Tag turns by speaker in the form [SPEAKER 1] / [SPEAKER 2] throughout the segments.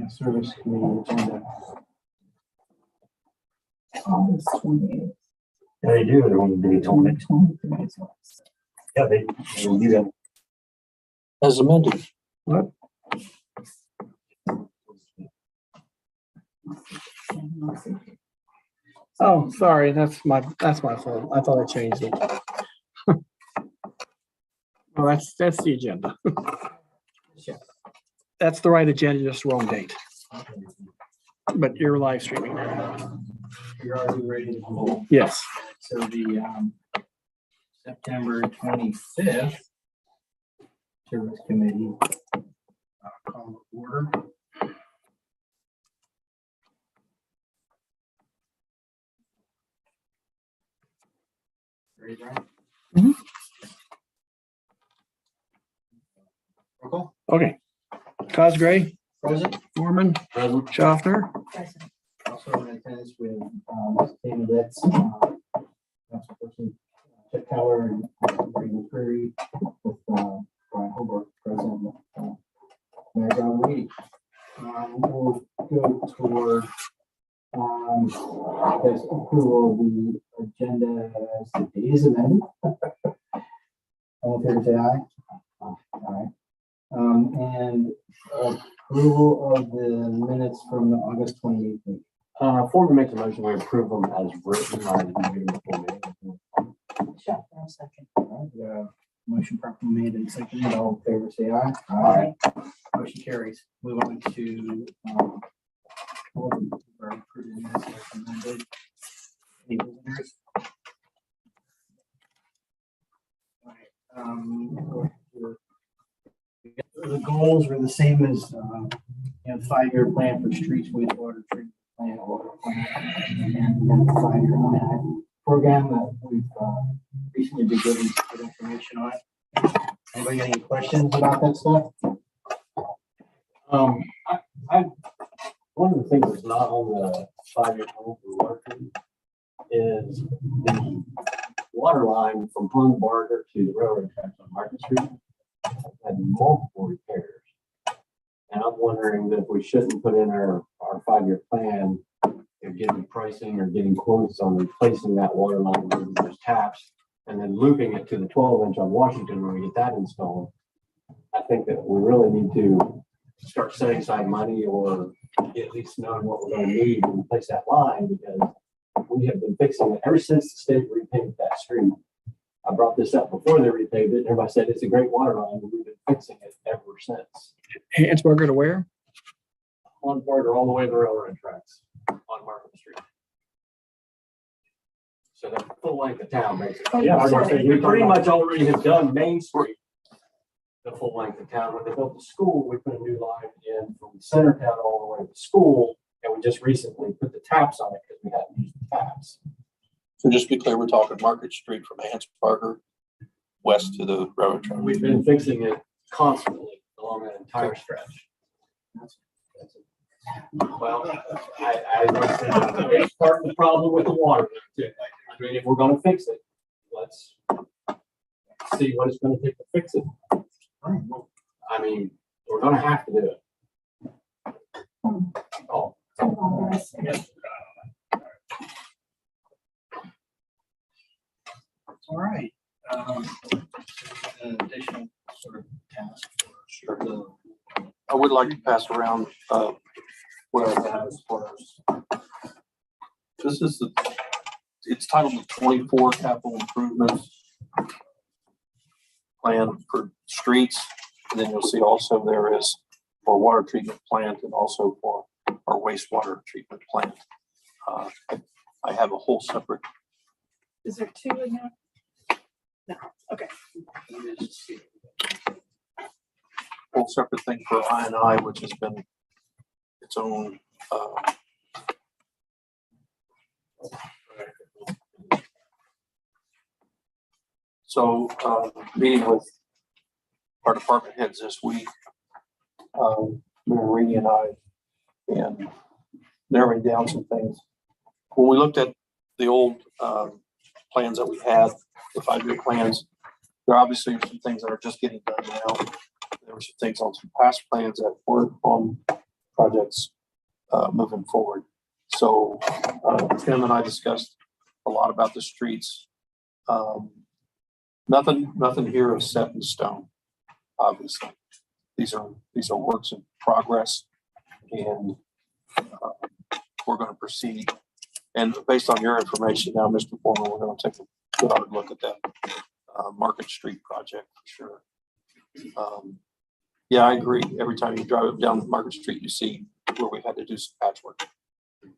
[SPEAKER 1] Service committee agenda.
[SPEAKER 2] August 28th.
[SPEAKER 1] Yeah, they do. They're on the date on it.
[SPEAKER 2] 2023 is what it said.
[SPEAKER 1] Yeah, they do that.
[SPEAKER 3] As amended.
[SPEAKER 2] And let's see.
[SPEAKER 4] Oh, sorry, that's my fault. I thought I changed it. Well, that's the agenda. That's the right agenda, just wrong date. But you're live streaming now.
[SPEAKER 1] You're already ready to go.
[SPEAKER 4] Yes.
[SPEAKER 1] So the September 25th Service Committee call to order. Ready, Brian?
[SPEAKER 4] Mhm.
[SPEAKER 1] Roll call.
[SPEAKER 4] Okay. Cosgray,
[SPEAKER 1] Present.
[SPEAKER 4] Foreman,
[SPEAKER 1] Present.
[SPEAKER 4] Schaffner,
[SPEAKER 2] President.
[SPEAKER 1] Also in attendance with Ms. Litz, Councilperson Chuck Keller and Brady Prairie with Brian Hobart present. Mayor John Reedy. We'll go toward I guess approval of the agenda as the date is amended. All in favor, say aye. All right. And approval of the minutes from the August 28th meeting.
[SPEAKER 5] Former makes a motion, we approve them as written. I didn't read them before meeting.
[SPEAKER 2] Shut for a second.
[SPEAKER 1] All right, motion properly made and seconded. All in favor, say aye.
[SPEAKER 2] Aye.
[SPEAKER 1] Motion carries. Move on to all the approved minutes as amended. Any visitors? All right, the goals were the same as, 5-year plan for streets, wastewater treatment plant, water plant, and the 5-year plan program that we've recently been given good information on. Anybody got any questions about that stuff?
[SPEAKER 5] One of the things that's not on the 5-year plan for water treatment is the water line from Pond Barger to the railroad tracks on Market Street had multiple repairs. And I'm wondering if we shouldn't put in our 5-year plan of getting pricing or getting quotes on replacing that water line with those taps and then looping it to the 12-inch on Washington when we get that installed. I think that we really need to start setting aside money or at least knowing what we're going to need to replace that line, because we have been fixing it ever since the state repaved that street. I brought this up before they repaved it, and everybody said it's a great water line, and we've been fixing it ever since.
[SPEAKER 4] Hansberger to where?
[SPEAKER 5] On border all the way to the railroad tracks on Market Street. So the full length of town, basically. Yeah, I was gonna say, we pretty much already have done Main Street, the full length of town. When they built the school, we put a new line in from center town all the way to the school, and we just recently put the taps on it because we hadn't used the taps.
[SPEAKER 3] So just to be clear, we're talking Market Street from Hansberger west to the railroad track.
[SPEAKER 5] We've been fixing it constantly along that entire stretch. Well, I would say it's part of the problem with the water. Too. I mean, if we're going to fix it, let's see what it's going to take to fix it. I mean, we're going to have to do it. Oh, yes.
[SPEAKER 1] All right. An additional sort of task for the
[SPEAKER 3] I would like to pass around what I have as far as this is it's titled the 24 capital improvements plan for streets, and then you'll see also there is for water treatment plant and also for our wastewater treatment plant. I have a whole separate.
[SPEAKER 2] Is there 2 in there? No. Okay.
[SPEAKER 3] Whole separate thing for I&I, which has been its own meeting with our department heads this week, Mayor Reedy and I, and narrowing down some things. When we looked at the old plans that we had, the 5-year plans. There obviously are some things that are just getting done now. There were some things on some past plans that were on projects moving forward. So Tim and I discussed a lot about the streets. Nothing here is set in stone, obviously. These are works in progress, and we're going to proceed. And based on your information now, Mr. Foreman, we're going to take a good hard look at that Market Street project for sure. Yeah, I agree. Every time you drive up down Market Street, you see where we had to do some patchwork.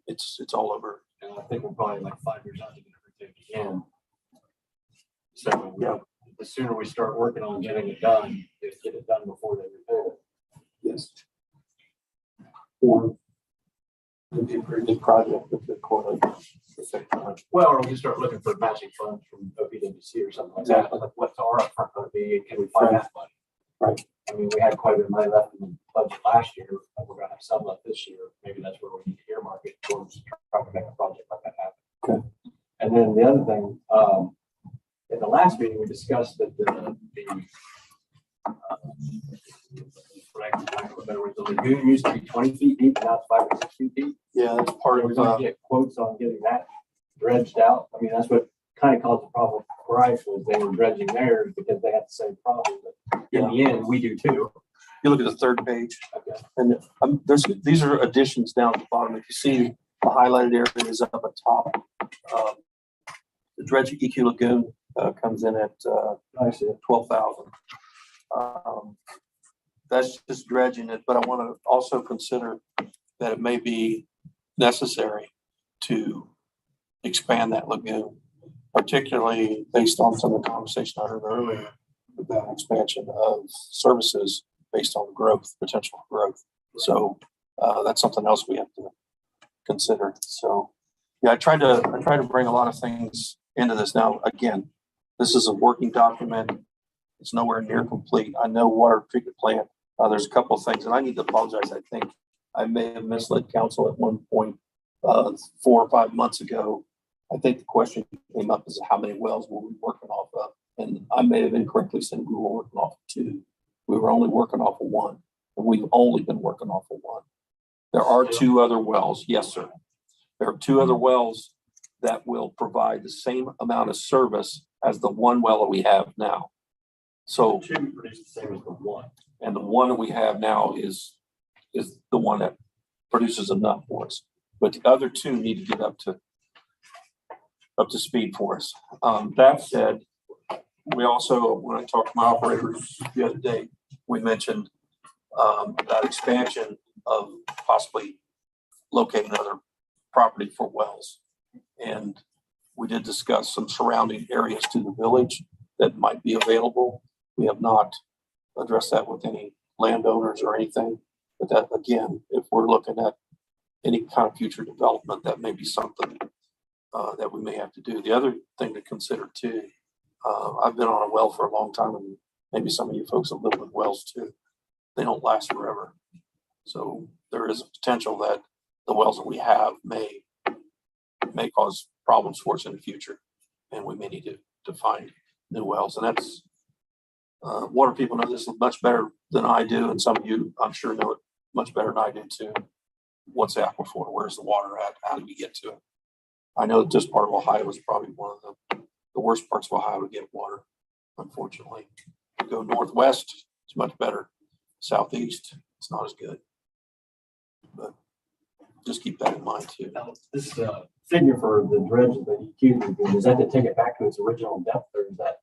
[SPEAKER 3] It's all over.
[SPEAKER 5] And I think we're probably like 5 years out to get everything again. So yeah, the sooner we start working on getting it done, get it done before they repair it.
[SPEAKER 3] Yes. Or it'd be a pretty good project if they're correlated at the same time.
[SPEAKER 5] Well, or we can start looking for matching funds from OPWC or something like that.
[SPEAKER 3] Exactly.
[SPEAKER 5] Like, what's our upfront going to be? And can we find that money?
[SPEAKER 3] Right.
[SPEAKER 5] I mean, we had quite a bit of money left in the budget last year, and we're going to have some left this year. Maybe that's where we need to earmark it towards trying to make a project like that happen.
[SPEAKER 3] Okay.
[SPEAKER 5] And then the other thing, in the last meeting, we discussed that the lagoon used to be 20 feet deep, now it's 5 or 6 feet deep.
[SPEAKER 3] Yeah, that's part
[SPEAKER 5] We're
[SPEAKER 3] of
[SPEAKER 5] going to get quotes on getting that dredged out. I mean, that's what kind of caused the problem with Bryce, was they were dredging theirs because they had the same problem. But in the end, we do too.
[SPEAKER 3] you look at the third page,
[SPEAKER 5] Okay.
[SPEAKER 3] and these are additions down at the bottom. If you see the highlighted areas up at top, the dredge EQ Lagoon comes in at
[SPEAKER 5] I see.
[SPEAKER 3] 12,000. That's just dredging it, but I want to also consider that it may be necessary to expand that lagoon, particularly based on some of the conversation I heard earlier about expansion of services based on growth, potential growth. So that's something else we have to consider. So yeah, I try to bring a lot of things into this. Now, again, this is a working document. It's nowhere near complete. I know water treatment plant. There's a couple of things, and I need to apologize. I think I may have misled council at one point 4 or 5 months ago. I think the question came up is how many wells were we working off of? And I may have incorrectly said we were working off of 2. We were only working off of 1, and we've only been working off of 1. There are 2 other wells. Yes, sir. There are 2 other wells that will provide the same amount of service as the 1 well that we have now. So,
[SPEAKER 5] 2 produce the same as the 1.
[SPEAKER 3] and the one that we have now is the one that produces enough for us. But the other 2 need to get up to speed for us. That said, we also, when I talked to my operators the other day, we mentioned that expansion of possibly locating another property for wells. And we did discuss some surrounding areas to the village that might be available. We have not addressed that with any landowners or anything. But that, again, if we're looking at any kind of future development, that may be something that we may have to do. The other thing to consider too, I've been on a well for a long time, and maybe some of you folks have lived with wells too. They don't last forever. So there is a potential that the wells that we have may cause problems for us in the future, and we may need to find new wells. And that's water people know this much better than I do, and some of you, I'm sure, know it much better than I do too. What's the aquifer? Where's the water at? How do we get to it? I know that this part of Ohio is probably one of the worst parts of Ohio to get water, unfortunately. If you go northwest, it's much better. Southeast, it's not as good. But just keep that in mind too.
[SPEAKER 5] Now, this figure for the dredge of the EQ lagoon, is that to take it back to its original depth, or is that?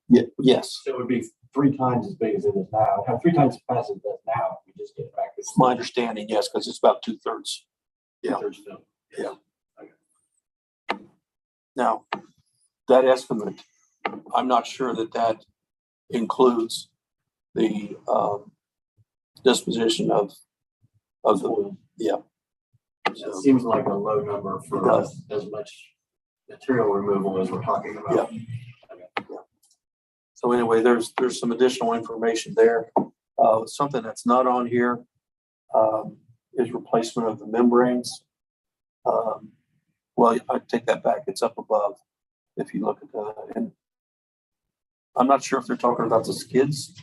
[SPEAKER 3] Yeah, yes.
[SPEAKER 5] So it would be 3 times as big as it is now. Have 3 times as fast as it does now. If we just get it back.
[SPEAKER 3] It's my understanding, yes, because it's about 2/3. Yeah.
[SPEAKER 5] 2/3 fill.
[SPEAKER 3] Yeah. Now, that estimate, I'm not sure that includes the disposition of the, yeah. So,
[SPEAKER 5] It seems like a low number
[SPEAKER 3] It
[SPEAKER 5] for
[SPEAKER 3] does.
[SPEAKER 5] as much material removal as we're talking about.
[SPEAKER 3] so anyway, there's some additional information there. Something that's not on here is replacement of the membranes. Well, I take that back. It's up above. If you look at and I'm not sure if they're talking about the skids.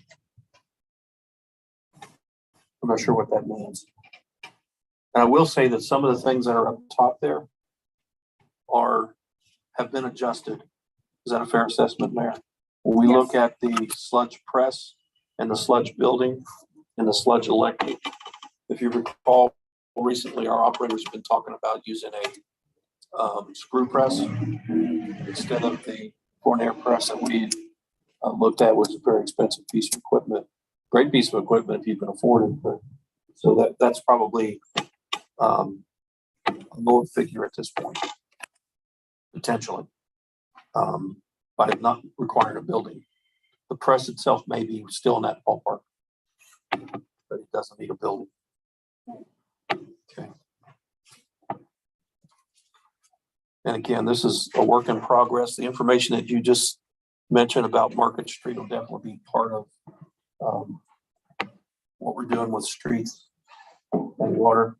[SPEAKER 3] I'm not sure what that means. And I will say that some of the things that are up top there have been adjusted. Is that a fair assessment, Mayor? When we look at the sludge press and the sludge building and the sludge electric, if you recall, recently our operators have been talking about using a screw press instead of the Cornair press that we looked at, was a very expensive piece of equipment. Great piece of equipment if you can afford it, but so that's probably a lower figure at this point, potentially, but it's not requiring a building. The press itself may be still in that ballpark, but it doesn't need a building. Okay. And again, this is a work in progress. The information that you just mentioned about Market Street will definitely be part of what we're doing with streets and water.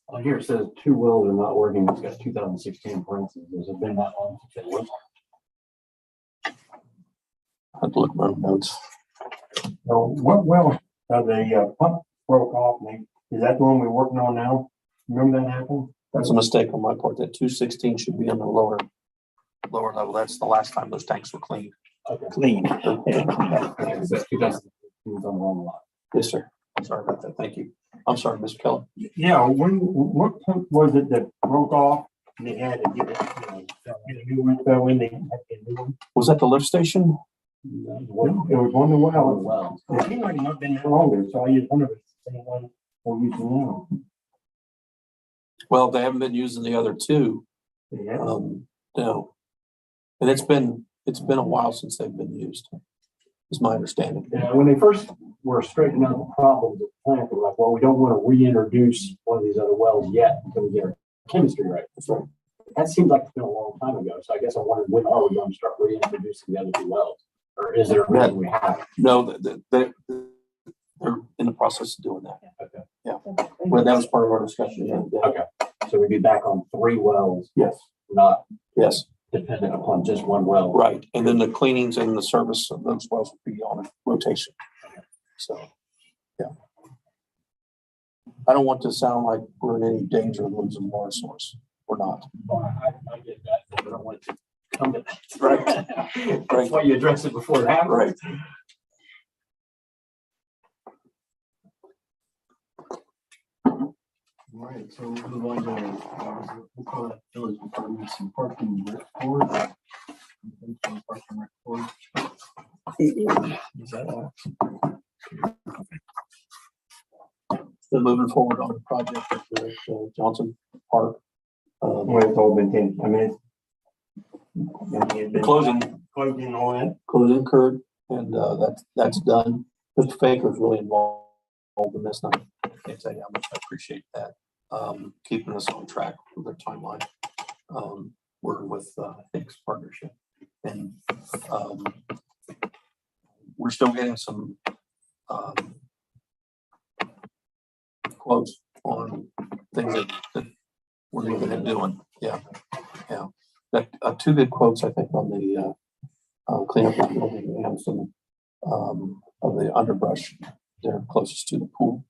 [SPEAKER 5] On here it says 2 wells are not working. It's got 2016 parentheses. Has it been that long since it was?
[SPEAKER 3] I have to look at my notes.
[SPEAKER 6] So what well, the pump broke off, and is that the one we're working on now? Remember that happened?
[SPEAKER 3] That's a mistake on my part. That 216 should be on the lower level. That's the last time those tanks were cleaned.
[SPEAKER 5] Okay.
[SPEAKER 1] Clean.
[SPEAKER 5] It says 2016 on the wrong lot.
[SPEAKER 3] Yes, sir. Sorry about that. Thank you. I'm sorry, Mr. Keller.
[SPEAKER 6] Yeah, what pump was it that broke off? And they had to get it, get a new one fell in, they had to get a new one.
[SPEAKER 3] Was that the lift station?
[SPEAKER 6] No, it was one of the wells.
[SPEAKER 5] Well,
[SPEAKER 6] It seemed like it not been that longer, so I just wondered if it's the same one we're using now.
[SPEAKER 3] Well, they haven't been using the other two.
[SPEAKER 6] Yeah.
[SPEAKER 3] No. And it's been a while since they've been used, is my understanding.
[SPEAKER 5] yeah, when they first were straightening out the problems at the plant, they were like, well, we don't want to reintroduce one of these other wells yet until we get our chemistry right.
[SPEAKER 3] That's right.
[SPEAKER 5] That seems like it's been a long time ago. So I guess I wondered, when are we going to start reintroducing the other 2 wells? Or is there a reason we have?
[SPEAKER 3] No, they're in the process of doing that.
[SPEAKER 5] Okay.
[SPEAKER 3] Yeah. Well, that was part of our discussion. Yeah.
[SPEAKER 5] Okay. So we'd be back on 3 wells,
[SPEAKER 3] Yes.
[SPEAKER 5] not
[SPEAKER 3] Yes.
[SPEAKER 5] dependent upon just 1 well.
[SPEAKER 3] Right. And then the cleanings and the service of those wells would be on a rotation. So, yeah. I don't want to sound like we're in any danger of losing water source. We're not.
[SPEAKER 5] Well, I get that, but I don't want it to come to that.
[SPEAKER 3] Right.
[SPEAKER 5] That's why you address it before it happens.
[SPEAKER 3] Right.
[SPEAKER 1] All right, so we'll move on to, we'll call that village department, some parking board. Parking board. Is that all?
[SPEAKER 3] Still moving forward on the project at the Johnson Park.
[SPEAKER 6] Well, it's all been taken, I mean, it's been
[SPEAKER 3] Closing
[SPEAKER 6] closing and all that.
[SPEAKER 3] closing occurred, and that's done. Mr. Faker's really involved in this. And I can't tell you how much I appreciate that. Keeping us on track with their timeline. Working with Hicks Partnership, and we're still getting some quotes on things that we're looking at doing. Yeah. That 2 good quotes, I think, on the cleanup of the building and some of the underbrush there closest to the pool.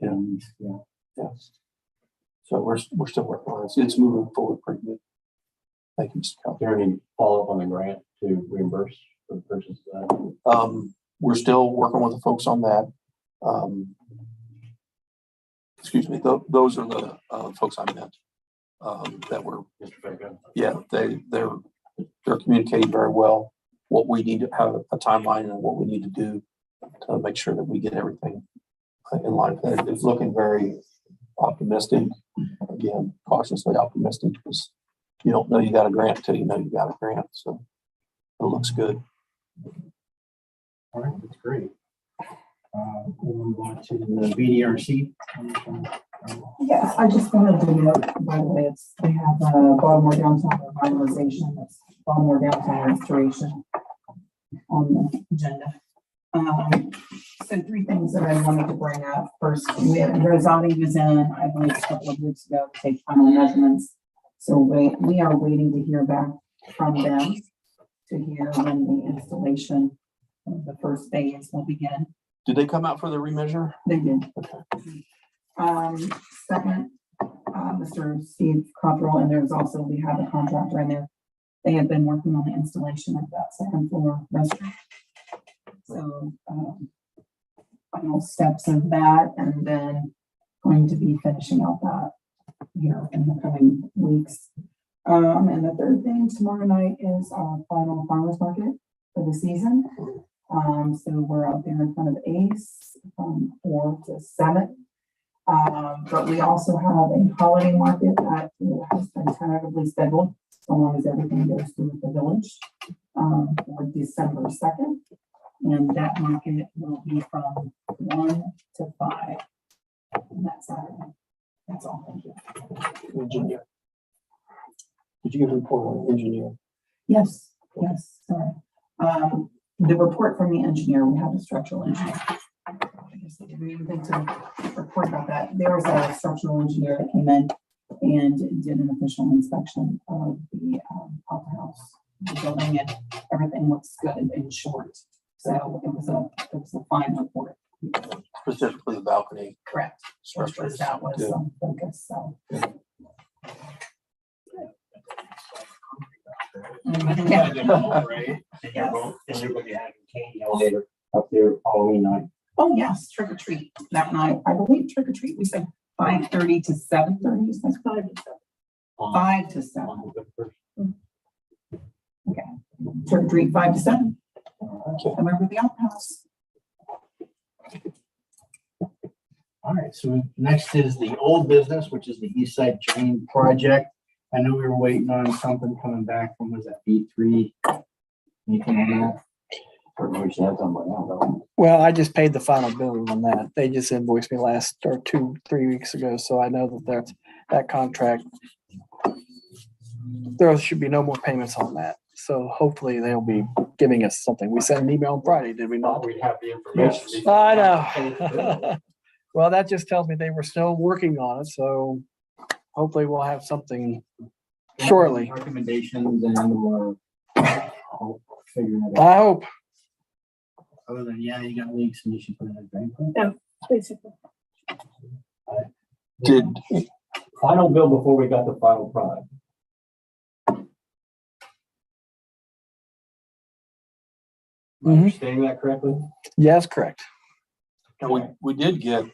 [SPEAKER 3] Yeah. So we're still working on it. It's moving forward pretty good. Thank you, Mr. Cal.
[SPEAKER 5] Is there any follow-up on the grant to reimburse for the purchase of that?
[SPEAKER 3] We're still working with the folks on that. Excuse me, those are the folks I met that were,
[SPEAKER 5] Mr. Fairco?
[SPEAKER 3] yeah, they're communicating very well what we need to have a timeline and what we need to do to make sure that we get everything in line. It's looking very optimistic. Again, cautiously optimistic, because you don't know you got a grant until you know you got a grant. So it looks good.
[SPEAKER 1] All right, that's great. We'll move on to the VDRC.
[SPEAKER 2] Yes, I just wanted to note, by the way, we have Baltimore Downtown Revitalization, that's Baltimore Downtown Restoration on the agenda. So three things that I wanted to bring up. First, Rosati was in, I believe, a couple of weeks ago to take final measurements. So we are waiting to hear back from them to hear when the installation of the first phase will begin.
[SPEAKER 3] Did they come out for the remeasure?
[SPEAKER 2] They did. Second, Mr. Steve Cottrell, and there's also, we have a contractor in there. They have been working on the installation of that second floor restroom. So, final steps of that, and then going to be finishing out that here in the coming weeks. And the third thing, tomorrow night is our final farmers market for the season. So we're out there in front of Ace from 4 to 7. But we also have a holiday market that has been tentatively scheduled, so long as everything goes through with the village, for December 2nd. And that market will be from 1 to 5. And that's Saturday. That's all. Thank you.
[SPEAKER 3] Engineer. Did you get a report on engineer?
[SPEAKER 2] Yes, sorry. The report from the engineer, we have a structural engineer. I guess I didn't even think to report about that. There was a structural engineer that came in and did an official inspection of the upper house, the building, and everything looks good in short. So it was a fine report.
[SPEAKER 3] Specifically the balcony
[SPEAKER 2] Correct.
[SPEAKER 3] structures.
[SPEAKER 2] That was
[SPEAKER 3] Good.
[SPEAKER 2] some focus, so. Yeah.
[SPEAKER 6] And you're going to be having candy later up there Halloween night.
[SPEAKER 2] Oh, yes, trick or treat that night. I believe trick or treat, we said 5:30 to 7:30. That's 5 to 7. 5 to 7. Okay. Trick or treat 5 to 7. Come over to the outhouse.
[SPEAKER 1] All right, so next is the old business, which is the East Side Drain Project. I know we were waiting on something coming back from, was that B3? Anything on that?
[SPEAKER 5] We should have something now, though.
[SPEAKER 4] Well, I just paid the final bill on that. They just invoiced me 3 weeks ago, so I know that contract. There should be no more payments on that. So hopefully they'll be giving us something. We sent an email on Friday, did we not?
[SPEAKER 5] We'd have the information.
[SPEAKER 4] I know. Well, that just tells me they were still working on it, so hopefully we'll have something shortly.
[SPEAKER 1] Recommendations and we're figuring it out.
[SPEAKER 4] I hope.
[SPEAKER 1] Other than, yeah, you got leaks and you should put in a drain pipe.
[SPEAKER 2] Basically.
[SPEAKER 3] Did,
[SPEAKER 5] Final bill before we got the final product. Am I understanding that correctly?
[SPEAKER 4] Yes, correct.
[SPEAKER 3] and we did get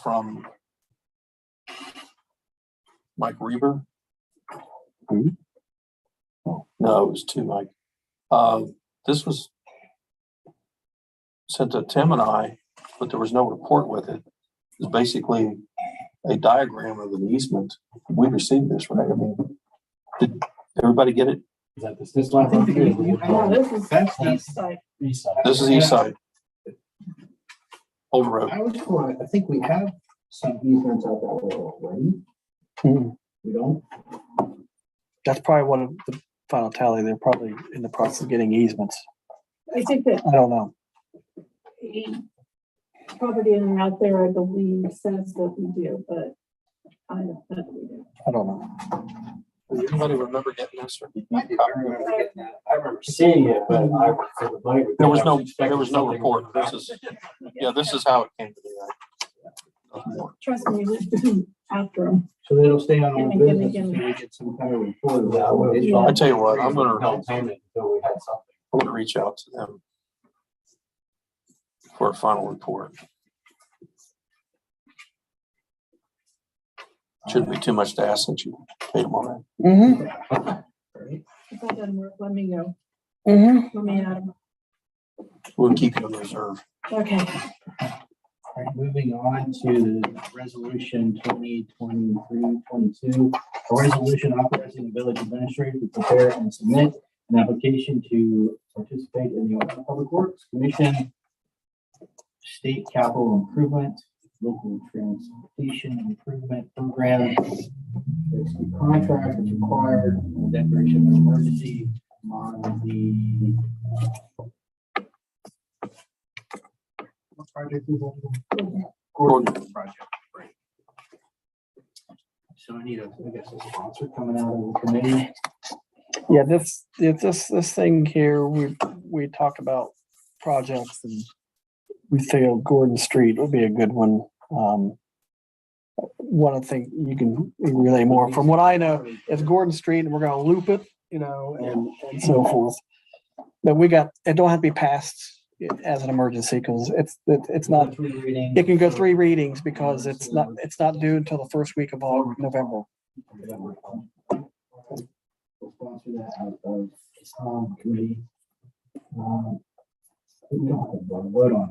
[SPEAKER 3] from Mike Reber. No, it was two, Mike. This was sent to Tim and I, but there was no report with it. It was basically a diagram of an easement. We received this, right? I mean, did everybody get it?
[SPEAKER 5] Is that this line?
[SPEAKER 1] I think
[SPEAKER 2] This is
[SPEAKER 1] That's
[SPEAKER 2] east side.
[SPEAKER 5] East side.
[SPEAKER 3] This is east side. Old road.
[SPEAKER 1] I was told, I think we have some easements out that way already. We don't?
[SPEAKER 4] That's probably one of the final tally. They're probably in the process of getting easements.
[SPEAKER 7] I think that
[SPEAKER 4] I don't know.
[SPEAKER 7] a property owner out there, I believe, says that we do, but I don't know that we do.
[SPEAKER 4] I don't know.
[SPEAKER 3] Does anybody remember getting this?
[SPEAKER 5] I remember seeing it, but
[SPEAKER 3] There was no report. This is, yeah, this is how it came to be. Right?
[SPEAKER 7] Trust me, we've been after them.
[SPEAKER 1] So they don't stay on old
[SPEAKER 7] Gimme, gimme,
[SPEAKER 1] business
[SPEAKER 7] gimme.
[SPEAKER 1] until we get some kind of report.
[SPEAKER 5] Yeah, well,
[SPEAKER 1] Issue.
[SPEAKER 3] I tell you what, I'm gonna
[SPEAKER 5] Held payment until we had something.
[SPEAKER 3] I'm gonna reach out to them for a final report. Shouldn't be too much to ask since you paid them already.
[SPEAKER 1] Right.
[SPEAKER 7] If that doesn't work, let me go.
[SPEAKER 4] Mm-hmm.
[SPEAKER 7] Let me out.
[SPEAKER 3] We'll keep you in reserve.
[SPEAKER 7] Okay.
[SPEAKER 1] All right, moving on to resolution 2023-22, a resolution authorizing the village administrator to prepare and submit an application to participate in the Ohio Public Works Commission State Capital Improvement, Local Transportation Improvement Program. There's a contract that's required, and declaration of emergency on the project is that? Gordon project, right. So I need a, I guess, a sponsor coming out of the committee.
[SPEAKER 4] Yeah, this thing here, we talked about projects and we feel Gordon Street would be a good one. One of the things you can relay more from what I know is Gordon Street and we're gonna loop it, you know, and so forth. But it don't have to be passed as an emergency because it's not, it can go 3 readings because it's not due until the first week of November.
[SPEAKER 1] We'll sponsor that out of committee. We don't have to vote on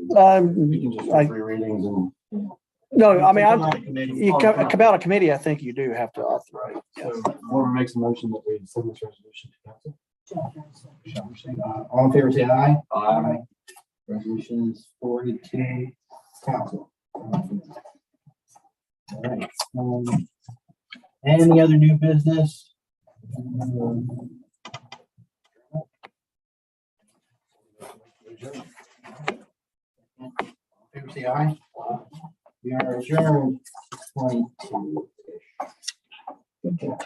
[SPEAKER 1] that.
[SPEAKER 5] We can just do 3 readings and.
[SPEAKER 4] No, I mean,
[SPEAKER 1] Come out of committee.
[SPEAKER 4] you come out of committee, I think you do have to authorize.
[SPEAKER 5] So Warner makes a motion that we send this resolution to council.
[SPEAKER 1] All in favor, say aye.
[SPEAKER 5] Aye.
[SPEAKER 1] Resolution is forwarded to council. All right. Any other new business? All in favor, say aye. We are adjourned. 22. Good job.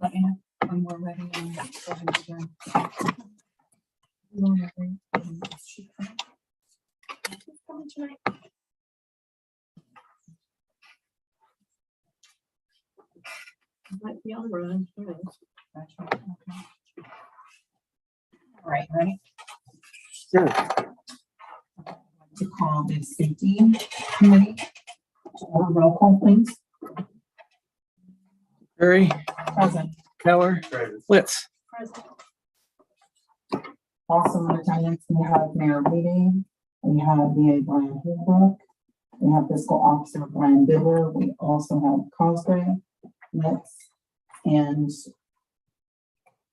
[SPEAKER 2] Let me know when we're ready. And go ahead and adjourn. You wanna bring, she come? She's coming tonight.
[SPEAKER 7] Might be on the run. Who knows?
[SPEAKER 2] Gotcha, okay. All right, ready?
[SPEAKER 4] Sure.
[SPEAKER 2] To call the safety committee. To order roll call, please.
[SPEAKER 4] Barry,
[SPEAKER 2] Present.
[SPEAKER 4] Keller, Litz.
[SPEAKER 7] Present.
[SPEAKER 2] Also in attendance, we have Mayor Reading, we have VA Brian Holbrook, we have fiscal officer Brian Biller, we also have Cosgrave, Litz, and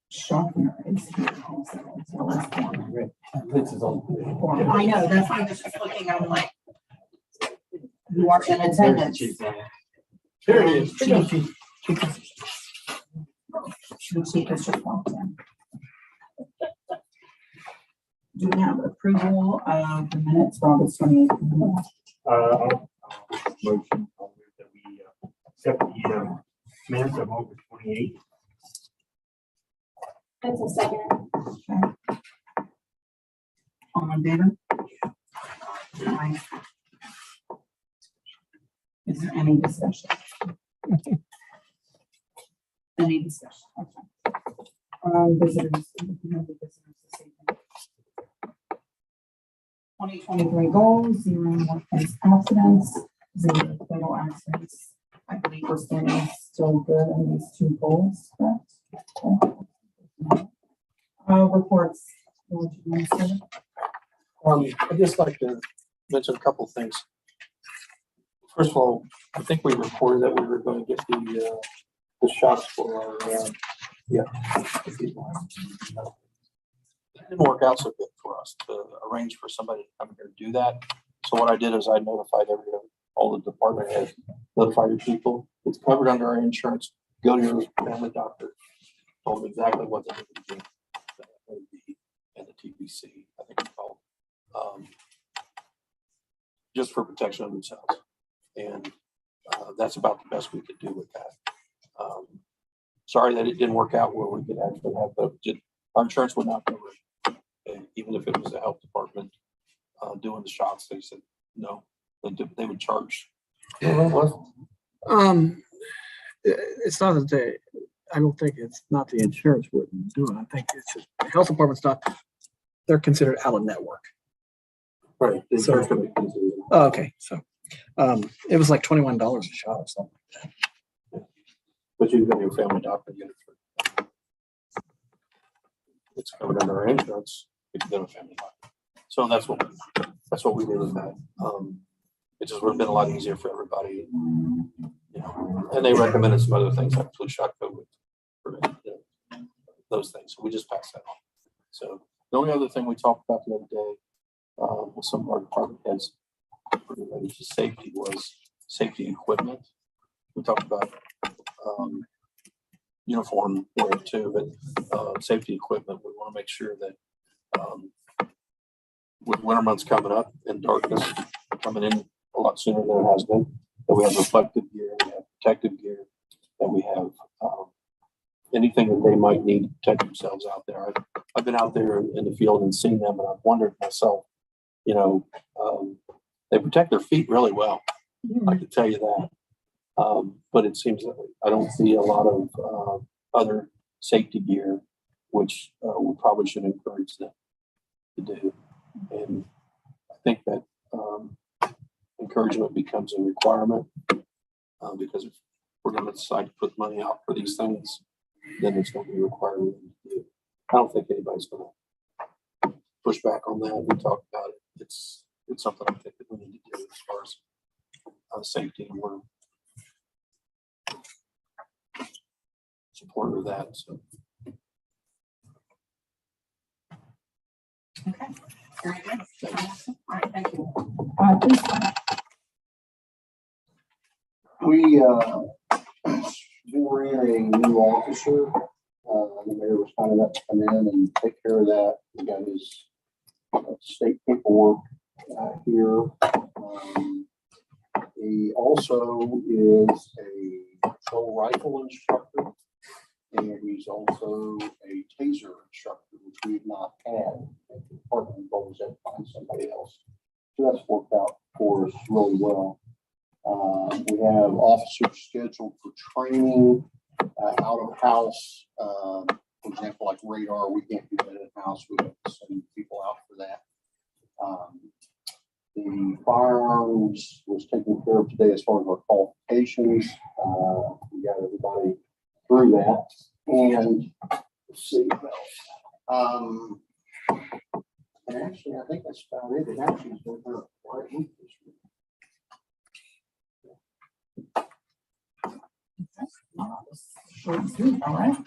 [SPEAKER 2] Schaffner is here also, as well as Warner.
[SPEAKER 5] This is on.
[SPEAKER 2] I know, that's why I was just looking, I'm like, you are in attendance.
[SPEAKER 5] Here it is.
[SPEAKER 2] The chief has just walked in. Do we have approval of the minutes for August 28th?
[SPEAKER 6] Motion that we accept the minutes of August 28th.
[SPEAKER 7] That's a second.
[SPEAKER 2] Okay. All in favor? Aye. Is there any discussion? Any discussion? Okay. Visitors. We have the visitors this evening. 2023 goals, 0 workplace accidents, 0 fatal accidents. I believe we're standing still good on these 2 goals, correct? Okay. Reports. Village Administrator.
[SPEAKER 3] I'd just like to mention a couple of things. First of all, I think we reported that we were going to get the shots for our, yeah. It didn't work out so good for us to arrange for somebody to come here and do that. So what I did is I notified all the department heads, notify your people. It's covered under our insurance. Go to your family doctor. Told them exactly what they need to do. The VOB and the TBC, I think it's called. Just for protection of themselves. And that's about the best we could do with that. Sorry that it didn't work out where we could actually have, but our insurance would not cover it. And even if it was the health department doing the shots, they said no, they would charge.
[SPEAKER 4] It's not that I don't think it's not the insurance wouldn't do it. I think it's just, the health department's not, they're considered out of network.
[SPEAKER 3] Right. The
[SPEAKER 4] So-
[SPEAKER 3] insurance company can do it.
[SPEAKER 4] Oh, okay, so, it was like $21 a shot or something.
[SPEAKER 3] But you can go to your family doctor and get it for. It's covered under our insurance. You can go to a family doctor. So that's what we did with that. It just would have been a lot easier for everybody. You know, and they recommended some other things like flu shot, COVID. those things. So we just passed that on. So the only other thing we talked about the other day, with some of our department heads related to safety was safety equipment. We talked about, uniform wear too, but, safety equipment, we want to make sure that, with winter months coming up and darkness coming in a lot sooner than it has been, that we have reflective gear, we have protective gear, that we have, anything that they might need to protect themselves out there. I've been out there in the field and seen them, and I've wondered myself, they protect their feet really well. I can tell you that. But it seems that I don't see a lot of other safety gear, which we probably should encourage them to do. And I think that encouragement becomes a requirement, because if we're going to decide to put money out for these things, then it's going to be required of them to do. I don't think anybody's going to push back on that. We talked about it. It's something I think that we need to do as far as safety, and we're supportive of that. So.
[SPEAKER 2] Okay. Very good. All right, thank you.
[SPEAKER 5] We swore in a new officer. The mayor was kind enough to come in and take care of that. We got his state paperwork here. He also is a patrol rifle instructor, and he's also a taser instructor, which we've not had. The department goals had to find somebody else. So that's worked out for us really well. We have officers scheduled for training out of house. For example, like radar, we can't do that in house. We have to send people out for that. The firearms was taken care of today as far as our qualifications. We got everybody through that. And let's see what else. And actually, I think that's about it. It actually has been a quiet week this week.
[SPEAKER 2] Short and sweet. All right.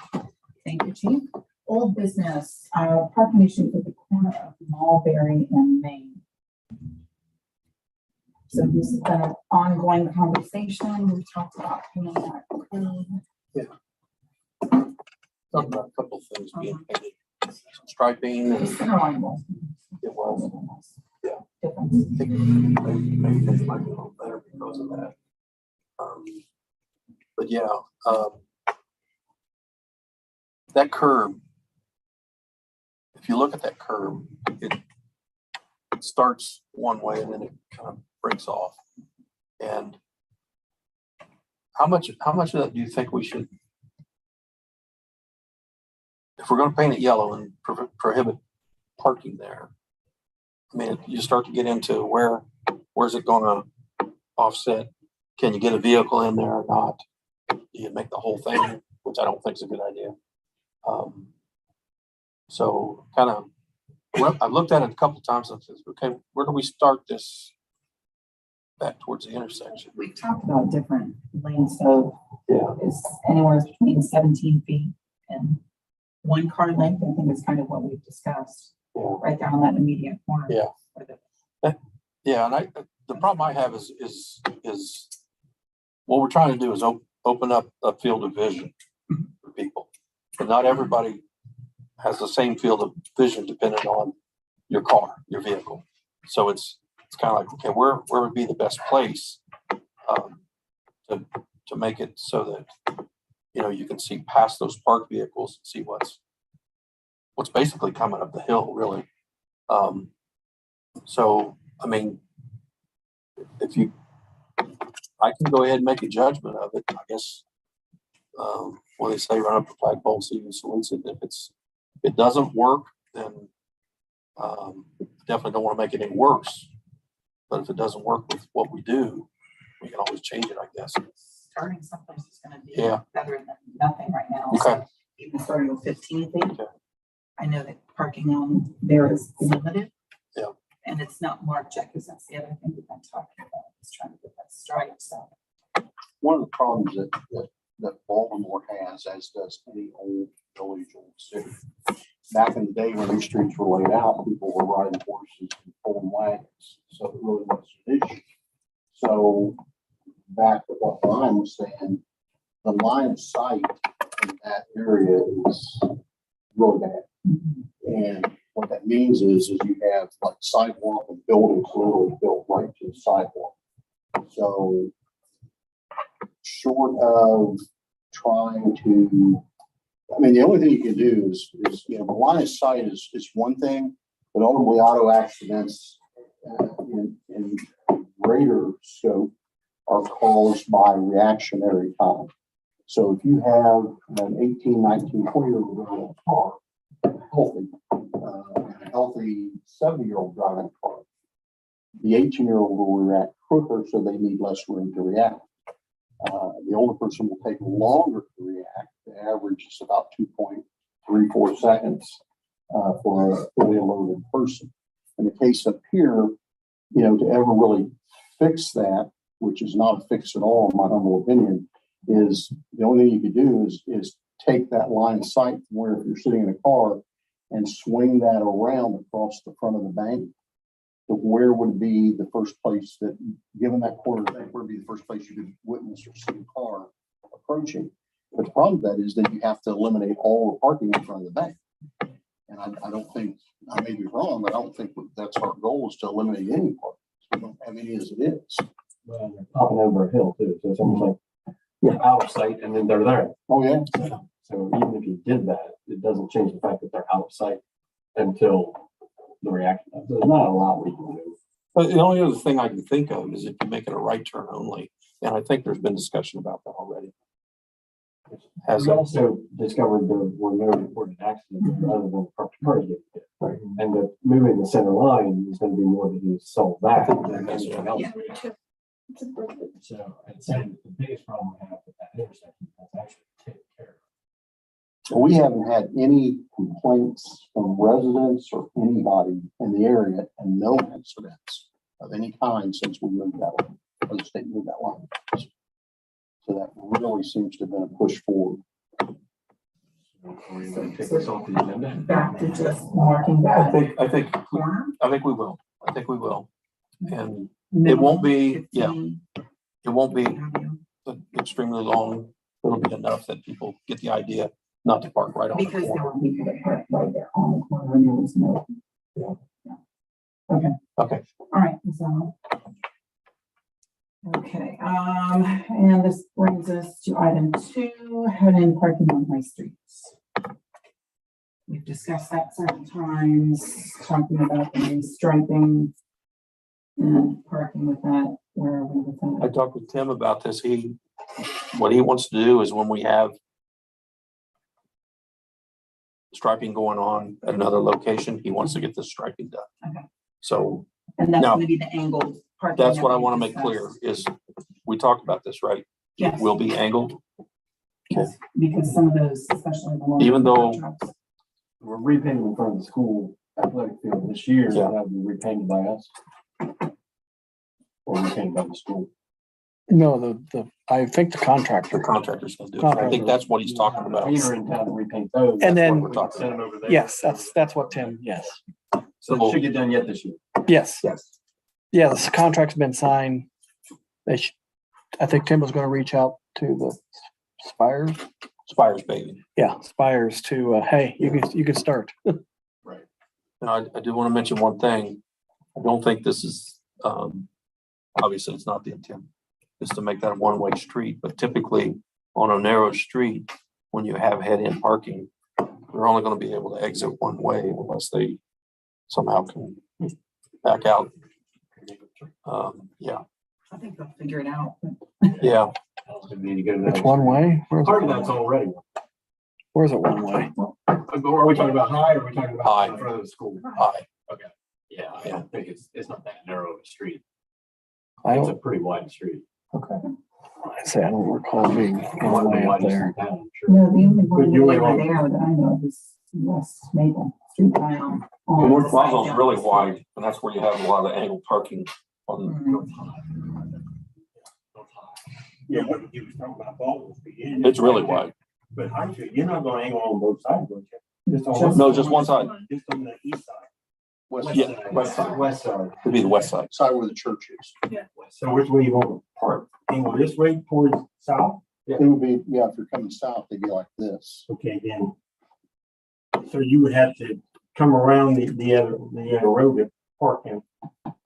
[SPEAKER 2] Thank you, Chief. Old business, parking issues at the corner of Mulberry and Main. So this has been an ongoing conversation. We talked about painting that curb.
[SPEAKER 3] Talk about a couple of things being painted, some striping,
[SPEAKER 2] The
[SPEAKER 3] and
[SPEAKER 2] center line was.
[SPEAKER 3] it was, yeah.
[SPEAKER 2] Difference.
[SPEAKER 3] I think maybe things might be a little better because of that. But yeah, that curb, if you look at that curb, it starts one way and then it kind of breaks off. And how much of that do you think we should, if we're going to paint it yellow and prohibit parking there? I mean, you start to get into where's it going to offset? Can you get a vehicle in there or not? Do you make the whole thing, which I don't think is a good idea. So kind of, I've looked at it a couple of times and says, okay, where do we start this back towards the intersection?
[SPEAKER 2] We talked about different lanes, so
[SPEAKER 3] Yeah.
[SPEAKER 2] it's anywhere between 17 feet and one car length. I think is kind of what we've discussed.
[SPEAKER 3] Yeah.
[SPEAKER 2] Right there on that immediate corner.
[SPEAKER 3] Yeah. Yeah, and the problem I have is what we're trying to do is open up a field of vision for people, but not everybody has the same field of vision depending on your car, your vehicle. So it's kind of like, okay, where would be the best place to make it so that you can see past those parked vehicles and see what's basically coming up the hill, really. So I mean, I can go ahead and make a judgment of it, I guess. When they say run up the flagpole, see who salutes it. If it doesn't work, then definitely don't want to make it any worse. But if it doesn't work with what we do, we can always change it, I guess.
[SPEAKER 2] Starting someplace is going to be
[SPEAKER 3] Yeah.
[SPEAKER 2] better than nothing right now.
[SPEAKER 3] Okay.
[SPEAKER 2] So even starting with 15 feet.
[SPEAKER 3] Okay.
[SPEAKER 2] I know that parking on there is limited.
[SPEAKER 3] Yeah.
[SPEAKER 2] And it's not marked yet because that's the other thing we've been talking about, is trying to get that straight. So
[SPEAKER 5] One of the problems that
[SPEAKER 8] that Baltimore has, as does any old village, old city. Back in the day when these streets were laid out, people were riding horses and pulling wagons, so it really wasn't an issue. So back to what Brian was saying, the line of sight in that area is really bad. And what that means is you have like sidewalk and buildings literally built right to the sidewalk. So short of trying to, I mean, the only thing you can do is you know, the line of sight is one thing, but ultimately auto accidents in greater scope are caused by reactionary time. So if you have an 18, 19, 20-year-old car, healthy, and a healthy 70-year-old driving a car, the 18-year-old will react quicker, so they need less room to react. The older person will take longer to react. The average is about 2.34 seconds for a fully loaded person. In the case up here, you know, to ever really fix that, which is not a fix at all, in my humble opinion, is the only thing you could do is take that line of sight where if you're sitting in a car and swing that around across the front of the bank to where would be the first place that, given that corner bank, where would be the first place you could witness or see a car approaching. But the problem with that is that you have to eliminate all the parking in front of the bank. And I don't think, I may be wrong, but I don't think that's our goal, is to eliminate any parking. We don't have any as it is.
[SPEAKER 5] Well, they're popping over a hill too, so it's almost like you're out of sight and then they're there.
[SPEAKER 8] Oh, yeah.
[SPEAKER 5] So even if you did that, it doesn't change the fact that they're out of sight until the reaction. There's not a lot we can do.
[SPEAKER 3] But the only other thing I can think of is if you make it a right turn only, and I think there's been discussion about that already.
[SPEAKER 5] We also discovered there were no reported accidents other than parked cars getting hit.
[SPEAKER 3] Right.
[SPEAKER 5] And that moving the center line is going to be more to do to solve that than anything else.
[SPEAKER 7] Yeah, me too. It's a great-
[SPEAKER 5] So I'd say the biggest problem we have with that intersection is actually taken care of.
[SPEAKER 8] We haven't had any complaints from residents or anybody in the area, and no incidents of any kind since we moved that line, or the state moved that line. So that really seems to have been a push forward.
[SPEAKER 5] So are you going to take this off the agenda?
[SPEAKER 2] Back to just marking
[SPEAKER 3] I
[SPEAKER 2] that
[SPEAKER 3] think
[SPEAKER 2] corner.
[SPEAKER 3] we will. I think we will. And it won't be, yeah,
[SPEAKER 2] 15,
[SPEAKER 3] it won't be
[SPEAKER 2] what have you.
[SPEAKER 3] extremely long. It'll be enough that people get the idea not to park right on the
[SPEAKER 2] Because there
[SPEAKER 3] corner.
[SPEAKER 2] were people that parked right there on the corner and there was no.
[SPEAKER 3] Yeah.
[SPEAKER 2] Okay.
[SPEAKER 3] Okay.
[SPEAKER 2] All right, so. Okay, and this brings us to item 2, head-in parking on high streets. We've discussed that several times, talking about the restriping and parking with that, where are we with
[SPEAKER 3] I
[SPEAKER 2] that?
[SPEAKER 3] talked with Tim about this. What he wants to do is when we have striping going on at another location, he wants to get the striping done.
[SPEAKER 2] Okay.
[SPEAKER 3] So
[SPEAKER 2] And that's
[SPEAKER 3] No.
[SPEAKER 2] gonna be the angled parking.
[SPEAKER 3] that's
[SPEAKER 2] that
[SPEAKER 3] what I
[SPEAKER 2] we
[SPEAKER 3] want to make clear
[SPEAKER 2] discussed.
[SPEAKER 3] is we talked about this, right?
[SPEAKER 2] Yes,
[SPEAKER 3] Will be angled.
[SPEAKER 2] yes, because some of those, especially the ones.
[SPEAKER 3] Even
[SPEAKER 2] with the
[SPEAKER 3] though-
[SPEAKER 2] trucks.
[SPEAKER 5] We're repainting in front of the school athletic field this year.
[SPEAKER 3] Yeah.
[SPEAKER 5] That'll be repainted by us. Or repainted by the school.
[SPEAKER 4] No, I think the
[SPEAKER 3] The
[SPEAKER 4] contractor.
[SPEAKER 3] contractor's gonna do it. I think that's what he's talking about.
[SPEAKER 5] We are in town to repaint those.
[SPEAKER 4] And
[SPEAKER 5] That's
[SPEAKER 4] then-
[SPEAKER 5] what we're talking, send them over there.
[SPEAKER 4] Yes, that's what Tim, yes.
[SPEAKER 5] So it should get done yet this year.
[SPEAKER 4] Yes,
[SPEAKER 3] Yes.
[SPEAKER 4] yeah, this contract's been signed. I think Tim was gonna reach out to the
[SPEAKER 3] Spires baby.
[SPEAKER 4] Spires to, hey, you can start.
[SPEAKER 3] Right. Now, I do want to mention one thing. I don't think this is, obviously it's not the intent, is to make that a one-way street, but typically on a narrow street, when you have head-in parking, they're only going to be able to exit one way unless they somehow can back out. Yeah,
[SPEAKER 2] I think they'll figure it out.
[SPEAKER 3] yeah.
[SPEAKER 5] We need to get another-
[SPEAKER 4] It's one way? Where's
[SPEAKER 5] Part of
[SPEAKER 4] it
[SPEAKER 5] that's
[SPEAKER 4] one way?
[SPEAKER 5] already.
[SPEAKER 4] Where's it one way?
[SPEAKER 5] Are we talking about high or are we talking about
[SPEAKER 3] High.
[SPEAKER 5] in front of the school?
[SPEAKER 3] Hi.
[SPEAKER 5] Yeah, I don't think it's not that narrow of a street.
[SPEAKER 4] I
[SPEAKER 5] It's a
[SPEAKER 4] don't,
[SPEAKER 5] pretty wide street.
[SPEAKER 3] Okay.
[SPEAKER 4] I say, I don't recall being
[SPEAKER 5] One
[SPEAKER 4] one
[SPEAKER 5] of the
[SPEAKER 4] way up
[SPEAKER 5] widest
[SPEAKER 4] there.
[SPEAKER 5] in town, sure.
[SPEAKER 2] No, the only one
[SPEAKER 5] you
[SPEAKER 2] way
[SPEAKER 5] were
[SPEAKER 2] over
[SPEAKER 5] wrong.
[SPEAKER 2] there that I know of is West Maple Street down. on
[SPEAKER 3] North
[SPEAKER 2] the
[SPEAKER 3] Plaza is
[SPEAKER 2] side
[SPEAKER 3] really
[SPEAKER 2] down.
[SPEAKER 3] wide, and that's where you have a lot of angled parking on.
[SPEAKER 2] Mhm.
[SPEAKER 6] Yeah, what you was talking about Baldwin Street.
[SPEAKER 3] It's really wide.
[SPEAKER 6] But High Street, you're not gonna angle on both sides, would you? Just on
[SPEAKER 2] Just-
[SPEAKER 3] No, just one side.
[SPEAKER 6] Just on the east side.
[SPEAKER 8] West
[SPEAKER 3] Yeah,
[SPEAKER 8] side.
[SPEAKER 3] west side.
[SPEAKER 5] West side.
[SPEAKER 3] It'd be the west side.
[SPEAKER 8] Side where the church is.
[SPEAKER 6] So which way you want to park? Angle this way towards south?
[SPEAKER 8] It would be, yeah, if you're coming south, they'd be like this.
[SPEAKER 6] Okay, then. So you would have to come around the other road to park in.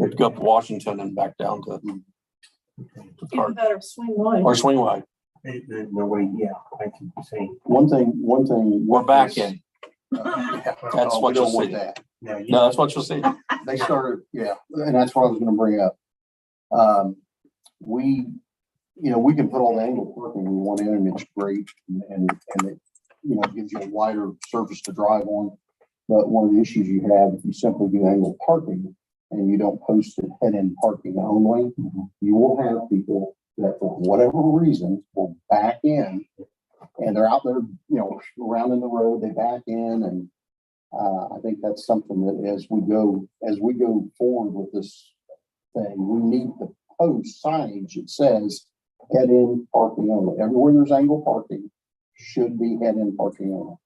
[SPEAKER 3] It'd go up to Washington and back down to
[SPEAKER 7] Even
[SPEAKER 3] Park
[SPEAKER 7] better, swing wide.
[SPEAKER 3] or swing wide.
[SPEAKER 6] There's no way, yeah, I can say.
[SPEAKER 8] One thing.
[SPEAKER 3] We're back in.
[SPEAKER 8] That's
[SPEAKER 3] That's what
[SPEAKER 8] we don't
[SPEAKER 3] you'll
[SPEAKER 8] want
[SPEAKER 3] see.
[SPEAKER 8] that.
[SPEAKER 3] No, that's what you'll see.
[SPEAKER 8] They started, yeah, and that's what I was gonna bring up. We, we can put all the angle parking we want in, and it's great, and it, gives you a wider surface to drive on. But one of the issues you have, if you simply do angle parking and you don't post it head-in parking only, you will have people that for whatever reason will back in, and they're out there, around in the road, they back in, and I think that's something that as we go forward with this thing, we need to post signage that says head-in parking only. Everywhere there's angle parking should be head-in parking only.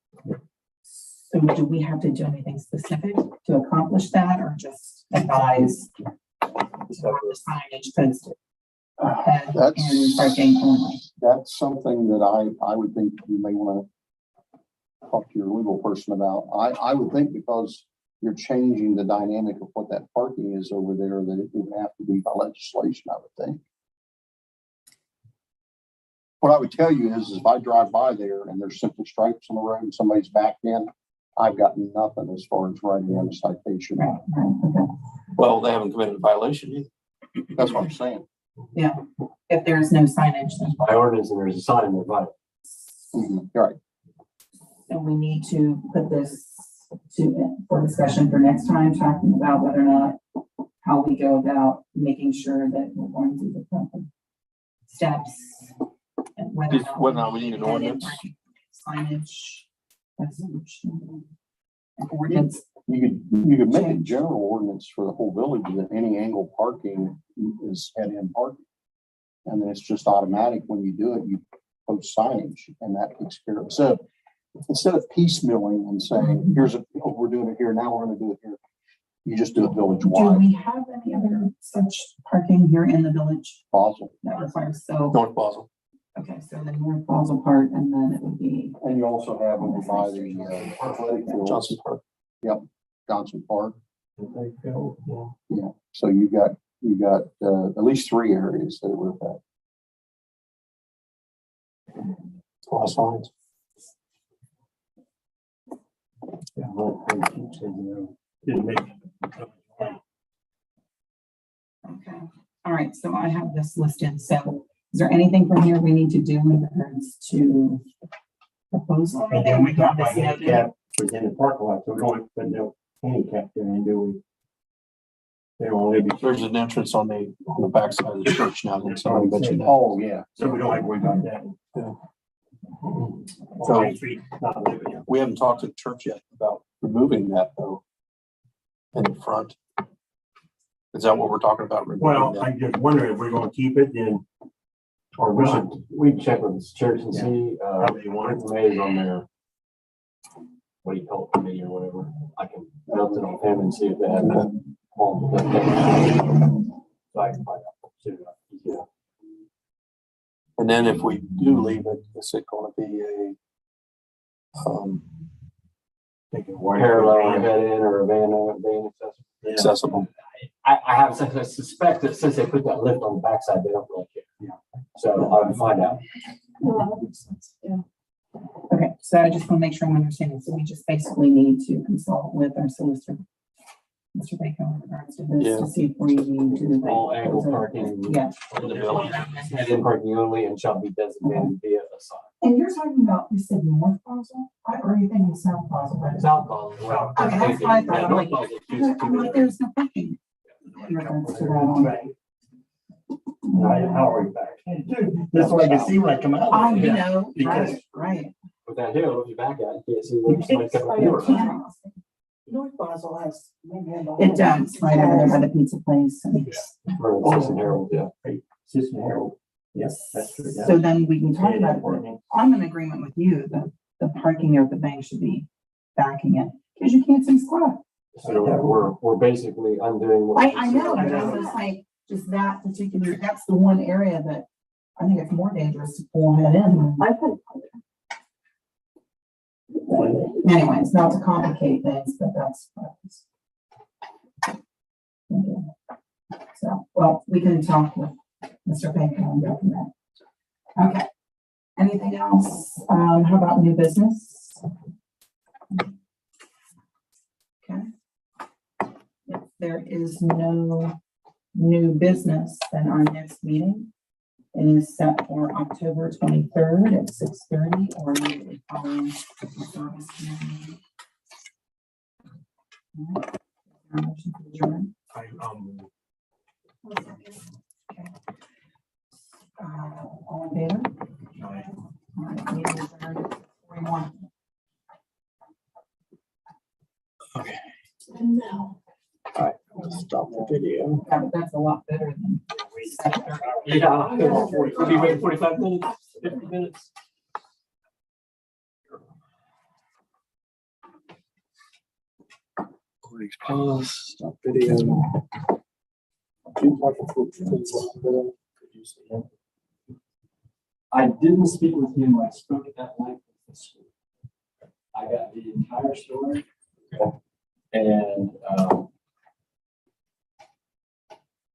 [SPEAKER 2] So do we have to do anything specific to accomplish that, or just advise the signage posted? And parking only.
[SPEAKER 8] That's something that I would think you may want to talk to your legal person about. I would think because you're changing the dynamic of what that parking is over there, that it would have to be by legislation, I would think. What I would tell you is if I drive by there and there's simply stripes on the road and somebody's backed in, I've got nothing as far as writing them a citation.
[SPEAKER 2] Right, okay.
[SPEAKER 3] Well, they haven't committed a violation either.
[SPEAKER 8] That's what I'm saying.
[SPEAKER 2] Yeah, if there's no signage, then.
[SPEAKER 5] By ordinance, and there's a sign in the right.
[SPEAKER 8] Right.
[SPEAKER 2] So we need to put this for discussion for next time, talking about whether or not, how we go about making sure that we're going through the proper steps. And whether
[SPEAKER 3] Whether or not we need an ordinance.
[SPEAKER 2] Signage, resolution, an ordinance.
[SPEAKER 8] You could make a general ordinance for the whole village that any angle parking is head-in parking. And then it's just automatic when you do it, you post signage and that takes care of it. So instead of piecemealing and saying, we're doing it here, now we're gonna do it here. You just do it village
[SPEAKER 2] Do
[SPEAKER 8] wide.
[SPEAKER 2] we have any other such parking here in the village
[SPEAKER 8] Basel.
[SPEAKER 2] that requires, so,
[SPEAKER 3] North Basel.
[SPEAKER 2] okay, so the North Basel part, and then it would be,
[SPEAKER 8] And you also have them by the athletic field,
[SPEAKER 3] Johnson Park.
[SPEAKER 8] Johnson Park.
[SPEAKER 6] Yeah.
[SPEAKER 8] Yeah. So you got at least 3 areas that would have.
[SPEAKER 3] A lot of signs.
[SPEAKER 6] Didn't make.
[SPEAKER 2] okay. All right, so I have this listed, so is there anything from here we need to do in regards to proposal?
[SPEAKER 6] And then we got my
[SPEAKER 2] This noted?
[SPEAKER 6] handicap within the parking lot, so we don't put no handicap there, and do we? They will only be.
[SPEAKER 3] There's an entrance on the backside of the church now. That's already mentioned that.
[SPEAKER 8] Oh, yeah.
[SPEAKER 6] So we don't have to worry about that.
[SPEAKER 3] Yeah.
[SPEAKER 6] So High Street, not living here.
[SPEAKER 3] We haven't talked to the church yet about removing that though. In the front. Is that what we're talking about? removing
[SPEAKER 6] Well,
[SPEAKER 3] that?
[SPEAKER 6] I'm just wondering if we're gonna keep it, then. Or
[SPEAKER 5] We
[SPEAKER 6] not,
[SPEAKER 5] should, we check with the church and see,
[SPEAKER 6] how they want it.
[SPEAKER 5] May is on there. What do you call it, committee or whatever, I can melt it on him and see if they have that. So I can find out. soon enough. Yeah.
[SPEAKER 3] And then if we do leave it, is it gonna be
[SPEAKER 6] Thinking why-
[SPEAKER 5] Parallel head in or a van accessible.
[SPEAKER 6] Yeah.
[SPEAKER 3] accessible?
[SPEAKER 5] I have I suspect that since they put that lift on the backside, they don't really care.
[SPEAKER 6] Yeah.
[SPEAKER 5] So I would find out.
[SPEAKER 7] Well, that makes sense, yeah.
[SPEAKER 2] Okay, so I just want to make sure I'm understanding, so we just basically need to consult with our solicitor, Mr. Baker, in regards to this,
[SPEAKER 3] Yeah.
[SPEAKER 2] to see if we need to.
[SPEAKER 5] All angle parking.
[SPEAKER 2] Yeah.
[SPEAKER 3] In the village.
[SPEAKER 5] Head in parking only and shall be designated via a sign.
[SPEAKER 2] And you're talking about, you said North Basel, or are you thinking South Basel? Right?
[SPEAKER 5] South Basel, well.
[SPEAKER 2] Okay, that's what I thought,
[SPEAKER 5] Yeah,
[SPEAKER 2] I'm
[SPEAKER 5] North
[SPEAKER 2] like-
[SPEAKER 5] Basel is used to
[SPEAKER 2] I'm like,
[SPEAKER 5] be-
[SPEAKER 2] there's no parking. In regards to that on.
[SPEAKER 6] Right. Right, how are you back? That's what I can see when I come out.
[SPEAKER 2] I,
[SPEAKER 6] Yeah.
[SPEAKER 2] know,
[SPEAKER 6] Because-
[SPEAKER 2] right.
[SPEAKER 5] With that hill, if you back out, you can't see what somebody's coming
[SPEAKER 2] Right.
[SPEAKER 5] through.
[SPEAKER 7] North Basel has.
[SPEAKER 2] It does, right over there by the pizza place. and-
[SPEAKER 5] For Citizen Herald, yeah.
[SPEAKER 6] Assistant Harold. Yes, that's true. Yeah.
[SPEAKER 2] So then we can talk
[SPEAKER 6] Yeah,
[SPEAKER 2] about it.
[SPEAKER 6] parking.
[SPEAKER 2] I'm in agreement with you that the parking there at the bank should be backing it, because you can't see squat.
[SPEAKER 5] So we're basically undoing what.
[SPEAKER 2] I know, but I'm just like, just that particular, that's the one area that I think it's more dangerous to pull ahead in.
[SPEAKER 7] I could.
[SPEAKER 2] Anyways, not to complicate things, but that's. So, well, we can talk with Mr. Baker and go from there. Okay. Anything else? How about new business? Okay. If there is no new business, then our next meeting is set for October 23rd at 6:30 or immediately following the service meeting. All right. Motion to adjourn. All in favor? All right, meeting adjourned at 6:41.
[SPEAKER 7] No.
[SPEAKER 4] Stop the video.
[SPEAKER 2] Yeah, but that's a lot better than 7:30.
[SPEAKER 5] Yeah. 45 minutes, 50 minutes.
[SPEAKER 4] Recording's paused. Stop video.
[SPEAKER 5] I didn't speak with him. I spoke at that length with the school. I got the entire story. And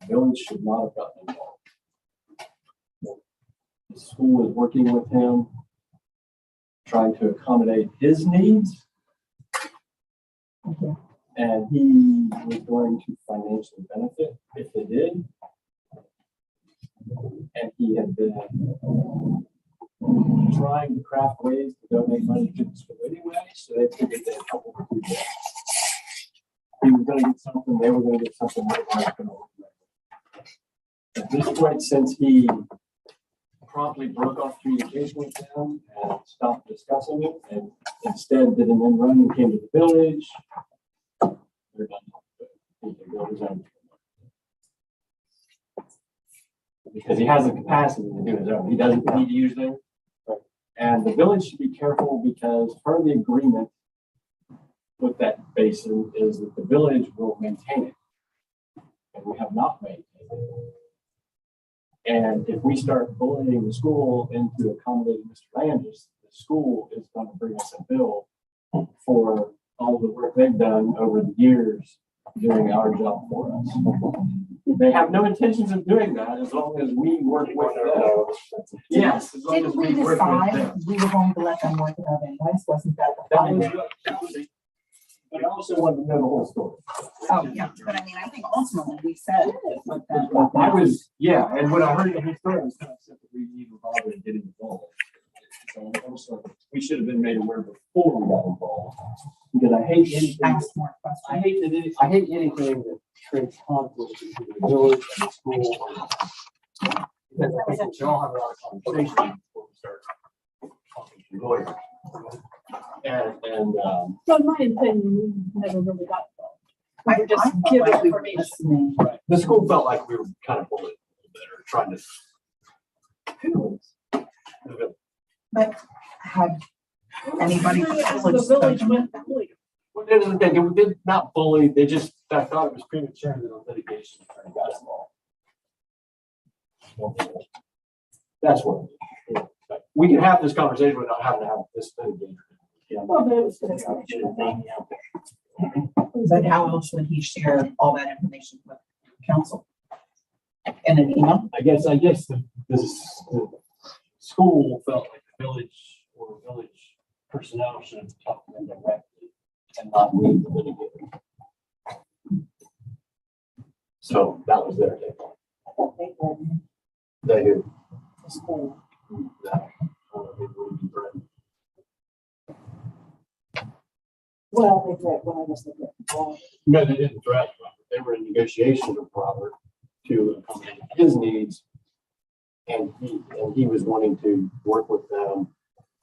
[SPEAKER 5] village should not have gotten involved. The school is working with him, trying to accommodate his needs.
[SPEAKER 2] Okay.
[SPEAKER 5] And he was going to financially benefit if they did. And he had been trying to craft ways to donate money to the school anyway, so they figured they'd help him do that. He was gonna get something, they were gonna get something. They weren't gonna work with it. At this point, since he promptly broke off communication with them and stopped discussing it, and instead did an end run and came to the village, they're done. He can build his own. Because he has the capacity to do his own. He doesn't need to use them. And the village should be careful because part of the agreement with that basin is that the village will maintain it. And we have not maintained it. And if we start bullying the school into accommodating Mr. Landis, the school is going to bring us a bill for all the work they've done over the years doing our job for us. They have no intentions of doing that as long as we work with them. Yes, as long as
[SPEAKER 2] Didn't we
[SPEAKER 5] we work with
[SPEAKER 2] decide
[SPEAKER 5] them.
[SPEAKER 2] we were going to let them work it out anyways? Wasn't that the
[SPEAKER 5] That
[SPEAKER 2] plan?
[SPEAKER 5] was, but I also wanted to know the whole story.
[SPEAKER 2] Oh, yeah, but I mean, I think ultimately we said what that.
[SPEAKER 5] I was, yeah, and when I heard the whole story, I was kind of upset that we even bothered getting involved. So also, we should have been made aware before we got involved. Because I hate anything,
[SPEAKER 2] Ask more questions.
[SPEAKER 5] I hate anything that creates conflict between the village and the school. Because I think we should all have a lot of conversation before we start talking to lawyers.
[SPEAKER 7] So in my opinion, we never really got involved. We were just
[SPEAKER 2] I felt
[SPEAKER 7] given
[SPEAKER 2] like we were
[SPEAKER 7] information.
[SPEAKER 2] listening.
[SPEAKER 5] right, the school felt like we were kind of bullied a little bit or trying to.
[SPEAKER 2] But had anybody?
[SPEAKER 7] The village went bully.
[SPEAKER 5] Well, they did not bully, they just, I thought it was premature that the litigation attorney got involved. That's what. It is. But we can have this conversation without having to have this litigation.
[SPEAKER 7] Well, but it was good information.
[SPEAKER 2] But how else would he share all that information with council? In an email?
[SPEAKER 5] I guess the school felt like the village or village personnel should have talked to them directly and not need the litigator. So that was their take. They do.
[SPEAKER 2] Well, they did, when I was there.
[SPEAKER 5] No, they didn't threaten Robert. They were in negotiation with Robert to accommodate his needs. And he was wanting to work with them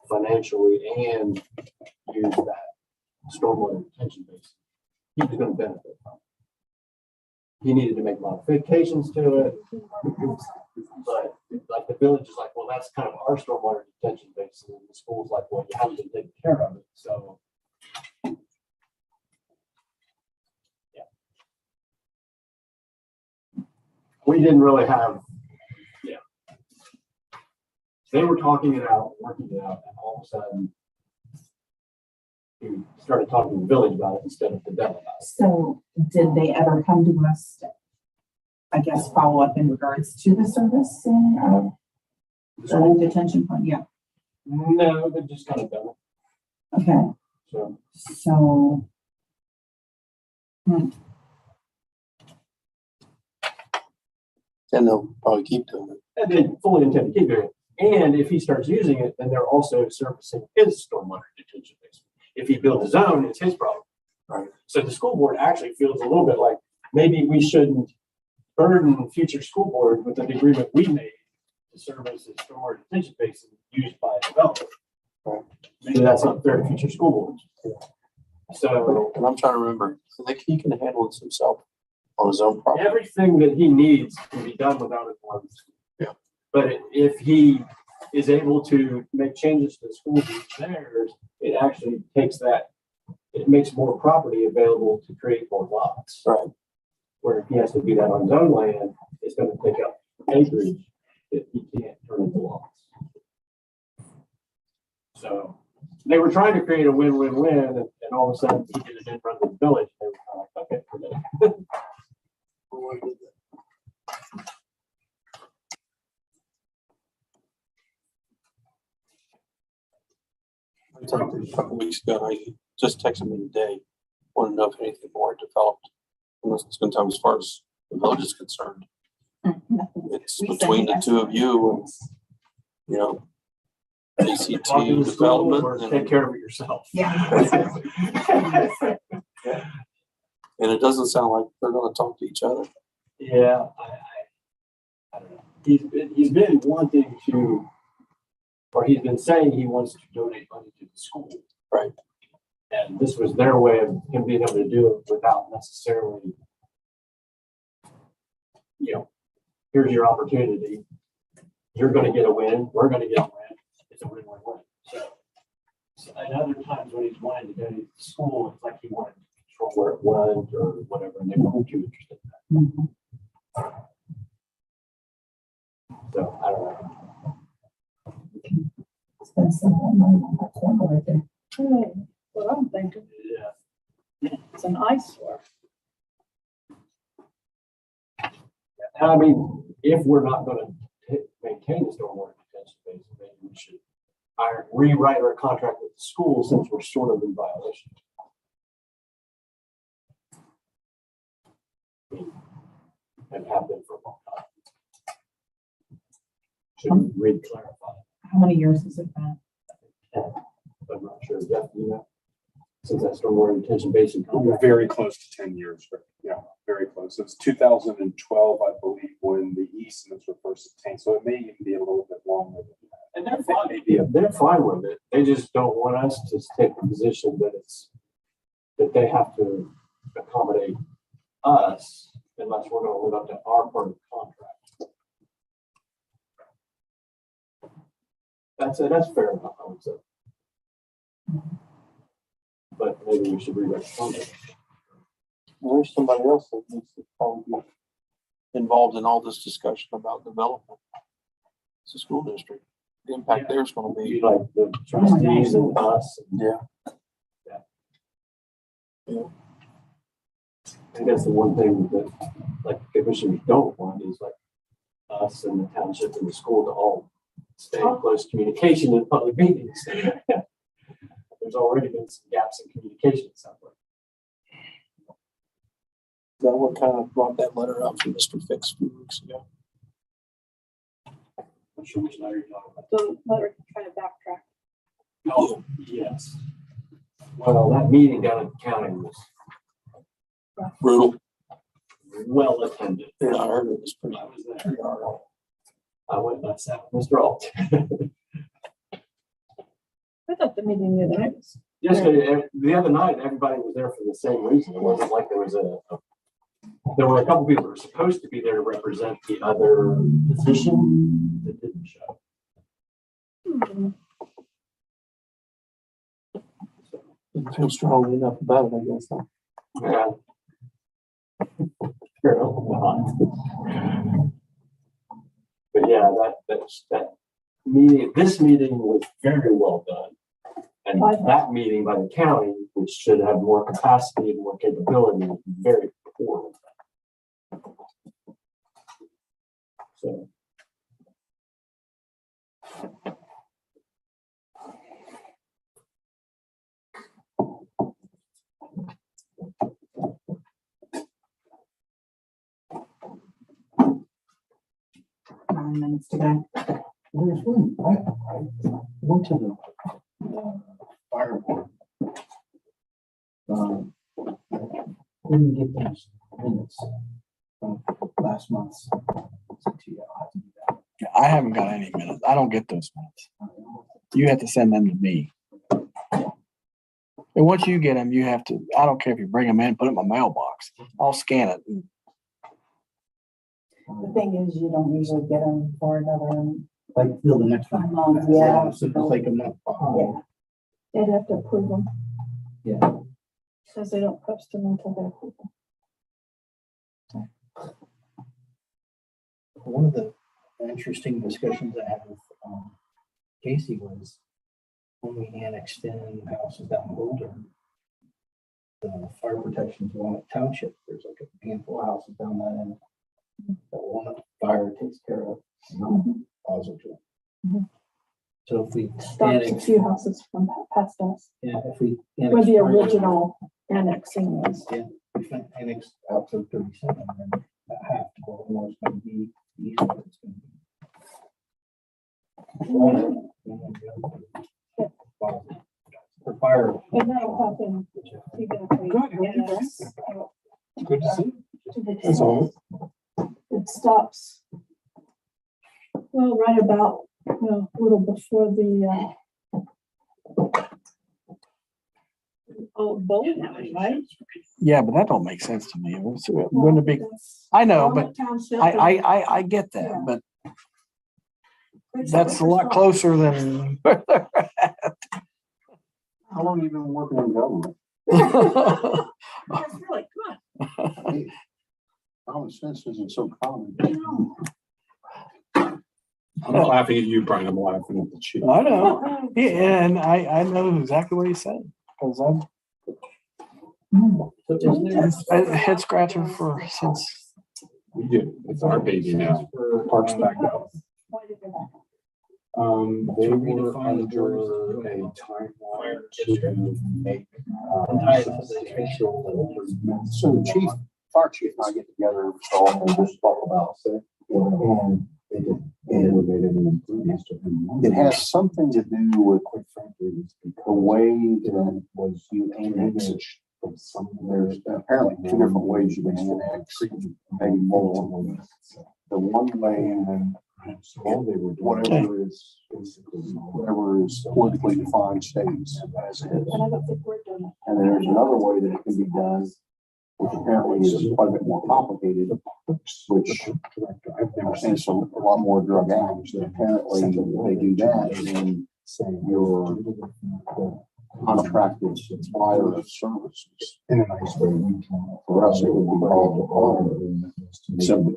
[SPEAKER 5] financially and use that stormwater retention base. He was going to benefit from he needed to make modifications to it. But like the village is like, well, that's kind of our stormwater detention basin, and the school's like, well, you haven't been taking care of it, so. Yeah. We didn't really have, yeah. They were talking it out, working it out, and all of a sudden we started talking to the village about it instead of the devil about it.
[SPEAKER 2] So did they ever come to us, I guess, follow up in regards to the servicing of the detention fund? Yeah,
[SPEAKER 5] No, they're just kind of done it,
[SPEAKER 2] okay,
[SPEAKER 5] so.
[SPEAKER 2] so.
[SPEAKER 3] And they'll probably keep doing it.
[SPEAKER 5] And they fully intend to keep doing it. And if he starts using it, then they're also servicing his stormwater detention basin. If he builds his own, it's his problem.
[SPEAKER 3] Right.
[SPEAKER 5] So the school board actually feels a little bit like maybe we shouldn't burden future school boards with an agreement we made to service the stormwater detention basin used by a developer.
[SPEAKER 3] Right.
[SPEAKER 5] Maybe that's not fair to future school boards. So
[SPEAKER 3] And I'm trying to remember, I think he can handle this himself on his own property.
[SPEAKER 5] everything that he needs can be done without it.
[SPEAKER 3] Yeah.
[SPEAKER 5] But if he is able to make changes to the school board theirs, it actually takes that, it makes more property available to create more lots.
[SPEAKER 3] Right.
[SPEAKER 5] Where if he has to do that on his own land, it's gonna take up acreage that he can't turn into lots. So they were trying to create a win-win-win, and all of a sudden he did it in front of the village. They were kind of like, okay, forget it.
[SPEAKER 3] I talked to him a couple weeks ago, and I just texted me today, want to know if anything more developed. And it's been time as far as the village is concerned. It's
[SPEAKER 2] We sent
[SPEAKER 3] between the
[SPEAKER 2] you
[SPEAKER 3] two of
[SPEAKER 2] guys-
[SPEAKER 3] you and, you know, ACT
[SPEAKER 5] Talk to the school or
[SPEAKER 3] development.
[SPEAKER 5] take
[SPEAKER 3] And,
[SPEAKER 5] care of it yourself.
[SPEAKER 2] Yeah.
[SPEAKER 3] and it doesn't sound like they're gonna talk to each other.
[SPEAKER 5] Yeah, I don't know. He's been wanting to, or he's been saying he wants to donate money to the school.
[SPEAKER 3] Right.
[SPEAKER 5] And this was their way of him being able to do it without necessarily, you know, here's your opportunity. You're gonna get a win, we're gonna get a win. It's a win-win-win. So at other times when he's wanting to donate to the school, it's like he wanted to control where it went or whatever, and they weren't too interested in that.
[SPEAKER 2] Mhm.
[SPEAKER 5] So I don't know.
[SPEAKER 2] Spend some more money on that corner right there.
[SPEAKER 7] Hey, what I'm thinking,
[SPEAKER 5] Yeah.
[SPEAKER 7] it's an eyesore.
[SPEAKER 5] And I mean, if we're not gonna maintain the stormwater detention basin, maybe we should rewrite our contract with the school since we're sort of in violation. And have been for a long time. Should we re-clarify?
[SPEAKER 2] How many years has it been?
[SPEAKER 5] I'm not sure, Jeff, you know, since that stormwater detention basin
[SPEAKER 9] We're
[SPEAKER 5] contract.
[SPEAKER 9] very close to 10 years, right? Yeah, very close. It's 2012, I believe, when the easements were first obtained, so it may even be a little bit longer than that.
[SPEAKER 5] And they're fine, they're fine with it. They just don't want us to take the position that that they have to accommodate us unless we're gonna live up to our part of the contract. That's fair enough, I would say. But maybe we should rewrite the contract.
[SPEAKER 3] There's somebody else that needs to probably be involved in all this discussion about development. It's the school district. The impact there's gonna
[SPEAKER 5] Be
[SPEAKER 3] be.
[SPEAKER 5] like the trustees and us.
[SPEAKER 3] Yeah.
[SPEAKER 5] I guess the one thing that, like, commissioners don't want is like us and the township and the school to all stay in close communication in public meetings. There's already been some gaps in communication, it sounds like.
[SPEAKER 3] Is that what kind of brought that letter out from Mr. Fix a few weeks ago?
[SPEAKER 5] I'm sure which letter you're talking about.
[SPEAKER 7] The letter trying to backtrack.
[SPEAKER 5] Oh, yes. Well, that meeting down at the county was
[SPEAKER 3] Brutal.
[SPEAKER 5] well attended.
[SPEAKER 3] Yeah, I heard it was pretty.
[SPEAKER 5] I was there. I went and I sat with Mr. Alt.
[SPEAKER 7] I thought the meeting the other night was.
[SPEAKER 5] Yesterday, the other night, everybody was there for the same reason. It wasn't like there was a there were a couple people who were supposed to be there to represent the other position that didn't show.
[SPEAKER 3] Didn't feel strongly enough about it, I guess. Huh?
[SPEAKER 5] Yeah. Fair enough. But yeah, that meeting, this meeting was very well done. And that meeting by the county, which should have more capacity and more capability, was very poor. So.
[SPEAKER 2] Nine minutes to go.
[SPEAKER 1] There's one, I went to the fire board. Didn't get those minutes from last month's.
[SPEAKER 4] Yeah, I haven't got any minutes. I don't get those minutes. You have to send them to me. And once you get them, you have to, I don't care if you bring them in, put them in my mailbox. I'll scan it.
[SPEAKER 2] The thing is, you don't usually get them for another.
[SPEAKER 1] Like till the next one.
[SPEAKER 2] Yeah.
[SPEAKER 1] So it's like a month behind.
[SPEAKER 7] They'd have to approve them.
[SPEAKER 1] Yeah.
[SPEAKER 7] Because they don't post them until they're approved.
[SPEAKER 1] One of the interesting discussions I had with Casey was when we annexed in houses down Boulder, the fire protection to Walnut Township, there's like a handful of houses down that end that Walnut Fire takes care of. Positive. So if we
[SPEAKER 7] Stops a
[SPEAKER 1] annex,
[SPEAKER 7] few houses from past us,
[SPEAKER 1] yeah, if we.
[SPEAKER 7] where the original annexing was.
[SPEAKER 1] If we annex out to 37, then that half to Baltimore is going to be east of it's going to be. For fire.
[SPEAKER 7] And that'll happen even if we annex out
[SPEAKER 3] Good to see.
[SPEAKER 7] to the
[SPEAKER 3] That's all.
[SPEAKER 7] south. It stops, well, right about, a little before the, old bowling alley, right?
[SPEAKER 4] Yeah, but that don't make sense to me. Wouldn't it be, I know, but I get that, but that's a lot closer than.
[SPEAKER 8] How long have you been working in government?
[SPEAKER 7] That's really good.
[SPEAKER 8] Common sense isn't so common.
[SPEAKER 9] I'm not laughing at you, Brian, I'm laughing at the chief.
[SPEAKER 4] I know. Yeah, and I know exactly what he said, because I'm a head scratcher since.
[SPEAKER 9] We do, it's our baby now. Parks back up.
[SPEAKER 7] Why did they back up?
[SPEAKER 9] They were under a timeline to make.
[SPEAKER 8] So the chief, fire chief and I get together, so we just talk about it. And it has something to do with, quite frankly, the way that was you annex. There's apparently two different ways you can annex, maybe multiple. The one way, and whatever is politically defined stays as it is.
[SPEAKER 7] And I don't think we're doing it.
[SPEAKER 8] And then there's another way that it can be done, which apparently is quite a bit more complicated, which and so a lot more drug addicts. Apparently, they do that, and then you're contracted supplier of services.
[SPEAKER 9] In a nice way.
[SPEAKER 8] For us, it would be called simply.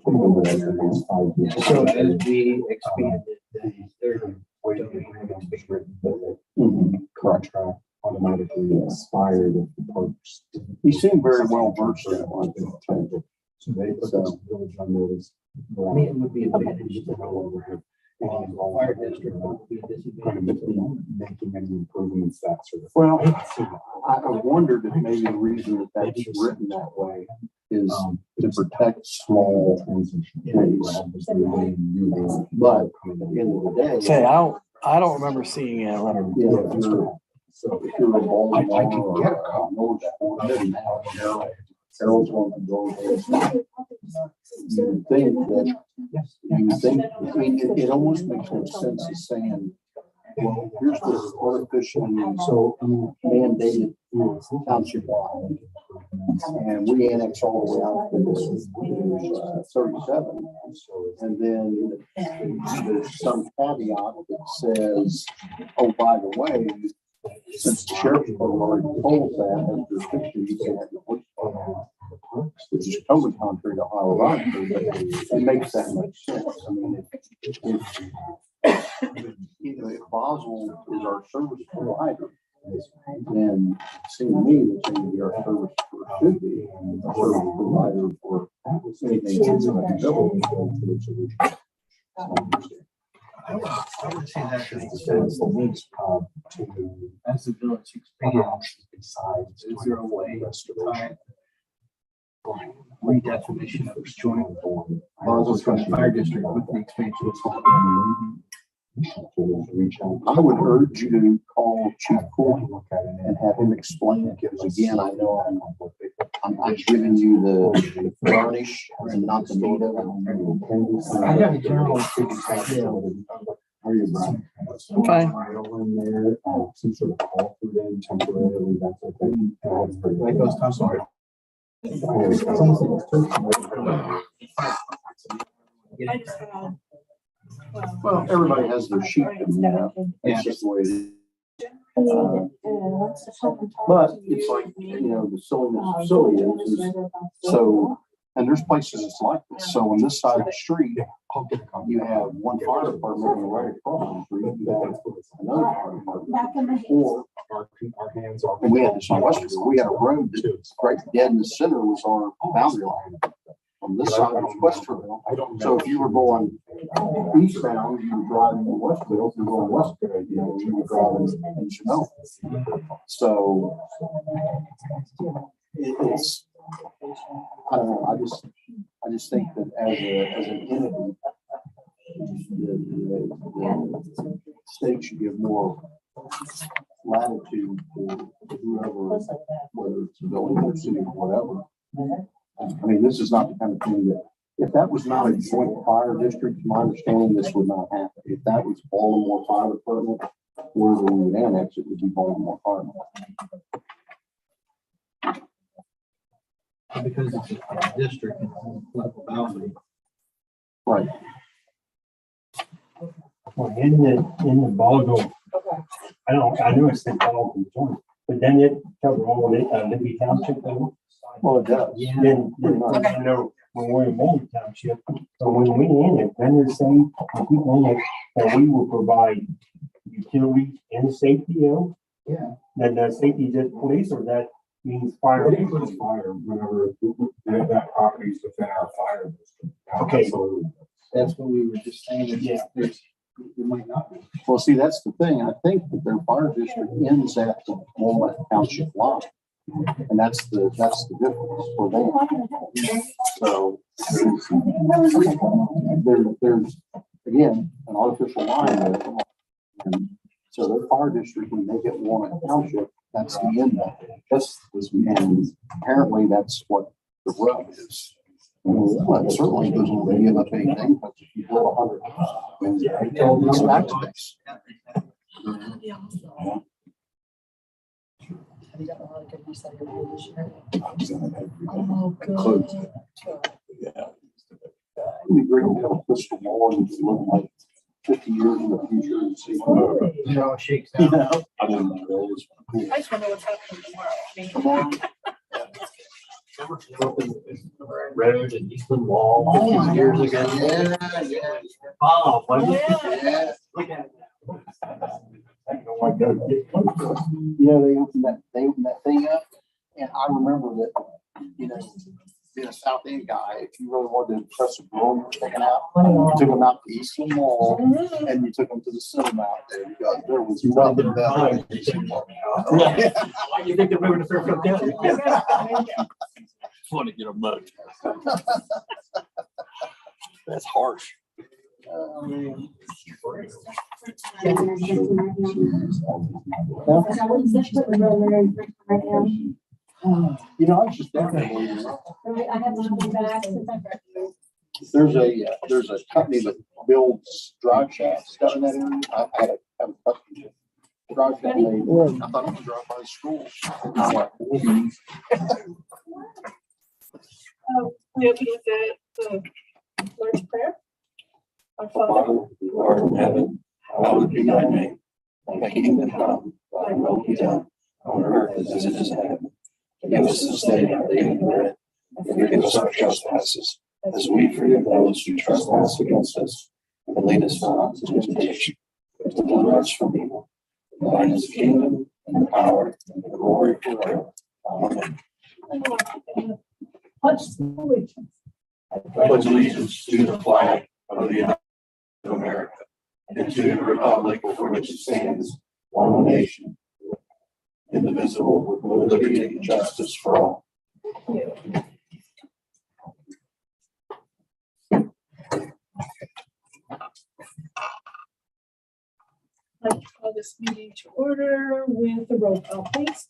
[SPEAKER 1] So as we expanded, there's
[SPEAKER 9] Contract automatically expired if the parks.
[SPEAKER 8] He seemed very well versed in it.
[SPEAKER 9] So they put this village on notice.
[SPEAKER 1] I mean, it would be advantage
[SPEAKER 9] To no longer have any
[SPEAKER 1] fire
[SPEAKER 9] involvement
[SPEAKER 1] district would be a
[SPEAKER 9] kind of
[SPEAKER 1] disadvantage.
[SPEAKER 9] making any improvements, that sort of.
[SPEAKER 8] Well, I wondered if maybe the reason that that's written that way is to protect small entities. But at the end of the day.
[SPEAKER 4] Say, I don't remember seeing a letter.
[SPEAKER 8] Yeah, if you're a Baltimore or a North Dakota, Harold's one to go there. You would think that, I mean, it almost makes no sense as saying, Well, here's the artificial, so mandated township line. And we annex all the way out to 37. And then there's some caveat that says, oh, by the way, since the sheriff's department already told that, as jurisdiction, you can't have the police department, which is totally contrary to Ohio law, but it makes that much sense. I mean, if Boswell is our service provider, then it seems to me that they would be our service, or should be a service provider for anything that's like building.
[SPEAKER 1] I would say that the links as the village expands, is there a way to tie redefinition of joint fire district with the expansion?
[SPEAKER 8] I would urge you to call Chief Court and have him explain it, because again, I know I'm giving you the garnish and not the meat of it.
[SPEAKER 1] I got a general.
[SPEAKER 8] How are you, Brian?
[SPEAKER 4] I'm fine.
[SPEAKER 5] Some sort of call for them temporarily, that's okay.
[SPEAKER 1] Like those times, sorry.
[SPEAKER 7] I just had,
[SPEAKER 8] Well, everybody has their sheet. It's just the way it is. But it's like, the silliness of silly is so, and there's places it's like this. So on this side of the street, you have one fire department, and right across the street, you have another fire department. Or
[SPEAKER 5] Our hands are.
[SPEAKER 8] and we had this on Western, we had a road that right dead in the center was our boundary line. On this side was Westerville. So if you were going eastbound, you were driving in Westville. If you were going westbound, you were driving in Chanel. So it's, I don't know, I just think that as an entity, the state should give more latitude to whoever, whether it's a village or city or whatever. I mean, this is not the kind of thing that, if that was not a joint fire district, to my understanding, this would not happen. If that was Baltimore Fire Department, wherever we would annex, it would be Baltimore Fire Department.
[SPEAKER 1] Because it's a district, it's a political boundary.
[SPEAKER 8] Right.
[SPEAKER 6] Well, in the Boswell, I know it's the Boswell joint, but then it cover all of Libby Township though.
[SPEAKER 8] Well, it does.
[SPEAKER 6] Then I know when we're in Mullen Township, so when we in it, then they're saying, if we in it, that we will provide utilities and safety,
[SPEAKER 1] Yeah.
[SPEAKER 6] Then the safety just police, or that means fire?
[SPEAKER 5] It includes fire, whenever that property is within our fire district.
[SPEAKER 6] Okay.
[SPEAKER 5] Absolutely.
[SPEAKER 1] That's what we were just saying, that there's, it might not be.
[SPEAKER 8] Well, see, that's the thing. I think that their fire district ends at the Walnut Township line. And that's the difference for them. So there's again, an artificial line there. And so their fire district, when they get Walnut Township, that's the end of it. And apparently that's what the rub is. Well, it certainly doesn't really give up anything, but if you build 100, it's back to base.
[SPEAKER 10] Have you gotten a lot of good use out of your pool this year?
[SPEAKER 8] Includes it. Yeah. It'd be great to have a crystal ball and just look like 50 years in the future and see.
[SPEAKER 1] You know, it shakes out.
[SPEAKER 8] I don't know.
[SPEAKER 7] I just wonder what's happening tomorrow.
[SPEAKER 5] Road and Eastland Wall.
[SPEAKER 10] Oh, my
[SPEAKER 5] Years
[SPEAKER 10] gosh.
[SPEAKER 5] ago.
[SPEAKER 8] Yeah.
[SPEAKER 5] Oh, wasn't it?
[SPEAKER 8] Yeah.
[SPEAKER 5] Look at it.
[SPEAKER 8] They opened that thing up, and I remember that, being a South End guy, if you really wanted to impress a girl you were taking out, you took them out to Eastland Mall, and you took them to the cinema out there, because there was nothing better.
[SPEAKER 5] You think they're moving to Fairfield County?
[SPEAKER 3] Want to get a mug. That's harsh.
[SPEAKER 8] I was just definitely.
[SPEAKER 7] I have not back since I graduated.
[SPEAKER 8] There's a company that builds drive shafts down in that area. I had a have a question. Drive down the- I thought it was drive by the school.
[SPEAKER 7] We'll be at the Lord's Prayer. Our Father,
[SPEAKER 3] who art in heaven, hallowed be thy name. Thy kingdom come, thy will be done, on earth as it is in heaven. Give us this day our daily bread, and forgive us our trespasses, as we forgive those who trespass against us. And lead us not into temptation, but deliver us from evil. Thine is the kingdom, and the power, and the glory forever. Amen.
[SPEAKER 7] pledge allegiance.
[SPEAKER 3] I pledge allegiance to the flag of the United States of America, and to the republic for which it stands, one nation, indivisible, with liberty and justice for all.
[SPEAKER 7] I'd like to call this meeting to order with the roll call, please.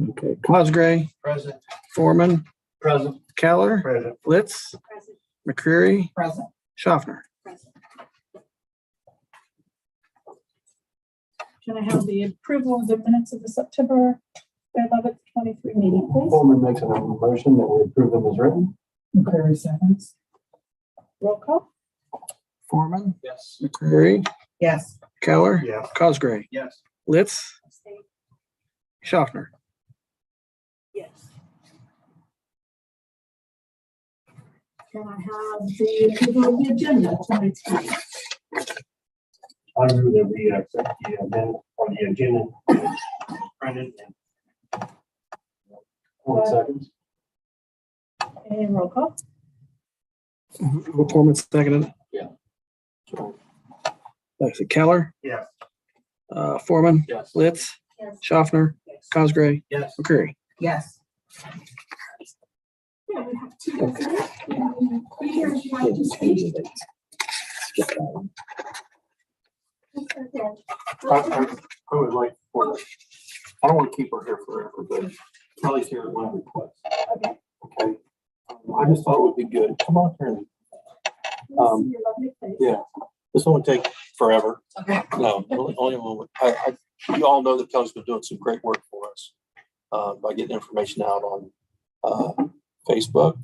[SPEAKER 4] Okay, Cosgray,
[SPEAKER 1] Present.
[SPEAKER 4] Foreman,
[SPEAKER 1] Present.
[SPEAKER 4] Keller,
[SPEAKER 6] Present.
[SPEAKER 4] Litz,
[SPEAKER 7] Present.
[SPEAKER 4] McCreary,
[SPEAKER 2] Present.
[SPEAKER 4] Schaffner.
[SPEAKER 7] Present. Can I have the approval of the minutes of the September 11th, 23 meeting, please?
[SPEAKER 5] Foreman makes a motion that we approve them as written.
[SPEAKER 2] McCreary seconds.
[SPEAKER 7] Roll call?
[SPEAKER 4] Foreman,
[SPEAKER 1] Yes.
[SPEAKER 4] McCreary,
[SPEAKER 2] Yes.
[SPEAKER 4] Keller,
[SPEAKER 6] Yes.
[SPEAKER 4] Cosgray,
[SPEAKER 1] Yes.
[SPEAKER 4] Litz, Schaffner.
[SPEAKER 7] Yes. Can I have the approval of the agenda tonight's meeting?
[SPEAKER 6] I move that we accept the amendment or the agenda printed and
[SPEAKER 5] 1 second.
[SPEAKER 7] And roll call?
[SPEAKER 4] Foreman seconded.
[SPEAKER 8] Yeah.
[SPEAKER 4] That's it. Keller,
[SPEAKER 6] yes.
[SPEAKER 4] Foreman,
[SPEAKER 1] Yes.
[SPEAKER 4] Litz,
[SPEAKER 7] Yes.
[SPEAKER 4] Schaffner, Cosgray,
[SPEAKER 1] Yes.
[SPEAKER 4] McCreary.
[SPEAKER 2] Yes.
[SPEAKER 7] Yeah, we have two. Here, if you'd like to speak.
[SPEAKER 3] I would like for, I don't want to keep her here forever, but Kelly's here at my request.
[SPEAKER 7] Okay.
[SPEAKER 3] Okay. I just thought it would be good. Come on here.
[SPEAKER 7] See your lovely face.
[SPEAKER 3] Yeah. This won't take forever.
[SPEAKER 2] Okay.
[SPEAKER 3] No, only a moment. You all know that Kelly's been doing some great work for us by getting information out on Facebook,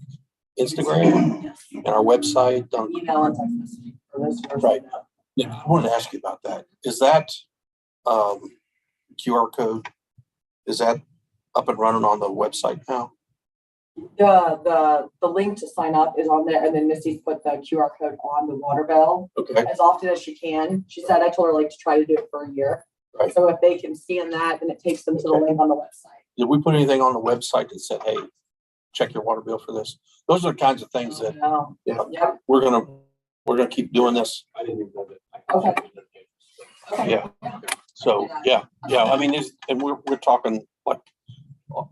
[SPEAKER 3] Instagram, and our website.
[SPEAKER 10] Email and text messaging for those who are-
[SPEAKER 3] Right. Yeah, I wanted to ask you about that. Is that QR code, is that up and running on the website now?
[SPEAKER 10] The link to sign up is on there, and then Misty's put the QR code on the water bill
[SPEAKER 3] Okay,
[SPEAKER 10] as often as she can. She said, I told her like to try to do it for a year.
[SPEAKER 3] Right.
[SPEAKER 10] So if they can scan that, then it takes them to the
[SPEAKER 3] Okay.
[SPEAKER 10] link on the website.
[SPEAKER 3] did we put anything on the website that said, hey, check your water bill for this? Those are the kinds of things that
[SPEAKER 10] No. Yep.
[SPEAKER 3] we're gonna keep doing this.
[SPEAKER 5] I didn't even know that.
[SPEAKER 10] Okay. Okay.
[SPEAKER 3] Yeah. So, yeah, I mean, and we're talking like,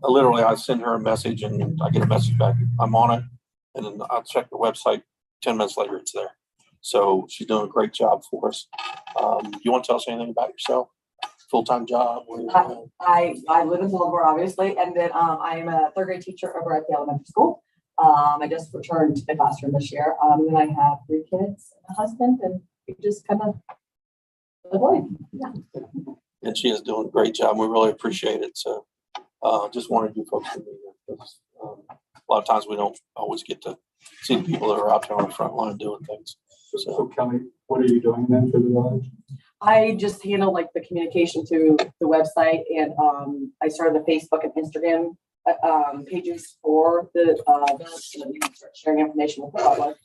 [SPEAKER 3] literally, I send her a message and I get a message back, I'm on it. And then I'll check the website, 10 minutes later, it's there. So she's doing a great job for us. You want to tell us anything about yourself? Full-time job? Where you're at?
[SPEAKER 10] I live in Baltimore, obviously, and then I am a third grade teacher over at the elementary school. I just returned to the classroom this year. And then I have 3 kids, and a husband, and we just kind of live life. Yeah.
[SPEAKER 3] And she is doing a great job. We really appreciate it. So just wanted you folks to be there. Because, a lot of times we don't always get to see the people that are out there on the front line doing things.
[SPEAKER 9] So Kelly, what are you doing then for the village?
[SPEAKER 10] I just handle like the communication through the website, and I started the Facebook and Instagram pages for the village, so that we can start sharing information with the public.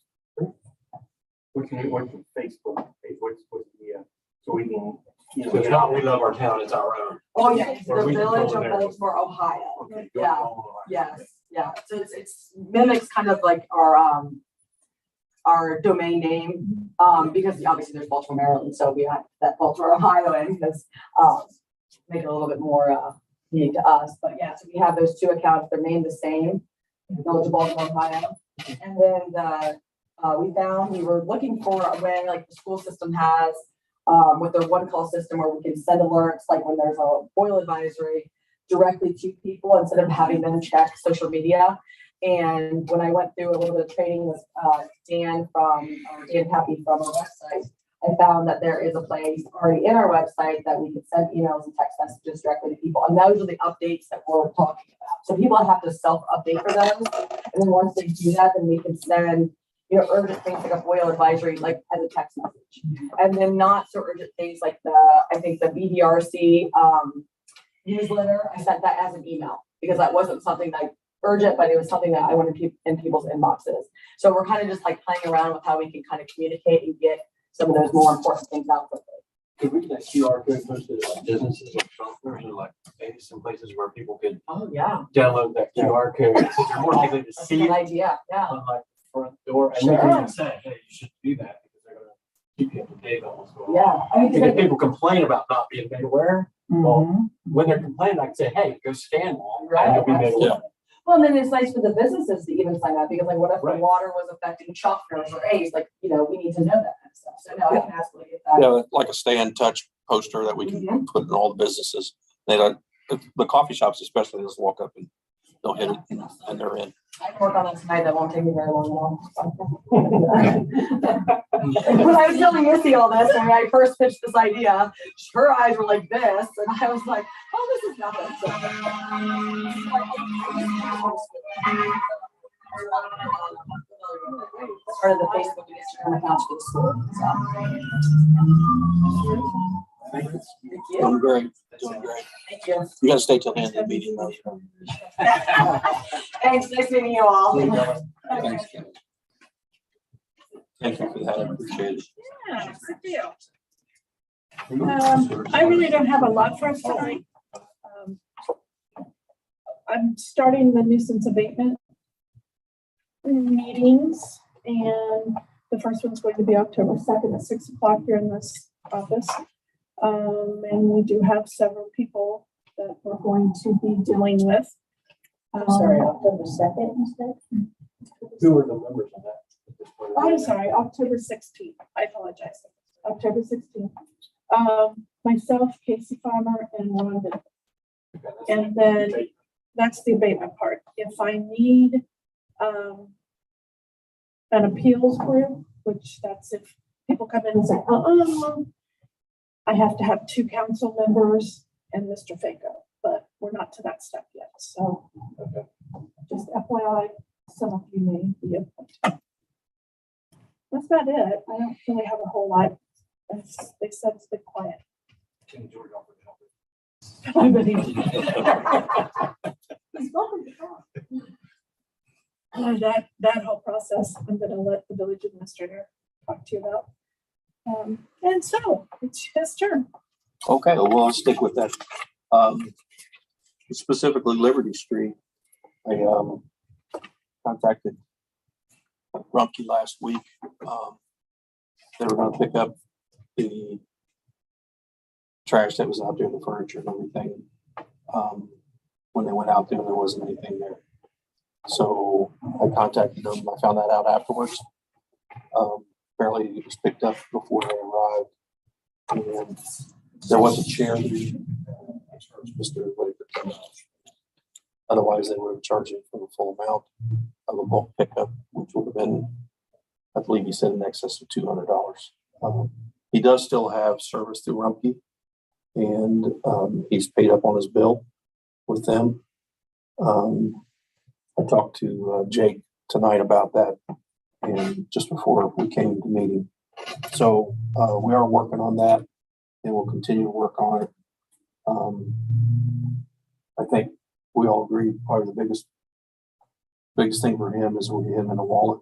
[SPEAKER 6] What's the Facebook page? What's the, so we can, you know.
[SPEAKER 5] So it's not, we love our town, it's our own.
[SPEAKER 10] Oh, yeah, it's
[SPEAKER 6] Or
[SPEAKER 10] the
[SPEAKER 6] we can
[SPEAKER 10] village
[SPEAKER 6] go
[SPEAKER 10] of
[SPEAKER 6] there.
[SPEAKER 10] Baltimore, Ohio.
[SPEAKER 6] Okay, go
[SPEAKER 10] Yeah.
[SPEAKER 6] follow that.
[SPEAKER 10] Yes, yeah. So it's mimics kind of like our domain name, because obviously there's Baltimore, Maryland, so we have that Baltimore, Ohio in, because make it a little bit more unique to us. But yeah, so we have those 2 accounts. They're named the same, Village of Baltimore, Ohio. And then we were looking for a way like the school system has with their one call system where we can send alerts like when there's a boil advisory directly to people instead of having them check social media. And when I went through a little bit of training with Dan Pappy from our website, I found that there is a place already in our website that we can send emails and text messages directly to people. And those are the updates that we're talking about. So people have to self-update for those. And then once they do that, then we can send, urgent things like a FOIL advisory, like as a text message. And then not so urgent things like I think the BDRC newsletter, I sent that as an email because that wasn't something like urgent, but it was something that I wanted in people's inboxes. So we're kind of just like playing around with how we can kind of communicate and get some of those more important things out quickly.
[SPEAKER 5] Could we get that QR code posted at like businesses or shelters or like maybe some places where people could
[SPEAKER 10] Oh, yeah.
[SPEAKER 5] download that QR code so they're more likely to
[SPEAKER 10] That's a
[SPEAKER 5] see
[SPEAKER 10] good
[SPEAKER 5] it
[SPEAKER 10] idea. Yeah.
[SPEAKER 5] on like the front door? And we can
[SPEAKER 10] Sure.
[SPEAKER 5] even say, hey, you should do that because they're gonna keep you up to date on what's going on.
[SPEAKER 10] Yeah. I mean,
[SPEAKER 5] Because people complain about not being made aware. Well, when they're complaining, I can say, hey, go scan one.
[SPEAKER 10] Right,
[SPEAKER 5] And you'll be made
[SPEAKER 10] absolutely.
[SPEAKER 5] aware.
[SPEAKER 10] Well, and then it's nice for the businesses to even sign up because like what if the
[SPEAKER 5] Right.
[SPEAKER 10] water was affecting Shuffners or A's, like, we need to know that kind of stuff. So no, I can absolutely get that.
[SPEAKER 3] Yeah, like a stay in touch poster that we can put in all the businesses. They don't, the coffee shops especially, just walk up and they'll hit it and they're in.
[SPEAKER 10] I can work on that tonight. That won't take me very long now. When I was telling Missy all this, when I first pitched this idea, her eyes were like this, and I was like, "Oh, this is nothing." Started the Facebook and Instagram accounts for the school. Thank you.
[SPEAKER 3] Doing great, doing great.
[SPEAKER 10] Thank you.
[SPEAKER 3] You gotta stay till the end of the meeting though.
[SPEAKER 10] Thanks. Nice meeting you all.
[SPEAKER 3] Thanks, Ken. Thank you for that, I appreciate it.
[SPEAKER 7] Yeah, good deal. I really don't have a lot for us tonight. I'm starting the nuisance abatement meetings, and the first one's going to be October 2nd at 6 o'clock here in this office. And we do have several people that we're going to be dealing with.
[SPEAKER 10] October 2nd instead.
[SPEAKER 5] Who are the members of that?
[SPEAKER 7] I'm sorry, October 16th. I apologize. October 16th. Myself, Casey Farmer, and Ron Bennett. And then that's the abatement part. If I need an appeals group, which that's if people come in and say, I have to have 2 council members and Mr. Fako, but we're not to that step yet. So just FYI, some of you may be appointed. That's about it. I don't really have a whole lot. They said it's been quiet. I believe. He's welcome to talk. That whole process, I'm gonna let the village administrator talk to you about. And so it's his turn.
[SPEAKER 3] Okay, well, I'll stick with that. Specifically Liberty Street. I contacted Rumpke last week. They were gonna pick up the trash that was out there, the furniture and everything. When they went out there wasn't anything there. So I contacted them. I found that out afterwards. Apparently it was picked up before they arrived. And there was a chair that we charged Mr. Whitaker. Otherwise, they would have charged him for the full amount of a bulk pickup, which would have been, I believe he said, in excess of $200. He does still have service through Rumpke, and he's paid up on his bill with them. I talked to Jake tonight about that, and just before we came to the meeting. So we are working on that, and we'll continue to work on it. I think we all agree probably the biggest thing for him is we'll get him in a wallet.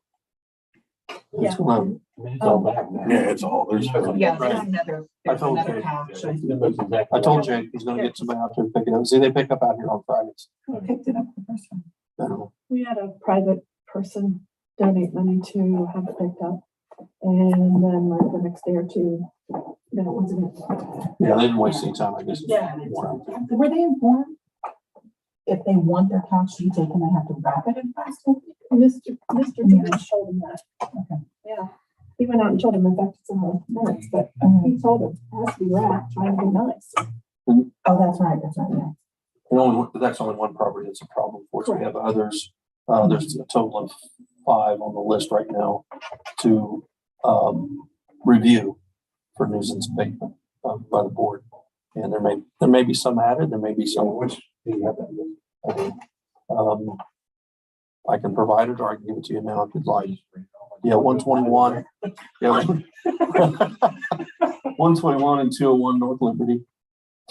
[SPEAKER 3] It's gonna,
[SPEAKER 5] It's all back now.
[SPEAKER 3] yeah, it's all, there's.
[SPEAKER 2] Yeah,
[SPEAKER 3] Right.
[SPEAKER 2] there's another,
[SPEAKER 3] I
[SPEAKER 2] there's
[SPEAKER 3] told
[SPEAKER 2] another
[SPEAKER 3] Jake.
[SPEAKER 2] pouch.
[SPEAKER 3] I told Jake he's gonna get somebody out there to pick it up. See, they pick up out here on Fridays.
[SPEAKER 2] Who picked it up the first one?
[SPEAKER 7] We had a private person donate money to have it picked up. And then like the next day or two, then it wasn't.
[SPEAKER 3] Yeah, they didn't waste any time, I guess.
[SPEAKER 2] Yeah. Were they informed? If they want their couch to be taken, they have to wrap it in plastic?
[SPEAKER 7] Mr. Jones told him that.
[SPEAKER 2] Okay.
[SPEAKER 7] Yeah. He went out and told him, in fact, it's in the minutes, but he told him it has to be wrapped, trying to be nice.
[SPEAKER 2] Oh, that's right, yeah.
[SPEAKER 3] And that's only one property that's a problem for us. We have others. There's a total of 5 on the list right now to review. for nuisance abatement by the board. And there may be some added, there may be some.
[SPEAKER 5] Which, do you have that?
[SPEAKER 3] I can provide it, or I can give it to you now if you'd like. Yeah, 121. Yeah. 121 and 201 North Liberty.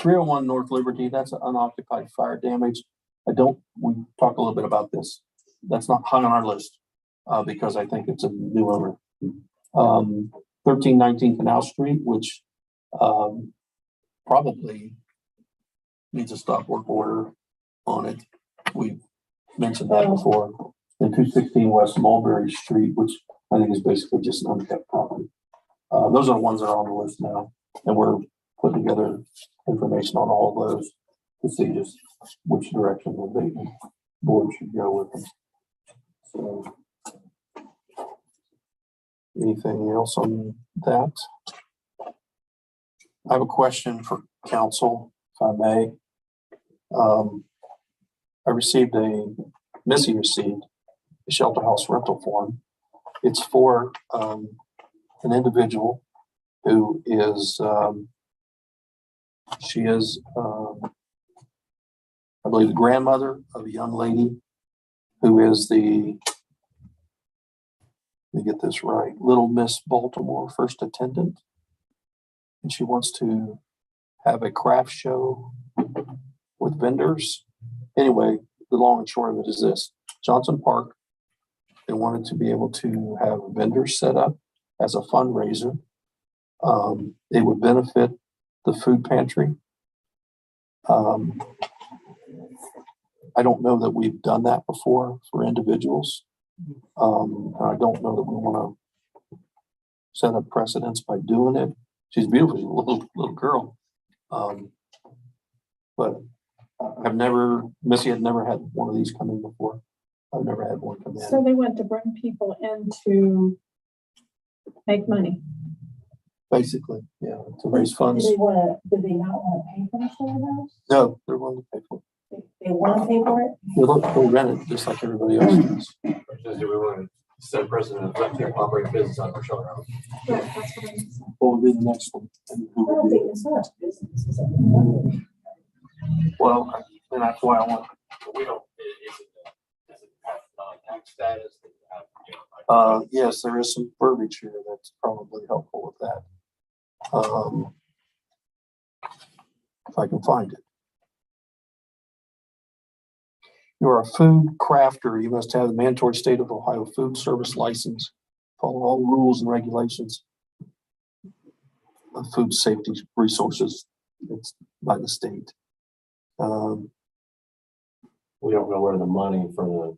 [SPEAKER 3] 301 North Liberty, that's an unoccupied fire damage. We talked a little bit about this. That's not hung on our list because I think it's a new owner. 1319 Canal Street, which probably needs a stop work order on it. We've mentioned that before. And 216 West Mulberry Street, which I think is basically just an unkept property. Those are the ones that are on the list now. And we're putting together information on all of those to see just which direction the board should go with them. So, anything else on that? I have a question for council, if I may. Missy received a shelter house rental form. It's for an individual who is, she is, I believe, the grandmother of a young lady who is let me get this right, Little Miss Baltimore first attendant. And she wants to have a craft show with vendors. Anyway, the long and short of it is this: Johnson Park, they wanted to be able to have vendors set up as a fundraiser. It would benefit the food pantry. I don't know that we've done that before for individuals. I don't know that we want to set up precedents by doing it. She's a beautiful little girl. But Missy had never had one of these come in before. I've never had one come in.
[SPEAKER 7] So they want to bring people in to make money.
[SPEAKER 3] Basically, yeah, to raise funds.
[SPEAKER 11] Do they not want to pay for the shelter house?
[SPEAKER 3] No, they're willing to pay for it.
[SPEAKER 11] They want to pay for it?
[SPEAKER 3] They'll rent it just like everybody else does.
[SPEAKER 5] Or do we want to set a precedent of letting people operate business out of our shelter house?
[SPEAKER 7] Right, that's what I'm saying.
[SPEAKER 3] What would be the next one? And who
[SPEAKER 11] I don't
[SPEAKER 3] would be?
[SPEAKER 11] think it's not business. It's a-
[SPEAKER 3] Well, and that's why I want.
[SPEAKER 5] We don't, is it have non-tax status?
[SPEAKER 3] Yes, there is some verbiage here that's probably helpful with that. If I can find it. You are a food crafter. You must have the mandatory state of Ohio food service license. Follow all rules and regulations of food safety resources. It's by the state.
[SPEAKER 5] We don't know where the money for the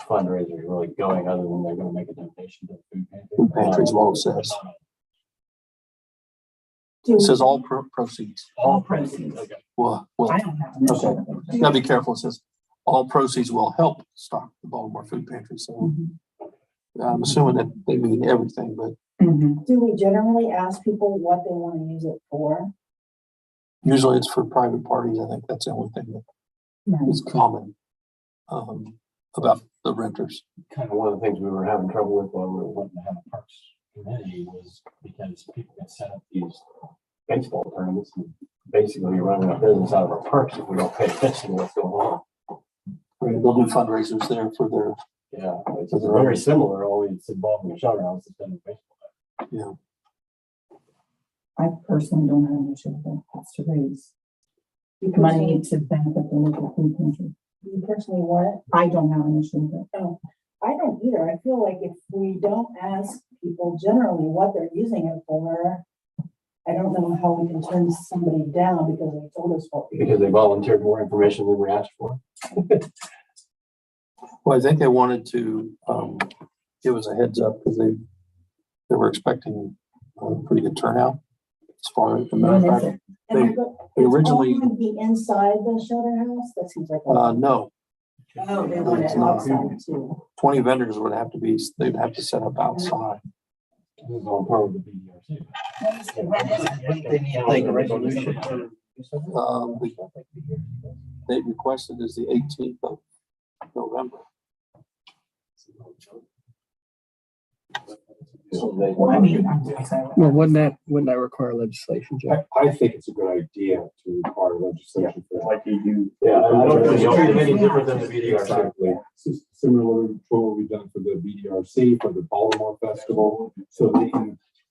[SPEAKER 5] fundraiser is really going, other than they're gonna make a donation to the food pantry.
[SPEAKER 3] Food pantry is what it says. It says all proceeds.
[SPEAKER 5] All proceeds, okay.
[SPEAKER 3] Well,
[SPEAKER 2] I don't have an issue
[SPEAKER 3] okay.
[SPEAKER 2] with it.
[SPEAKER 3] Gotta be careful. It says all proceeds will help stock the Baltimore food pantry. So
[SPEAKER 2] Mhm.
[SPEAKER 3] I'm assuming that they mean everything, but
[SPEAKER 2] Mhm.
[SPEAKER 11] Do we generally ask people what they want to use it for?
[SPEAKER 3] usually it's for private parties. I think that's the only thing that
[SPEAKER 2] Right.
[SPEAKER 3] is common about the renters.
[SPEAKER 5] Kind of one of the things we were having trouble with while we were wanting to have a parks committee was because people can set up these baseball tournaments and basically running a business out of our parks if we don't pay attention to what's going on.
[SPEAKER 3] Right, they'll do fundraisers there for their,
[SPEAKER 5] Yeah, it's very similar, only it's involving a shelter house instead of baseball.
[SPEAKER 3] yeah.
[SPEAKER 2] I personally don't have an issue with it. It's to raise money to benefit the local food pantry.
[SPEAKER 11] You personally want it?
[SPEAKER 2] I don't have an issue with it.
[SPEAKER 11] I don't either. I feel like if we don't ask people generally what they're using it for, I don't know how we can turn somebody down because they told us what.
[SPEAKER 5] Because they volunteered more information than we asked for.
[SPEAKER 3] Well, I think they wanted to give us a heads up because they were expecting a pretty good turnout as far as the matter of fact. They originally-
[SPEAKER 11] It's all gonna be inside the shelter house? That seems like.
[SPEAKER 3] No,
[SPEAKER 11] Oh, they want it
[SPEAKER 3] it's not.
[SPEAKER 11] outside too.
[SPEAKER 3] 20 vendors would have to be, they'd have to set up outside.
[SPEAKER 5] This is all part of the BDRC.
[SPEAKER 1] They need to take a resolution.
[SPEAKER 3] The date requested is the 18th of November.
[SPEAKER 5] So they.
[SPEAKER 2] Well, I mean,
[SPEAKER 4] Well, wouldn't that require legislation, Jeff?
[SPEAKER 9] I think it's a good idea to require legislation for that.
[SPEAKER 6] Like you do.
[SPEAKER 5] Yeah, I don't think it's treated any different than the VDRC.
[SPEAKER 9] Exactly. Similar to what we've done for the BDRC, for the Baltimore Festival, so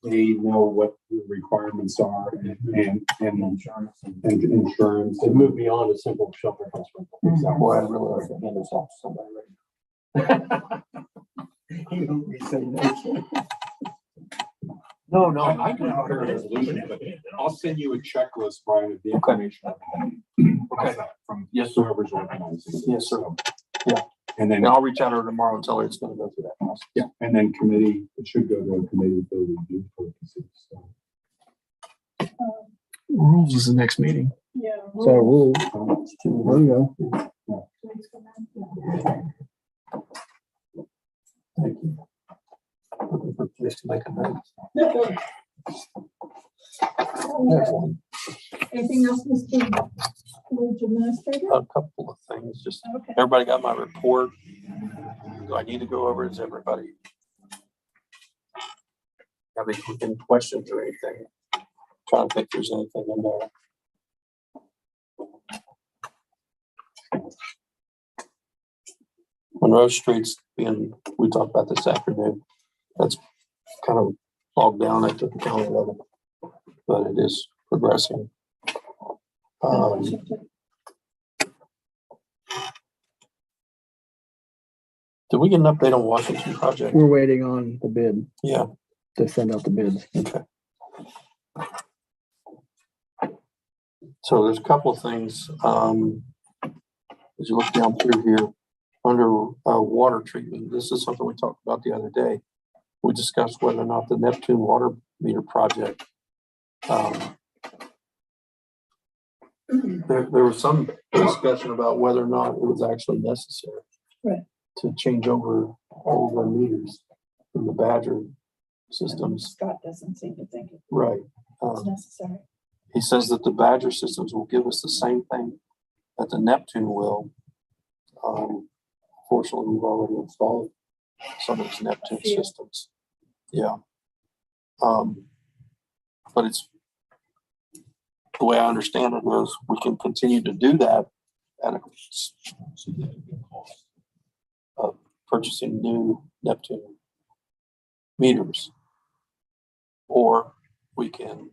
[SPEAKER 9] they know what the requirements are and insurance.
[SPEAKER 5] It moved beyond a simple shelter house rental.
[SPEAKER 3] Boy, I really like to hand this off to somebody right now.
[SPEAKER 6] You don't be saying that.
[SPEAKER 3] No, no,
[SPEAKER 9] I can prepare a resolution, but I'll send you a checklist, Brian, of the
[SPEAKER 3] Okay.
[SPEAKER 9] information.
[SPEAKER 3] Okay.
[SPEAKER 9] From
[SPEAKER 3] Yes, sir.
[SPEAKER 9] whoever's organizing.
[SPEAKER 3] Yes, sir. Yeah.
[SPEAKER 9] And then,
[SPEAKER 3] And I'll reach out to her tomorrow and tell her it's gonna go through that process.
[SPEAKER 9] yeah, and then committee, it should go to a committee for review purposes, so.
[SPEAKER 4] Rules is the next meeting.
[SPEAKER 7] Yeah.
[SPEAKER 4] So rules. There you go.
[SPEAKER 3] Thank you. Looking for a place to make a note. There's one.
[SPEAKER 7] Anything else, Mr. Village Administrator?
[SPEAKER 3] A couple of things, just,
[SPEAKER 7] Okay.
[SPEAKER 3] everybody got my report? Do I need to go over it? Is everybody have any questions or anything? Trying to think if there's anything in there. Monroe Street's being, we talked about this afternoon, that's kind of bogged down at the county level, but it is progressing. Did we get an update on Washington project?
[SPEAKER 4] We're waiting on the bid
[SPEAKER 3] Yeah,
[SPEAKER 4] to send out the bids.
[SPEAKER 3] okay. So there's a couple of things, as you look down through here, under water treatment, this is something we talked about the other day. We discussed whether or not the Neptune water meter project, there was some discussion about whether or not it was actually necessary.
[SPEAKER 7] Right.
[SPEAKER 3] To change over all of our meters from the Badger systems.
[SPEAKER 7] Scott doesn't seem to think
[SPEAKER 3] Right.
[SPEAKER 7] it's necessary.
[SPEAKER 3] He says that the Badger systems will give us the same thing that the Neptune will. Fortunately, we've already installed some of these Neptune
[SPEAKER 7] A few.
[SPEAKER 3] systems. Yeah. But it's, the way I understand it is we can continue to do that at a significant cost of purchasing new Neptune meters. Or we can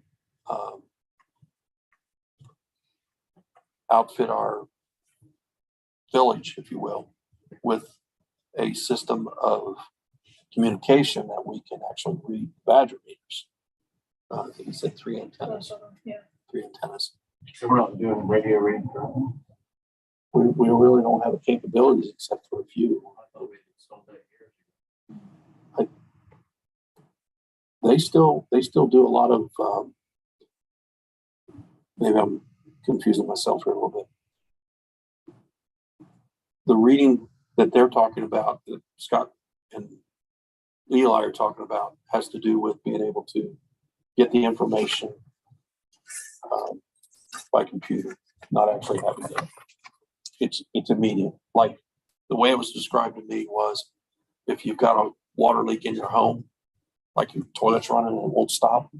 [SPEAKER 3] outfit our village, if you will, with a system of communication that we can actually read Badger meters. I think he said 3 antennas,
[SPEAKER 7] Yeah.
[SPEAKER 3] 3 antennas.
[SPEAKER 5] So we're not doing radio reading currently.
[SPEAKER 3] We really don't have the capabilities except for a few. They still do a lot of, maybe I'm confusing myself here a little bit. The reading that they're talking about, that Scott and Eli are talking about, has to do with being able to get the information by computer, not actually having to. It's immediate. Like the way it was described to me was, if you've got a water leak in your home, like your toilet's running and it won't stop,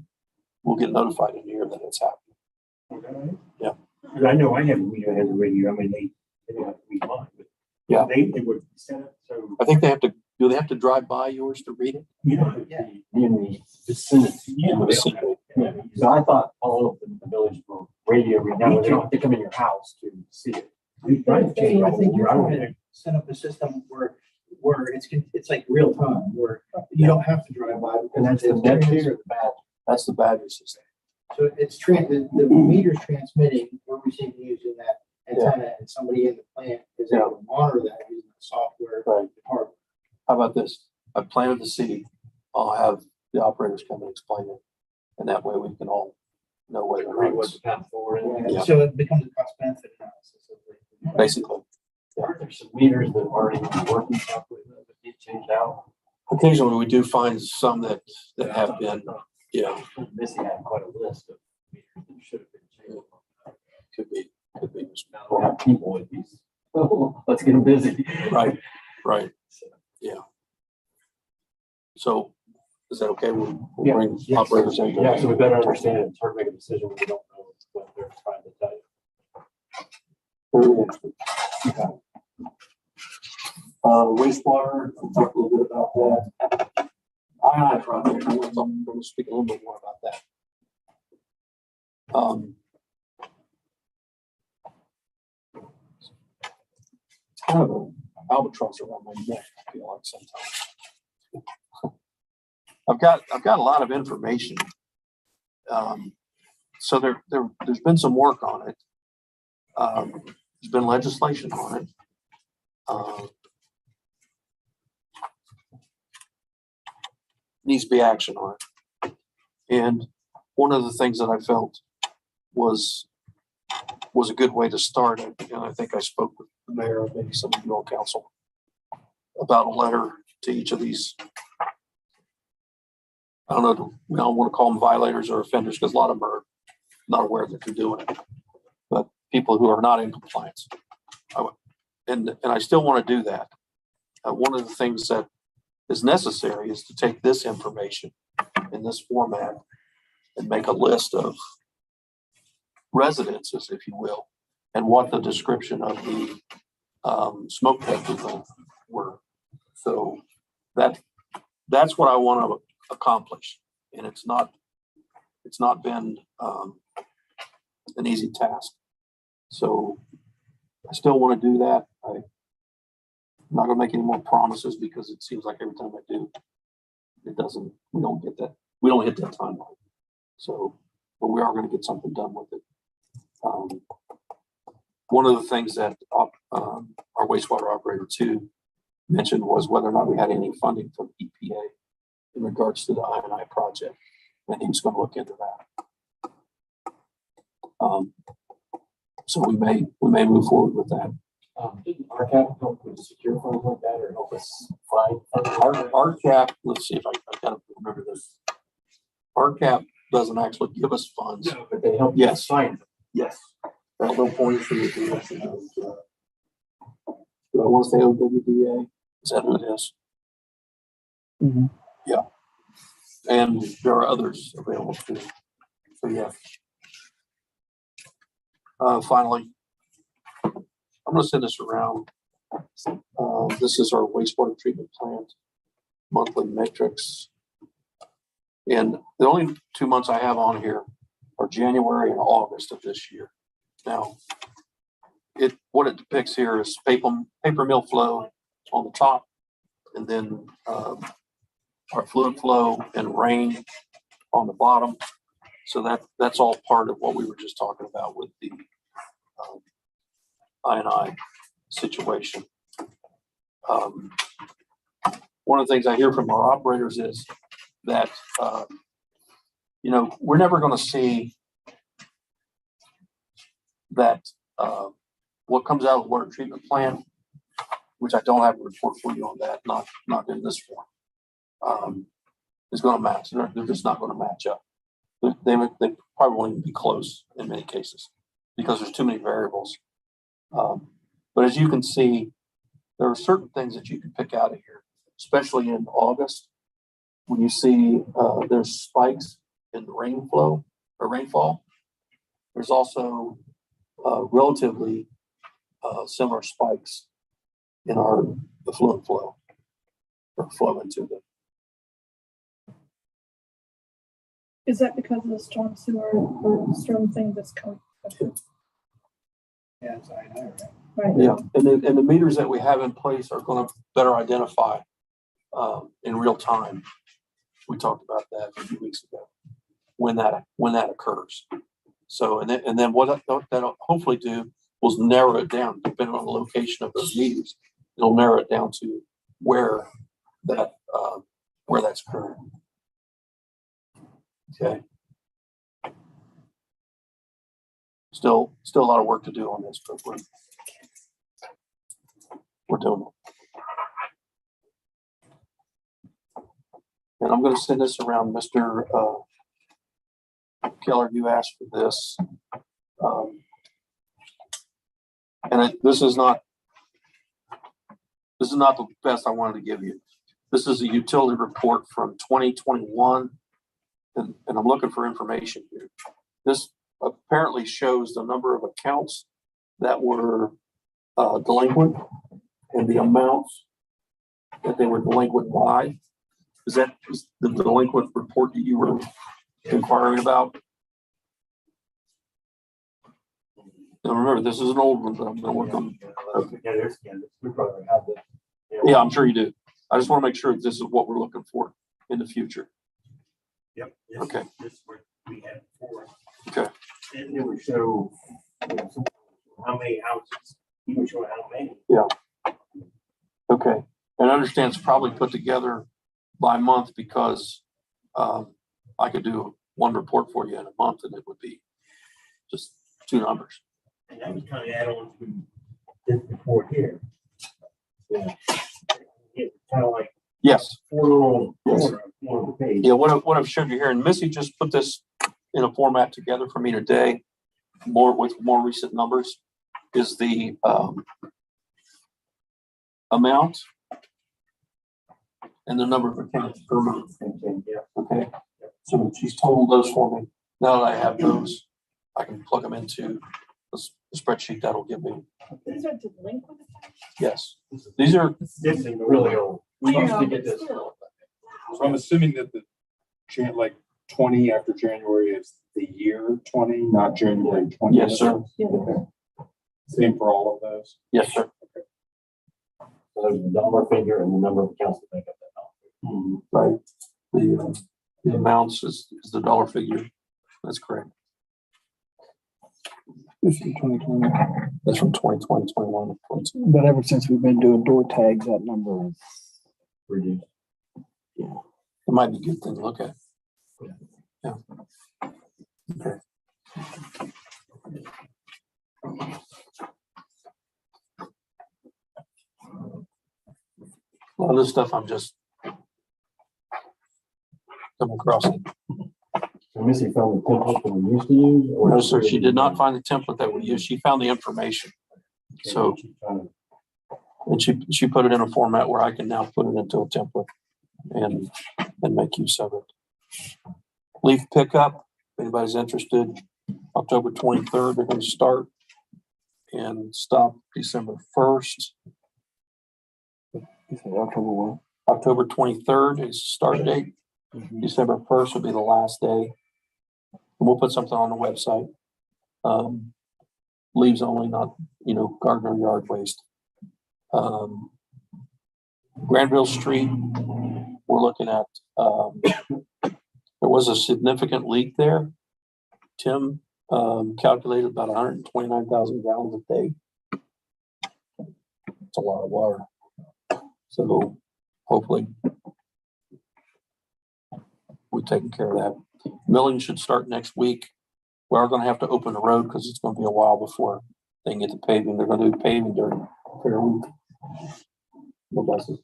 [SPEAKER 3] we'll get notified in here that it's happening. Yeah.
[SPEAKER 6] Cause I know I have a meter that has a radio, I mean, they don't have to read mine, but.
[SPEAKER 3] Yeah.
[SPEAKER 6] They would set up, so,
[SPEAKER 3] I think they have to, do they have to drive by yours to read it?
[SPEAKER 6] you know, be in the vicinity.
[SPEAKER 3] Yeah.
[SPEAKER 6] They don't have- yeah, so I thought all of the village were radio read, now they don't have to come in your house to see it. We tried to change
[SPEAKER 1] I
[SPEAKER 6] all
[SPEAKER 1] think
[SPEAKER 6] the
[SPEAKER 1] you're
[SPEAKER 6] routing.
[SPEAKER 1] trying to set up a system where it's like real time, where you don't have to drive by.
[SPEAKER 5] And that's the Neptune or the Badger?
[SPEAKER 3] That's the Badger system.
[SPEAKER 1] So it's the meter's transmitting, we're receiving using that antenna, and somebody in the plant is able to monitor that using the software.
[SPEAKER 3] Right.
[SPEAKER 1] Hardware.
[SPEAKER 3] How about this? I planted the seed. I'll have the operators come and explain it. And that way we can all know whether or
[SPEAKER 5] Read
[SPEAKER 3] not
[SPEAKER 5] what
[SPEAKER 3] it's
[SPEAKER 5] the path forward is.
[SPEAKER 3] Yeah.
[SPEAKER 1] So it becomes a cost benefit analysis.
[SPEAKER 3] basically.
[SPEAKER 5] Are there some meters that already working properly that need changed out?
[SPEAKER 3] Occasionally we do find some that have been, yeah,
[SPEAKER 5] Missy had quite a list of meters that should have been changed.
[SPEAKER 3] could be.
[SPEAKER 5] Now we'll have people with these. Oh, let's get them busy.
[SPEAKER 3] Right. Yeah. So Is that okay? We'll
[SPEAKER 6] Yeah.
[SPEAKER 3] bring
[SPEAKER 6] Yes.
[SPEAKER 3] operators in.
[SPEAKER 6] Yeah, so we better understand it. It's hard to make a decision when we don't know what they're trying to tell you. Wastewater, we'll talk a little bit about that.
[SPEAKER 3] I project, I'm going to speak a little bit more about that. Kind of an albatross around my neck, I feel like sometimes. I've got a lot of information. So there's been some work on it. There's been legislation on it. Needs to be action on it. And one of the things that I felt was a good way to start, and I think I spoke with the mayor and maybe some of you on council about a letter to each of these. I don't know, we don't want to call them violators or offenders because a lot of them are not aware that they're doing it, but people who are not in compliance. And I still want to do that. One of the things that is necessary is to take this information in this format and make a list of residences, if you will, and what the description of the smoke detectors were. So that's what I want to accomplish, and it's not been an easy task. So I still want to do that. I'm not going to make any more promises because it seems like every time I do, we don't hit that timeline. So, but we are going to get something done with it. One of the things that our wastewater operator 2 mentioned was whether or not we had any funding from EPA in regards to the I&I project, and he was going to look into that. So we may move forward with that.
[SPEAKER 6] Didn't RCAP help with secure funds like that or help us find?
[SPEAKER 3] RCAP, let's see if I gotta remember this. RCAP doesn't actually give us funds.
[SPEAKER 6] No, but they help us
[SPEAKER 3] Yes.
[SPEAKER 6] find.
[SPEAKER 3] Yes. That little point for you. Do I want to say OWDA? Is that who it is?
[SPEAKER 4] Mhm.
[SPEAKER 3] Yeah. And there are others available too. So yeah. Finally, I'm going to send this around. This is our wastewater treatment plant monthly metrics. And the only 2 months I have on here are January and August of this year. Now, what it depicts here is paper mill flow on the top, and then our fluid flow and rain on the bottom. So that's all part of what we were just talking about with the I&I situation. One of the things I hear from our operators is that, we're never going to see that what comes out of the water treatment plant, which I don't have a report for you on that, not in this form, is going to match. They're just not going to match up. They probably won't even be close in many cases because there's too many variables. But as you can see, there are certain things that you can pick out of here, especially in August, when you see there's spikes in the rainfall. There's also relatively similar spikes in the fluid flow or flow into them.
[SPEAKER 7] Is that because of the storm sewer or storm thing that's coming?
[SPEAKER 1] Yeah, it's I know, right?
[SPEAKER 7] Right.
[SPEAKER 3] Yeah, and the meters that we have in place are going to better identify in real time. We talked about that a few weeks ago when that occurs. So and then what that'll hopefully do was narrow it down depending on the location of those meters. It'll narrow it down to where that's occurring. Okay. Still a lot of work to do on this, but we're doing it. And I'm going to send this around, Mr. Keller. You asked for this, and this is not the best I wanted to give you. This is a utility report from 2021. And I'm looking for information here. This apparently shows the number of accounts that were delinquent and the amounts that they were delinquent by. Is that the delinquent report that you were inquiring about? Now remember, this is an old one, but I'm gonna work on.
[SPEAKER 6] We probably have this.
[SPEAKER 3] Yeah, I'm sure you do. I just want to make sure that this is what we're looking for in the future.
[SPEAKER 6] Yep.
[SPEAKER 3] Okay.
[SPEAKER 6] This is what we had before.
[SPEAKER 3] Okay.
[SPEAKER 6] And it would show, how many houses, you would show how many.
[SPEAKER 3] Okay. And I understand it's probably put together by month because I could do one report for you in a month and it would be just two numbers.
[SPEAKER 6] And that was kind of add on to this report here. Yeah. It's kind of like
[SPEAKER 3] Yes.
[SPEAKER 6] four little,
[SPEAKER 3] Yes.
[SPEAKER 6] one page.
[SPEAKER 3] Yeah, what I've showed you here, and Missy just put this in a format together for me today, with more recent numbers, is the amount and the number of accounts per month.
[SPEAKER 6] Yeah.
[SPEAKER 3] Okay, so she's totaled those for me. Now that I have those, I can plug them into the spreadsheet that'll give me.
[SPEAKER 7] These are delinquent accounts?
[SPEAKER 3] Yes, these are,
[SPEAKER 6] This is really old. We used
[SPEAKER 7] Yeah,
[SPEAKER 6] to get
[SPEAKER 7] but
[SPEAKER 6] this.
[SPEAKER 7] still.
[SPEAKER 9] So I'm assuming that like 20 after January is the year 20, not January 20.
[SPEAKER 3] yes, sir.
[SPEAKER 9] Same for all of those.
[SPEAKER 3] Yes, sir.
[SPEAKER 5] So there's the dollar figure and the number of accounts that make up that dollar.
[SPEAKER 3] Right. The amounts is the dollar figure. That's correct.
[SPEAKER 4] This is 2020.
[SPEAKER 3] That's from 2020, 21, 22.
[SPEAKER 4] But ever since we've been doing door tags, that number is
[SPEAKER 5] Reduced.
[SPEAKER 3] It might be a good thing to look at. Yeah. Okay. A lot of this stuff I'm just coming across it.
[SPEAKER 5] So Missy found the template that we used to use? or-
[SPEAKER 3] No, sir, she did not find the template that we used. She found the information. So, and she put it in a format where I can now put it into a template and make use of it. Leaf pickup, if anybody's interested, October 23rd, they're going to start and stop December 1st.
[SPEAKER 4] you said October 1.
[SPEAKER 3] October 23rd is the start date. December 1st will be the last day. And we'll put something on the website. Leaves only, not, garden or yard waste. Granville Street, we're looking at, there was a significant leak there. Tim calculated about 129,000 gallons a day. It's a lot of water. So hopefully we're taking care of that. Milling should start next week. We are going to have to open the road because it's going to be a while before they can get the paving. They're going to do paving during Fair Week. No buses.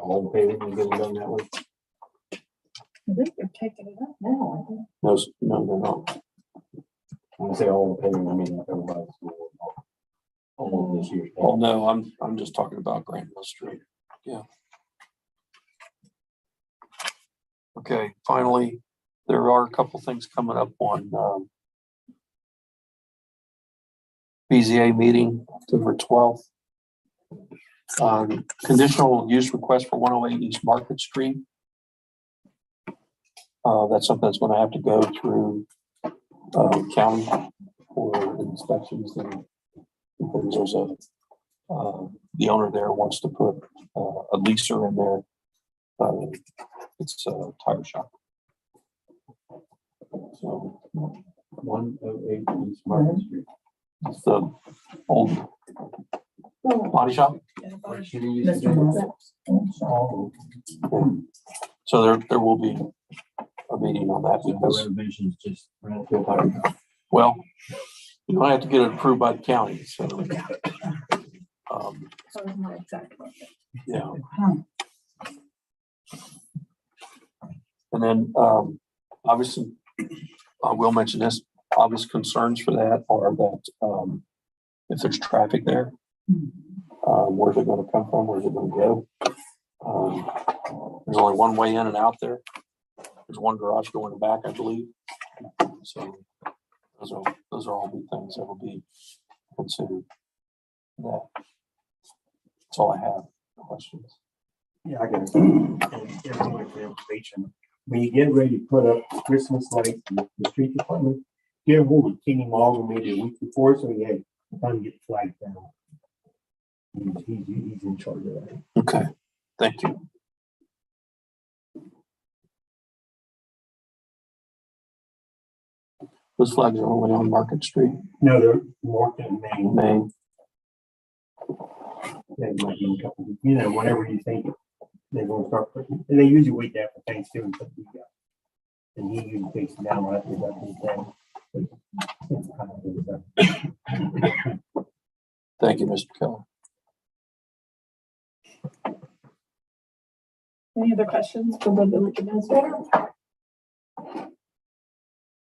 [SPEAKER 5] All the paving is getting done that way.
[SPEAKER 7] I think they're taking it up now. I think.
[SPEAKER 3] No, they're not.
[SPEAKER 5] When I say all the paving, I mean like everybody's all of this year's.
[SPEAKER 3] Oh, no, I'm just talking about Granville Street. Yeah. Okay, finally, there are a couple things coming up on BZA meeting October 12th. Conditional use request for 108 East Market Street. That's something that's going to have to go through county for inspections and things. There's the owner there wants to put a leaser in there. It's a tire shop. So
[SPEAKER 5] 108 East Market Street.
[SPEAKER 3] it's the old body shop.
[SPEAKER 2] Mr. Moss.
[SPEAKER 3] So there will be a meeting on that
[SPEAKER 5] The
[SPEAKER 3] because,
[SPEAKER 5] renovations just ran to a tire shop.
[SPEAKER 3] well, you don't have to get it approved by the county, so.
[SPEAKER 7] So it's not exactly.
[SPEAKER 3] Yeah.
[SPEAKER 2] Huh.
[SPEAKER 3] And then, obviously, I will mention this, obvious concerns for that are that, if there's traffic there, where's it gonna come from? Where's it gonna go? There's only one way in and out there. There's one garage door in the back, I believe. So those are all big things that will be considered. That's all I have. Questions?
[SPEAKER 6] Yeah, I got it. And everyone for information. When you get ready to put up Christmas lights in the street department, get a hold of Kenny Morgan maybe a week before, so he had time to get the flag down. He's in charge of that.
[SPEAKER 3] Okay, thank you. Those flags are only on Market Street,
[SPEAKER 6] No, they're more than Maine.
[SPEAKER 3] Main.
[SPEAKER 6] They might be a couple, you know, whatever you think they're gonna start putting, and they usually wait there for Thanksgiving. And he usually takes it down after that.
[SPEAKER 3] Thank you, Mr. Keller.
[SPEAKER 7] Any other questions for the village administrator?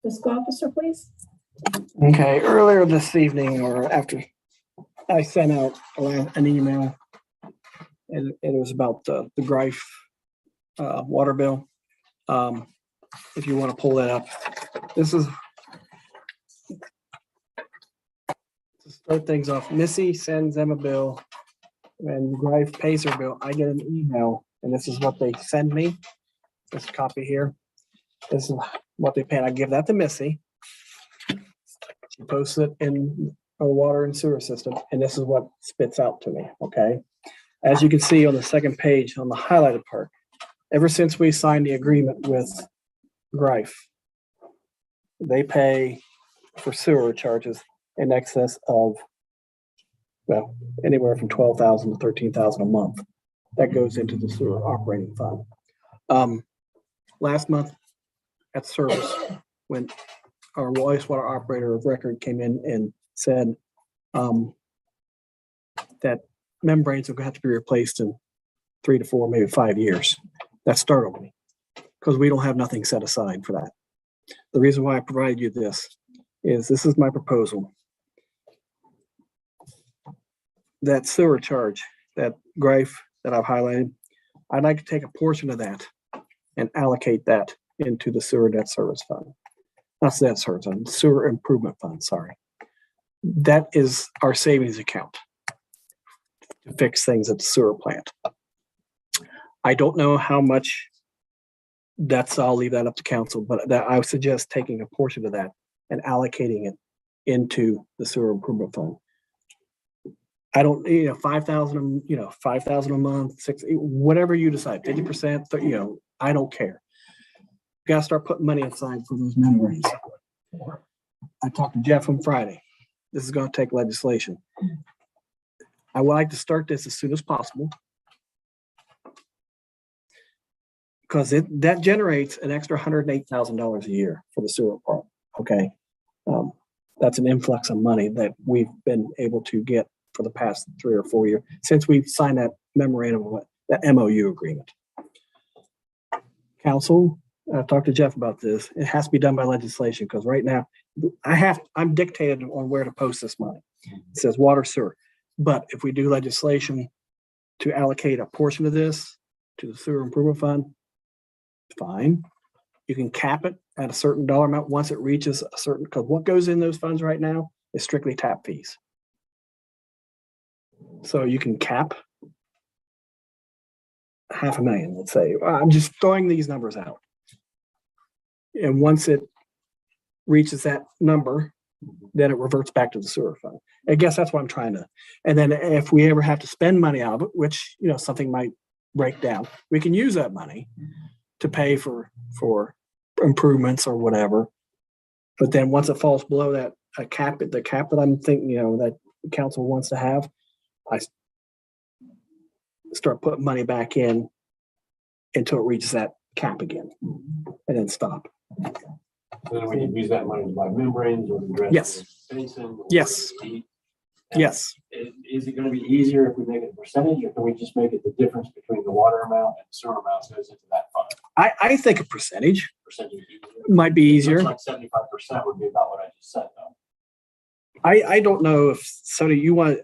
[SPEAKER 7] Fiscal officer, please.
[SPEAKER 4] Okay, earlier this evening or after, I sent out an email and it was about the Greif water bill. If you want to pull that up, this is to start things off. Missy sends them a bill and Greif pays her bill. I get an email and this is what they send me. This copy here. This is what they pay. I give that to Missy. She posts it in our water and sewer system, and this is what spits out to me, okay? As you can see on the second page on the highlighted part, ever since we signed the agreement with Greif, they pay for sewer charges in excess of, well, anywhere from $12,000 to $13,000 a month. That goes into the sewer operating fund. Last month at service, when our wastewater operator of record came in and said that membranes are going to have to be replaced in 3 to 4, maybe 5 years. That startled me because we don't have nothing set aside for that. The reason why I provided you this is my proposal. That sewer charge, that Greif that I've highlighted, I'd like to take a portion of that and allocate that into the sewer debt service fund. Not debt service fund, sewer improvement fund, sorry. That is our savings account to fix things at the sewer plant. I don't know how much I'll leave that up to council, but that I would suggest taking a portion of that and allocating it into the sewer improvement fund. I don't, 5,000, 5,000 a month, 60, whatever you decide, 50%, I don't care. You gotta start putting money aside for those membranes. I talked to Jeff on Friday. This is gonna take legislation. I would like to start this as soon as possible. Because that generates an extra $108,000 a year for the sewer part, okay? That's an influx of money that we've been able to get for the past 3 or 4 years since we've signed that memorandum, that MOU agreement. Council, I've talked to Jeff about this. It has to be done by legislation because right now I'm dictated on where to post this money. It says water, sewer. But if we do legislation to allocate a portion of this to the sewer improvement fund, fine. You can cap it at a certain dollar amount once it reaches a certain, because what goes in those funds right now is strictly tap fees. So you can cap $500,000, let's say. I'm just throwing these numbers out. And once it reaches that number, then it reverts back to the sewer fund. I guess that's what I'm trying to. And then if we ever have to spend money out of it, which, something might break down, we can use that money to pay for improvements or whatever. But then once it falls below that the cap that I'm thinking, that the council wants to have, I start putting money back in until it reaches that cap again and then stop.
[SPEAKER 5] Then we can use that money to buy membranes or to dress.
[SPEAKER 4] Yes.
[SPEAKER 5] the basin or
[SPEAKER 4] Yes.
[SPEAKER 5] heat.
[SPEAKER 4] Yes.
[SPEAKER 5] Is it gonna be easier if we make it a percentage, or can we just make it the difference between the water amount and the sewer amount goes into that fund?
[SPEAKER 4] I think a percentage
[SPEAKER 5] Percentage.
[SPEAKER 4] might be easier.
[SPEAKER 5] Looks like 75% would be about what I just said, though.
[SPEAKER 4] I don't know if, so do you want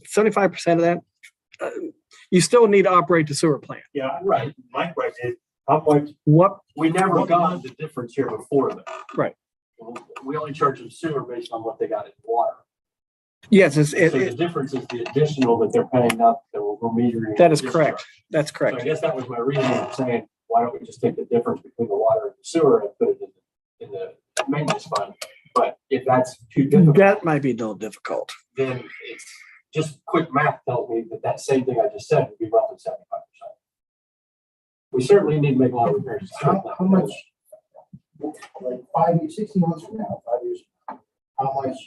[SPEAKER 4] 75% of that? You still need to operate the sewer plant.
[SPEAKER 6] Yeah, right. My question is, how much,
[SPEAKER 4] What,
[SPEAKER 5] We never got the difference here before, though.
[SPEAKER 4] Right.
[SPEAKER 5] We only charge them sewer based on what they got in water.
[SPEAKER 4] yes,
[SPEAKER 5] So the difference is the additional that they're paying up that we're metering.
[SPEAKER 4] that is
[SPEAKER 5] the
[SPEAKER 4] correct.
[SPEAKER 5] discharge.
[SPEAKER 4] That's
[SPEAKER 5] So I
[SPEAKER 4] correct.
[SPEAKER 5] guess that was my reason for saying, why don't we just take the difference between the water and the sewer and put it in the maintenance fund? But if that's too difficult,
[SPEAKER 4] That might be a little difficult.
[SPEAKER 5] then it's just quick math tells me that that same thing I just said would be roughly 75%. We certainly need to make a lot of repairs.
[SPEAKER 8] How much, like 5 years, 16 months from now, 5 years, from now, how much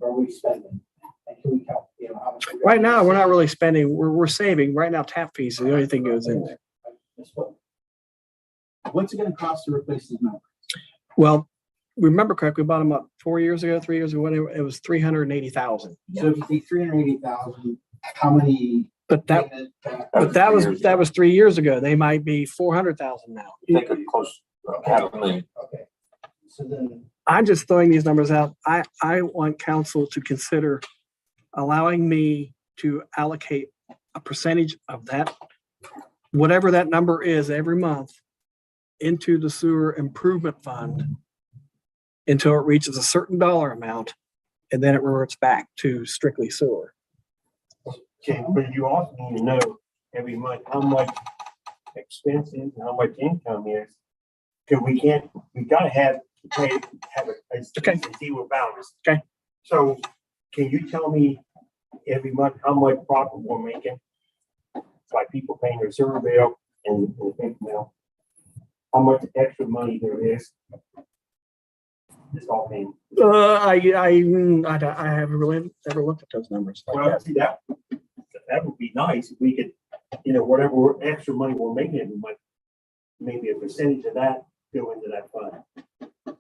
[SPEAKER 8] are we spending? And can we count, how much?
[SPEAKER 4] Right now, we're not really spending, we're saving. Right now, tap fees are the only thing goes in there.
[SPEAKER 1] What's it gonna cost to replace these members?
[SPEAKER 4] Well, remember correctly, we bought them up 4 years ago, 3 years ago, whatever, it was 380,000.
[SPEAKER 1] So if you take 380,000, how many?
[SPEAKER 4] But that was 3 years ago. They might be 400,000 now.
[SPEAKER 3] I think it's close, half a million.
[SPEAKER 1] Okay, so then,
[SPEAKER 4] I'm just throwing these numbers out. I want council to consider allowing me to allocate a percentage of that, whatever that number is every month, into the sewer improvement fund until it reaches a certain dollar amount, and then it reverts back to strictly sewer.
[SPEAKER 6] okay, but you also need to know every month how much expense is and how much income is. Cause we gotta have a
[SPEAKER 4] Okay.
[SPEAKER 6] zero balance.
[SPEAKER 4] Okay.
[SPEAKER 6] So can you tell me every month how much profit we're making? By people paying their sewer bill and the bill? How much extra money there is? It's all paying.
[SPEAKER 4] I haven't really ever looked at those numbers like
[SPEAKER 6] Well,
[SPEAKER 4] that.
[SPEAKER 6] see, that would be nice if we could, whatever extra money we're making every month, maybe a percentage of that go into that fund.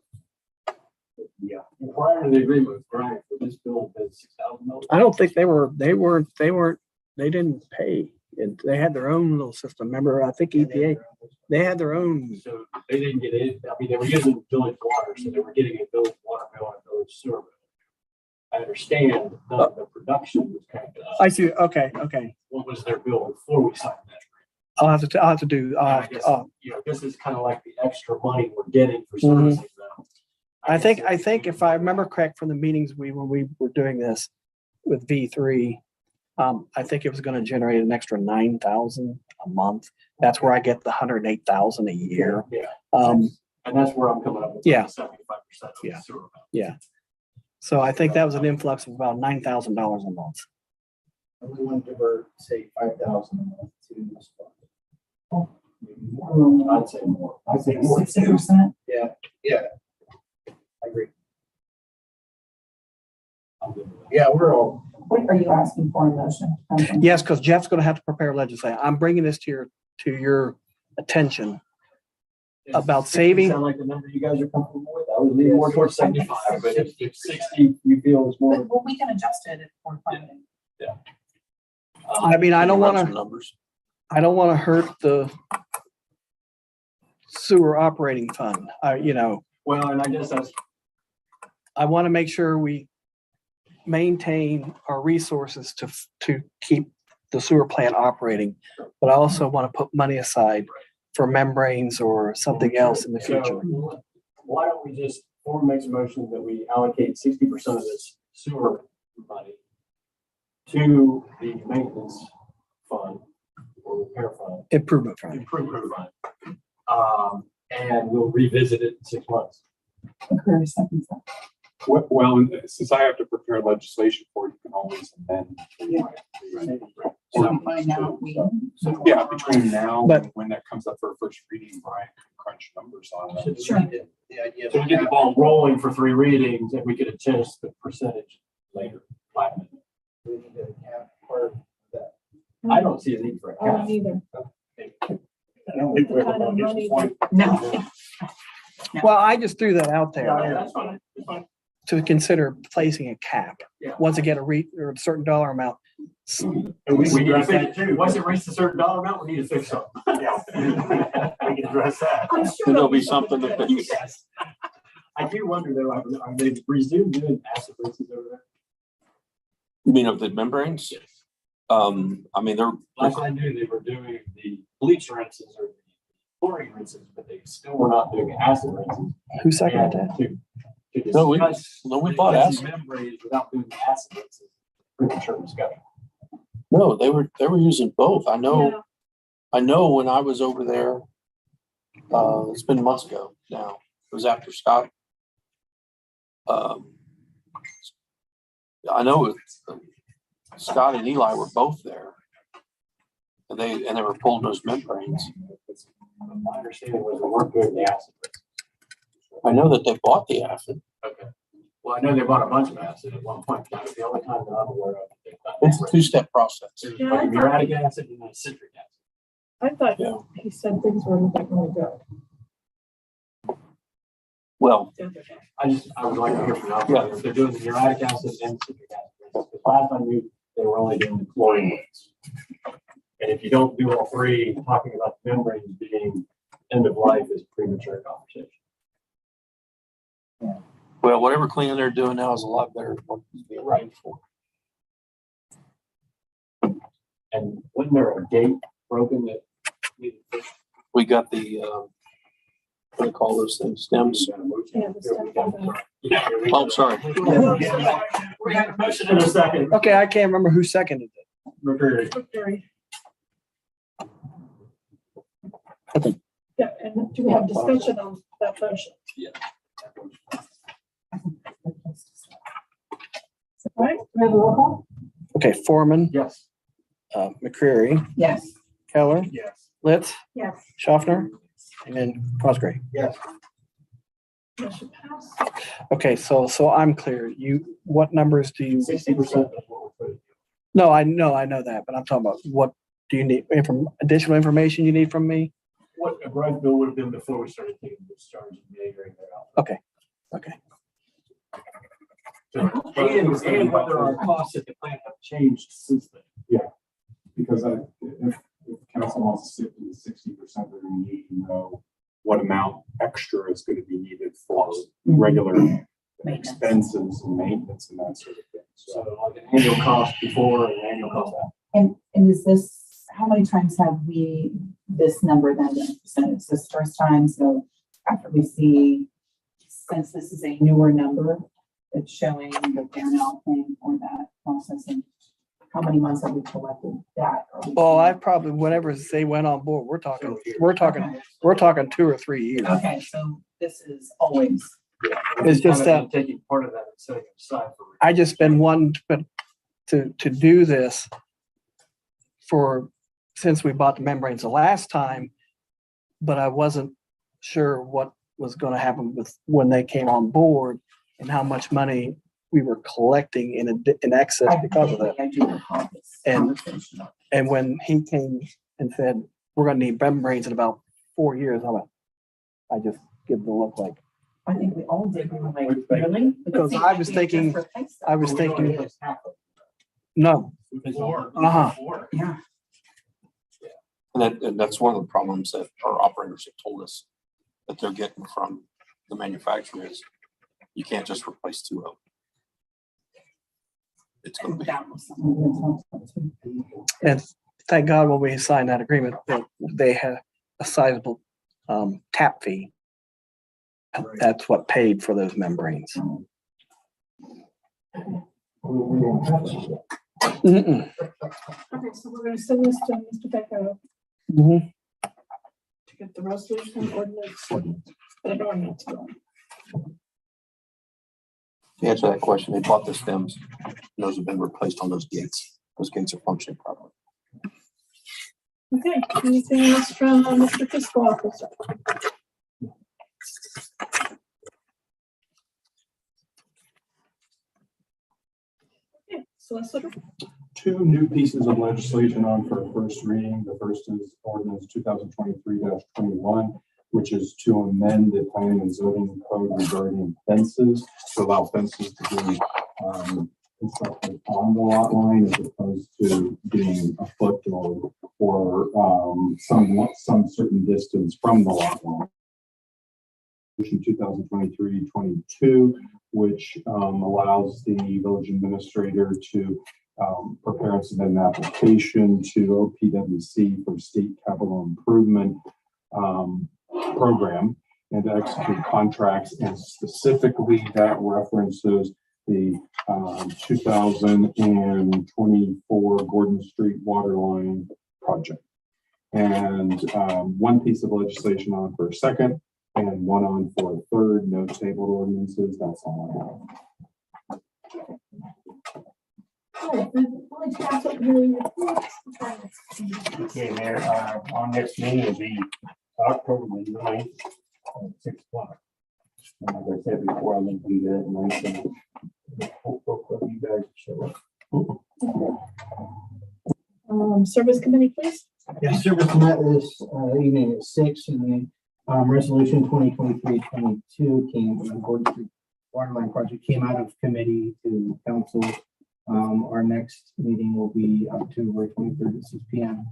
[SPEAKER 6] Yeah.
[SPEAKER 5] Prior to the agreement with Brian for this bill, it's $6,000.
[SPEAKER 4] I don't think they didn't pay. And they had their own little system. Remember, I think EPA, they had their own.
[SPEAKER 5] So they didn't get it. I mean, they were using village water, so they were getting a village water bill and a village sewer bill. I understand the production was kind of.
[SPEAKER 4] I see. Okay.
[SPEAKER 5] What was their bill before we signed that?
[SPEAKER 4] I'll have to do,
[SPEAKER 5] I guess, this is kind of like the extra money we're getting for servicing them.
[SPEAKER 4] I think if I remember correct from the meetings when we were doing this with V3, I think it was going to generate an extra 9,000 a month. That's where I get the 108,000 a year.
[SPEAKER 5] Yeah.
[SPEAKER 4] Um,
[SPEAKER 5] And that's where I'm coming up with.
[SPEAKER 4] Yeah.
[SPEAKER 5] 75% of
[SPEAKER 4] Yeah.
[SPEAKER 5] the sewer bill.
[SPEAKER 4] yeah. So I think that was an influx of about $9,000 a month.
[SPEAKER 1] and we want to divert, say, 5,000 a month to this fund. Maybe more.
[SPEAKER 5] I'd say more.
[SPEAKER 6] I think more.
[SPEAKER 2] 60%.
[SPEAKER 1] Yeah, I agree.
[SPEAKER 5] I'm good with that.
[SPEAKER 1] Yeah, we're all,
[SPEAKER 2] What are you asking for in motion?
[SPEAKER 4] Yes, because Jeff's going to have to prepare legislation. I'm bringing this to your attention. About
[SPEAKER 5] Does
[SPEAKER 4] saving-
[SPEAKER 5] Sound like the number you guys are comfortable with? I was leaning more towards 75, but if 60 you feel is more.
[SPEAKER 2] Well, we can adjust it if we're finding.
[SPEAKER 4] I mean, I don't want to.
[SPEAKER 3] Numbers.
[SPEAKER 4] I don't want to hurt the sewer operating fund.
[SPEAKER 5] Well, and I guess that's,
[SPEAKER 4] I want to make sure we maintain our resources to keep the sewer plant operating, but I also want to put money aside for membranes or something else in the future.
[SPEAKER 5] so why don't we just, Form makes a motion that we allocate 60% of this sewer money to the maintenance fund or repair fund,
[SPEAKER 4] Improvement fund.
[SPEAKER 5] improvement fund. And we'll revisit it in 6 months.
[SPEAKER 2] Very second step.
[SPEAKER 9] Well, and since I have to prepare legislation for it, you can always amend.
[SPEAKER 2] So by now,
[SPEAKER 9] So, yeah, between now
[SPEAKER 4] But-
[SPEAKER 9] and when that comes up for a first reading, Brian can crunch numbers on that.
[SPEAKER 2] Sure.
[SPEAKER 1] the idea.
[SPEAKER 5] So we get the ball rolling for 3 readings and we could adjust the percentage later.
[SPEAKER 1] We need to have part of that.
[SPEAKER 5] I don't see a need for a
[SPEAKER 7] I don't
[SPEAKER 5] cap.
[SPEAKER 7] either.
[SPEAKER 6] I don't think we're gonna get to the point.
[SPEAKER 2] No.
[SPEAKER 4] Well, I just threw that out there
[SPEAKER 5] Yeah, that's fine. That's fine.
[SPEAKER 4] to consider placing a cap.
[SPEAKER 5] Yeah.
[SPEAKER 4] Once it get or a certain dollar amount.
[SPEAKER 6] And we need to fix it too. Once it reaches a certain dollar amount, we need to fix something. Yeah. We can address that.
[SPEAKER 7] I'm sure
[SPEAKER 3] There'll be something that,
[SPEAKER 6] Yes. I do wonder though, are they resumed doing acid rinses over there?
[SPEAKER 3] you mean of the membranes? I mean, they're,
[SPEAKER 5] Last I knew, they were doing the bleach rinses or the chlorine rinses, but they still were not doing acid rinses.
[SPEAKER 4] Who seconded
[SPEAKER 5] And
[SPEAKER 4] that?
[SPEAKER 5] to
[SPEAKER 3] No, we-
[SPEAKER 5] discuss
[SPEAKER 3] no, we
[SPEAKER 5] the
[SPEAKER 3] thought
[SPEAKER 5] empty
[SPEAKER 3] acid.
[SPEAKER 5] membranes without doing the acid rinses, premature discussion.
[SPEAKER 3] no, they were using both. I
[SPEAKER 7] Yeah.
[SPEAKER 3] know when I was over there, it's been months ago now. It was after Scott. I know Scott and Eli were both there. And they were pulling those membranes.
[SPEAKER 5] My understanding was they weren't doing the acid rinses.
[SPEAKER 3] I know that they bought the acid.
[SPEAKER 5] Okay. Well, I know they bought a bunch of acid at one point. That's the only time that I'm aware of. that they've done
[SPEAKER 3] It's a
[SPEAKER 5] that.
[SPEAKER 3] two-step process.
[SPEAKER 5] There's
[SPEAKER 7] Yeah,
[SPEAKER 5] like
[SPEAKER 7] I
[SPEAKER 5] muriatic acid and then citric acid.
[SPEAKER 7] I thought
[SPEAKER 3] Yeah.
[SPEAKER 7] he said things were looking really good.
[SPEAKER 3] Well,
[SPEAKER 7] the other day.
[SPEAKER 5] I would like to hear from you.
[SPEAKER 3] Yeah.
[SPEAKER 5] If they're doing the muriatic acid and citric acid. Because last I knew, they were only doing the chlorine ones. And if you don't do all three, talking about the membranes being end of life is premature conversation.
[SPEAKER 3] well, whatever cleaning they're doing now is a lot better than what was being right before.
[SPEAKER 5] And wasn't there a gate broken that needed fixed?
[SPEAKER 3] We got the, what do they call those things? Stems?
[SPEAKER 7] Yeah, the stem.
[SPEAKER 5] Yeah.
[SPEAKER 3] Oh, sorry.
[SPEAKER 5] We have a motion in a second.
[SPEAKER 4] Okay, I can't remember who seconded it.
[SPEAKER 5] McCreary.
[SPEAKER 7] Very.
[SPEAKER 4] Okay.
[SPEAKER 7] Yeah, and do we have discussion on that motion? Right, we have a roll call?
[SPEAKER 4] Okay, Foreman,
[SPEAKER 5] Yes.
[SPEAKER 4] McCreary,
[SPEAKER 2] Yes.
[SPEAKER 4] Keller,
[SPEAKER 6] Yes.
[SPEAKER 4] Litz,
[SPEAKER 7] Yes.
[SPEAKER 4] Schaffner, and Cosgray.
[SPEAKER 6] Yes.
[SPEAKER 7] Motion passed.
[SPEAKER 4] Okay, so I'm clear. What numbers do you?
[SPEAKER 5] 60% of what we're putting.
[SPEAKER 4] No, I know that, but I'm talking about what do you need, additional information you need from me?
[SPEAKER 5] What a growth bill would have been before we started taking this charge and measuring their output.
[SPEAKER 4] Okay.
[SPEAKER 5] And whether our costs at the plant have changed since then.
[SPEAKER 9] Because if council wants to sit in the 60%, they're gonna need to know what amount extra is gonna be needed for regular expenses and maintenance and that sort of thing.
[SPEAKER 5] So like an annual cost before and an annual cost after.
[SPEAKER 2] And is this, how many times have we, this number then been presented? Is this first time? So after we see, since this is a newer number, it's showing that they're now paying for that processing. How many months have we collected that?
[SPEAKER 4] Well, I probably, whenever they went on board, we're talking 2 or 3 years.
[SPEAKER 2] Okay, so this is always,
[SPEAKER 4] It's just
[SPEAKER 5] Kind of taking part of that and setting it aside for.
[SPEAKER 4] I just been one, but to do this since we bought the membranes the last time, but I wasn't sure what was gonna happen when they came on board and how much money we were collecting in excess because of that.
[SPEAKER 2] I do recall this
[SPEAKER 4] And-
[SPEAKER 2] conversation.
[SPEAKER 4] And when he came and said, we're gonna need membranes in about 4 years, I just give the look like,
[SPEAKER 2] I think we all did, we were like, really?
[SPEAKER 4] Because I was thinking- I was thinking, no, uh-huh.
[SPEAKER 2] Yeah.
[SPEAKER 3] And that's one of the problems that our operators have told us that they're getting from the manufacturer is you can't just replace 2 of them. It's gonna be,
[SPEAKER 2] That was something we talked about too.
[SPEAKER 4] And thank God when we signed that agreement, that they had a sizable tap fee. That's what paid for those membranes. Mm-mm.
[SPEAKER 7] Okay, so we're gonna send this to Mr. Becker
[SPEAKER 4] Mhm.
[SPEAKER 7] to get the resolution ordinance. An ordinance going.
[SPEAKER 3] to answer that question, they bought the stems. Those have been replaced on those gates. Those gates are functioning properly.
[SPEAKER 7] Okay, anything else from Mr. Fiscal Officer? Okay, solicitor,
[SPEAKER 9] 2 new pieces of legislation on for first reading. The first is ordinance 2023-21. which is to amend the planning and zoning code regarding fences, to allow fences to be constructed on the lot line as opposed to being a foot or some certain distance from the lot line. 2023-22, which allows the village administrator to prepare and submit an application to OPWC for state capital improvement program and to execute contracts, and specifically that references the 2024 Gordon Street water line project. And one piece of legislation on for a second and one on for a third. No tabled ordinances. That's all I have.
[SPEAKER 6] Okay, Mayor, our next meeting will be October the 9th at 6 o'clock. And as I said before, I'm going to be there at 9. Hope you guys show up.
[SPEAKER 7] Service committee, please.
[SPEAKER 1] Yeah, service met this evening at 6, and the resolution 2023-22 came from the Gordon Street Waterline project, came out of committee to council. Our next meeting will be October 23rd at 6 p.m.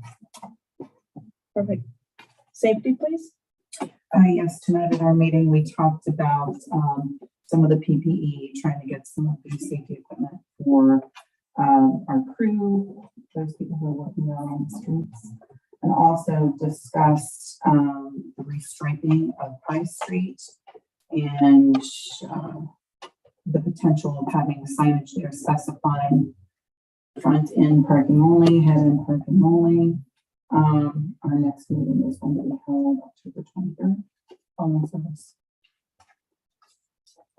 [SPEAKER 7] Perfect. Safety, please.
[SPEAKER 2] Yes, tonight at our meeting, we talked about some of the PPE, trying to get some of the safety equipment for our crew, those people who are working out on the streets, and also discussed the restriping of High Street and the potential of having signage there specifying front end parking only, head end parking only. Our next meeting is going to be held October 23rd. Following service.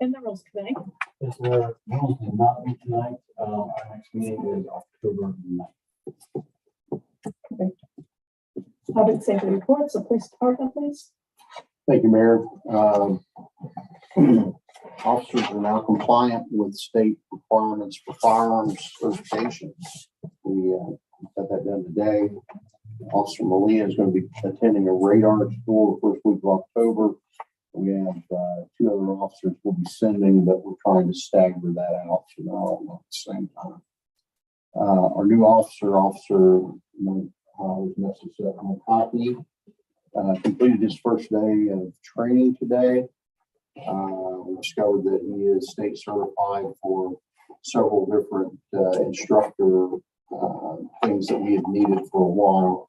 [SPEAKER 7] And the rules committee.
[SPEAKER 5] If the rules did not meet tonight, our next meeting is October 9th.
[SPEAKER 7] Public safety reports, the police department, please.
[SPEAKER 8] Thank you, Mayor. Officers are now compliant with state requirements for firearms certifications. We got that done today. Officer Malia is going to be attending a radar school the first week of October. We have 2 other officers we'll be sending, but we're trying to stagger that out so they're all at the same time. Our new officer McCartney, completed his first day of training today. We discovered that he is state certified for several different instructor things that we have needed for a while.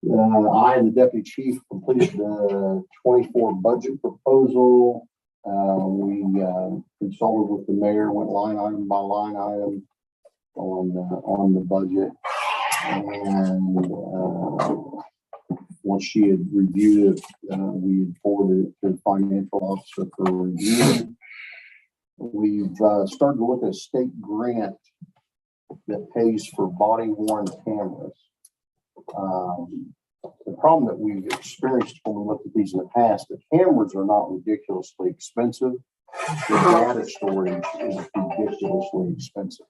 [SPEAKER 8] I and the deputy chief completed the 24 budget proposal. We consulted with the mayor, went line item by line item on the budget, and once she had reviewed it, we had forwarded it to the financial officer for review. We've started to look at a state grant that pays for body-worn cameras. The problem that we've experienced when we looked at these in the past, the cameras are not ridiculously expensive. The data storage is ridiculously expensive.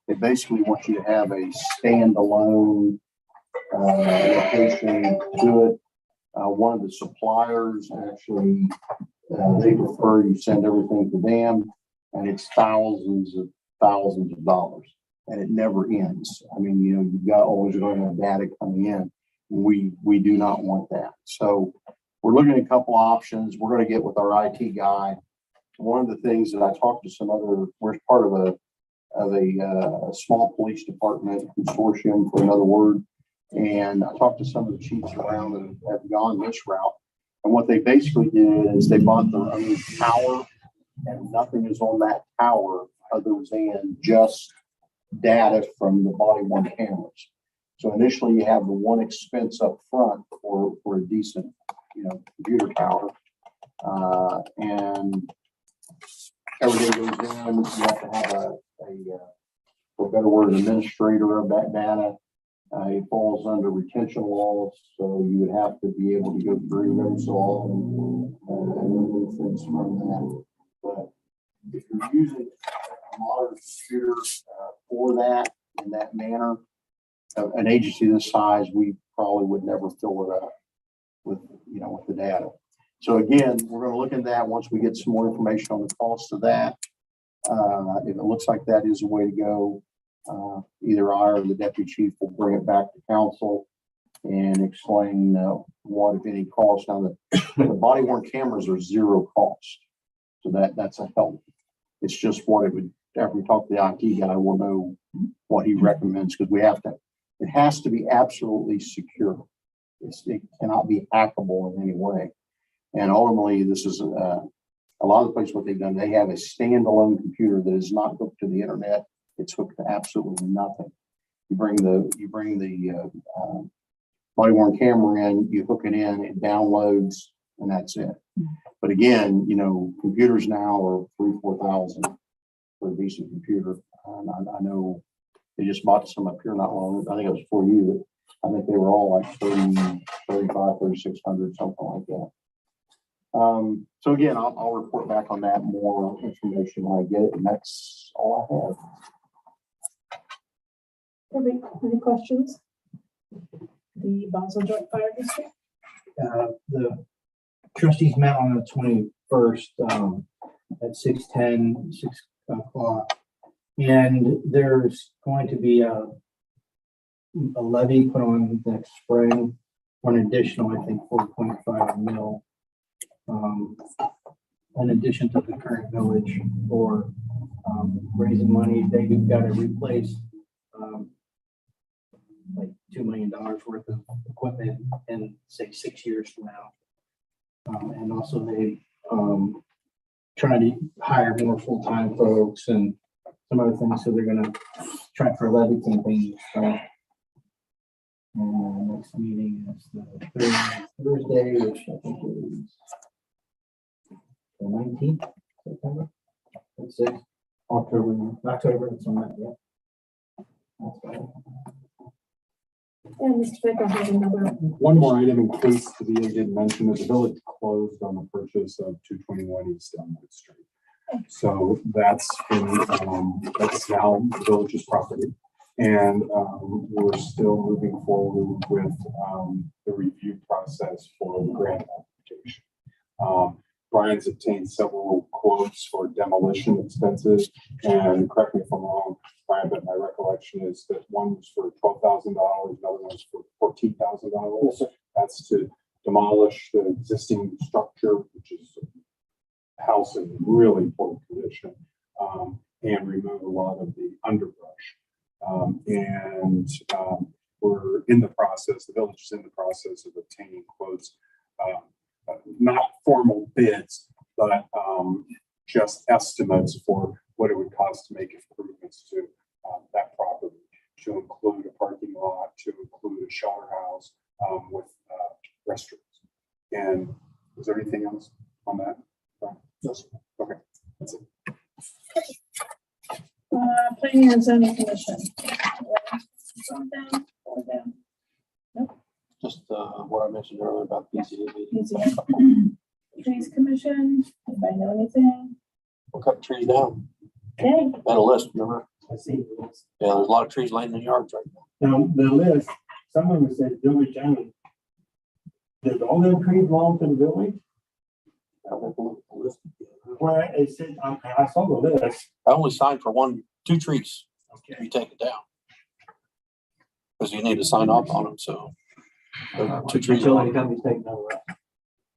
[SPEAKER 8] They basically want you to have a standalone location to do it. One of the suppliers actually, they prefer you send everything to them, and it's thousands of dollars, and it never ends. I mean, you've got always going to have data coming in. We do not want that. So we're looking at a couple options. We're going to get with our IT guy. One of the things that I talked to we're part of a small police department consortium, for another word. And I talked to some of the chiefs around that have gone this route. And what they basically did is they bought their own tower, and nothing is on that tower other than just data from the body-worn cameras. So initially you have the one expense up front for a decent, computer tower. And everything goes in. You have to have for a better word, an administrator of that data. It falls under retention laws, so you would have to be able to go through them so often and remove things from that. But if you're using a modern computer for that in that manner, an agency this size, we probably would never fill it up with, with the data. So again, we're gonna look at that once we get some more information on the cost of that. If it looks like that is the way to go, either I or the deputy chief will bring it back to council and explain what, if any, cost. Now, the body worn cameras are zero cost. So that's a help. It's just what it would, after we talk to the IT guy, we'll know what he recommends, because it has to be absolutely secure. It cannot be hackable in any way. And ultimately, this is a lot of the places what they've done, they have a standalone computer that is not hooked to the internet. It's hooked to absolutely nothing. You bring the body worn camera in, you hook it in, it downloads, and that's it. But again, you know, computers now are $3,000-4,000 for a decent computer. I know they just bought some up here not long. I think it was for you. But I think they were all like 35, 3,600, something like that. So again, I'll report back on that, more information when I get it, and that's all I have.
[SPEAKER 7] Any questions? The Boswell Joint Fire District?
[SPEAKER 1] The trustees met on the 21st at 6:10, 6 o'clock. And there's going to be a levy put on next spring for an additional, I think, 4.5 mil. In addition to the current village for raising money. They've got to replace like $2 million worth of equipment in, say, 6 years from now. And also they try to hire more full-time folks and some other things. So they're going to try for a levy campaign. And the next meeting is the Thursday, which I think is the 19th September. That's it. October, it's on that, yeah. That's right.
[SPEAKER 7] And Mr. Baker has another.
[SPEAKER 9] One more item in case the VA didn't mention that the village closed on the purchase of 221 East Elmwood Street. So that's that's now the village's property. And we're still moving forward with the review process for the grant application. Brian's obtained several quotes for demolition expenses, and correct me if I'm wrong, Brian, but my recollection is that one was for $12,000, another one was for $14,000. That's to demolish the existing structure, which is a house in really poor condition, and remove a lot of the underbrush. We're in the process, the village is in the process of obtaining quotes, not formal bids, but just estimates for what it would cost to make improvements to that property, to include a parking lot, to include a shelter house with restrooms. And is there anything else on that? Yes. Okay, that's it.
[SPEAKER 7] Planning and Zoning Commission.
[SPEAKER 3] Just what I mentioned earlier about PCA.
[SPEAKER 7] Trees Commission, anybody know anything?
[SPEAKER 3] We'll cut trees down.
[SPEAKER 7] Okay.
[SPEAKER 3] That a list, remember?
[SPEAKER 6] I see.
[SPEAKER 3] Yeah, there's a lot of trees laying in the yards right now.
[SPEAKER 6] Now, the list, someone said village owned. Did all them trees belong to the village?
[SPEAKER 3] I'll have to look at the list.
[SPEAKER 6] Well, it said, I saw the list.
[SPEAKER 3] I only signed for 2 trees to
[SPEAKER 6] Okay.
[SPEAKER 3] be taken down. Because you need to sign off on them, so. there are 2 trees.
[SPEAKER 1] Utility company's taking over.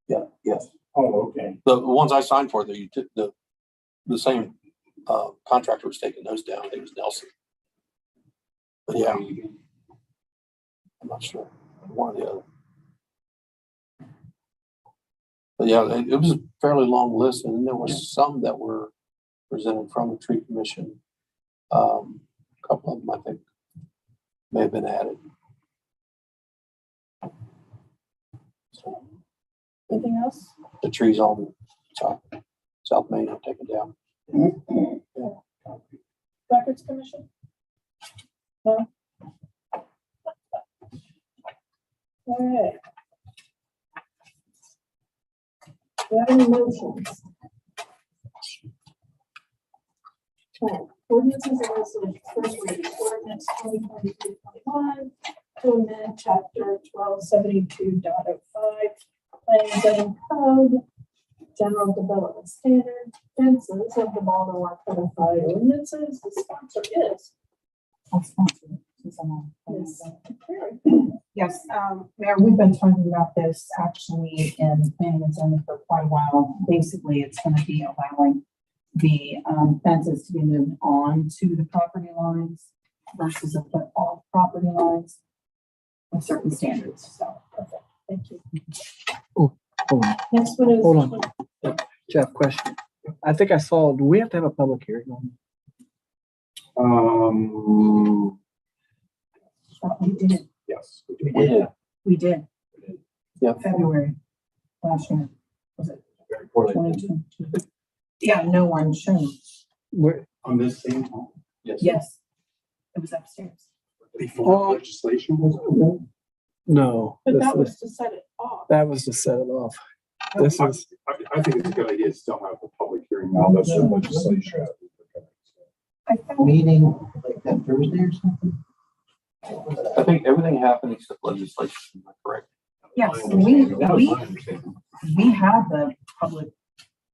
[SPEAKER 3] Yeah, yes.
[SPEAKER 6] Oh, okay.
[SPEAKER 3] The ones I signed for, the same contractor was taking those down. It was Nelson. But yeah, I'm not sure. One or the other. But yeah, it was a fairly long list, and then there were some that were presented from the tree commission. A couple of them, I think, may have been added. So,
[SPEAKER 7] Anything else?
[SPEAKER 3] the trees on South Main are taken down.
[SPEAKER 7] Records Commission? No? All right. Do you have any motions? Okay. Ordinances and resolutions, first reading, ordinance 2023-21, to amend chapter 1272.05, planning and zoning code, general development standard, fences of the Baltimore codified ordinances. The sponsor is.
[SPEAKER 2] I'll sponsor it, since I'm on.
[SPEAKER 7] Ms. Perry.
[SPEAKER 2] Yes, Mayor, we've been talking about this actually in planning and zoning for quite a while. Basically, it's gonna be allowing the fences to be moved on to the property lines versus a foot off property lines with certain standards, so.
[SPEAKER 7] Thank you.
[SPEAKER 4] Hold on,
[SPEAKER 7] Next one is.
[SPEAKER 4] Hold on. Jeff, question. I think I saw, do we have to have a public hearing on?
[SPEAKER 2] We did,
[SPEAKER 9] Yes.
[SPEAKER 1] We did.
[SPEAKER 2] we did.
[SPEAKER 4] Yeah.
[SPEAKER 2] February last year, was it
[SPEAKER 5] Very poorly.
[SPEAKER 2] 2022? Yeah, no one showed.
[SPEAKER 4] Where,
[SPEAKER 9] On this same home,
[SPEAKER 2] Yes, it was upstairs.
[SPEAKER 9] before
[SPEAKER 4] Oh.
[SPEAKER 9] legislation was.
[SPEAKER 4] no,
[SPEAKER 7] But
[SPEAKER 4] this
[SPEAKER 7] that was
[SPEAKER 4] is,
[SPEAKER 7] to set it off.
[SPEAKER 4] that was to set it off. This is,
[SPEAKER 9] I think it's a good idea to still have a public hearing now, that's the legislation.
[SPEAKER 2] I thought,
[SPEAKER 1] Meeting like that Thursday or something?
[SPEAKER 3] I think everything happened except legislation, am I correct?
[SPEAKER 2] yes,
[SPEAKER 5] That was my
[SPEAKER 2] we
[SPEAKER 5] understanding.
[SPEAKER 2] had the public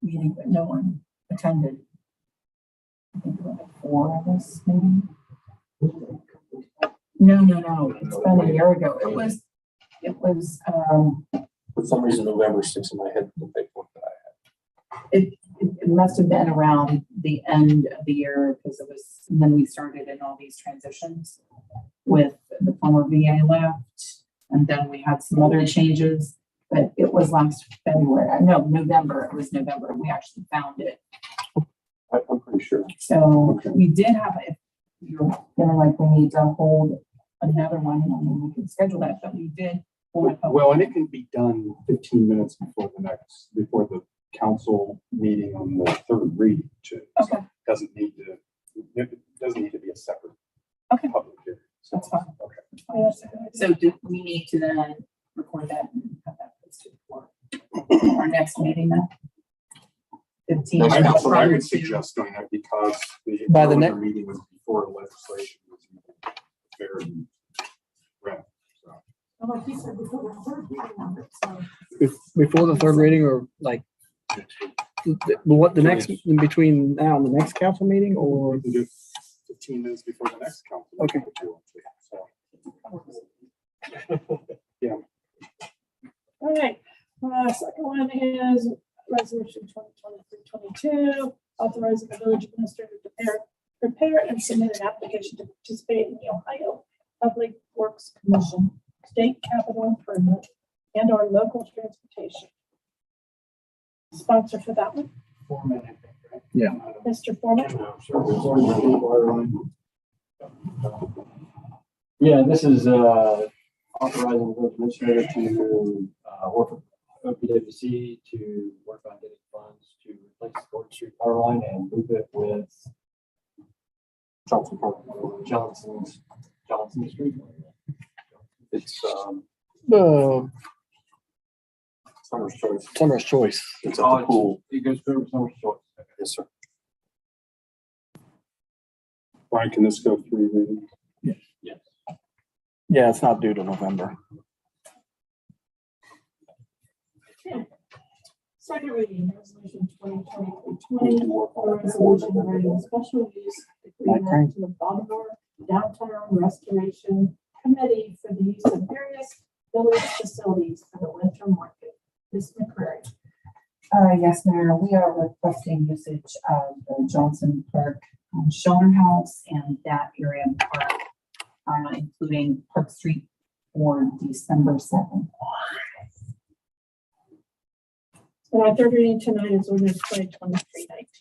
[SPEAKER 2] meeting, but no one attended. I think there were like 4 of us, maybe. No, it's been a year ago. It was,
[SPEAKER 3] For some reason, November sticks in my head, the paperwork that I
[SPEAKER 2] it must have been around the end of the year because it was, and then we started in all these transitions with the former VA left. And then we had some other changes, but it was last February, no, November, it was November. We actually found it.
[SPEAKER 3] I'm pretty sure.
[SPEAKER 2] So we did have, if you're feeling like we need to hold another one, I mean, we can schedule that, but we did. hold a public-
[SPEAKER 9] Well, and it can be done 15 minutes before the council meeting on the third reading too. So
[SPEAKER 2] Okay.
[SPEAKER 9] it doesn't need to be a separate
[SPEAKER 2] Okay.
[SPEAKER 9] public hearing. So,
[SPEAKER 2] That's fine.
[SPEAKER 9] okay.
[SPEAKER 2] So do we need to then record that and have that posted for our next meeting then? 15.
[SPEAKER 9] I
[SPEAKER 2] minutes
[SPEAKER 9] would
[SPEAKER 2] prior to-
[SPEAKER 9] suggest doing that because the
[SPEAKER 4] By the
[SPEAKER 9] earlier
[SPEAKER 4] next-
[SPEAKER 9] meeting was before the legislation was even very read. So.
[SPEAKER 7] Well, like you said, before the third reading of it, so.
[SPEAKER 4] before the third reading or like, what, the next, in between now and the next council meeting or?
[SPEAKER 9] We can do 15 minutes before the next council.
[SPEAKER 4] Okay.
[SPEAKER 9] meeting if you want to. So,
[SPEAKER 7] All right, second one is resolution 2023-22, authorizing the village administrator to prepare and submit an application to participate in the Ohio Public Works Commission State Capital Improvement and our local transportation. Sponsor for that one,
[SPEAKER 1] Foreman, I think, right?
[SPEAKER 4] Yeah.
[SPEAKER 7] Mr. Foreman.
[SPEAKER 5] Yeah, this is authorizing the administrator to work with OPWC to work on getting funds to replace the Gordon Street power line and loop it with Johnson Street. It's
[SPEAKER 3] Summer's choice.
[SPEAKER 4] Summer's choice.
[SPEAKER 3] It's at the pool.
[SPEAKER 5] It goes through Summer's Choice.
[SPEAKER 3] Yes, sir.
[SPEAKER 9] Brian, can this go 3 readings?
[SPEAKER 5] Yes.
[SPEAKER 4] Yeah, it's not due to November.
[SPEAKER 7] Second reading, resolution 2023-20, or resolution regarding special use agreement to the Baltimore Downtown Restoration Committee for the use of various village facilities for the winter market. Ms. McCrary.
[SPEAKER 2] Yes, Mayor, we are requesting usage of the Johnson Park shelter house and that area of the park, including Park Street for December 7th.
[SPEAKER 7] And our third reading tonight is ordinance 2023-19,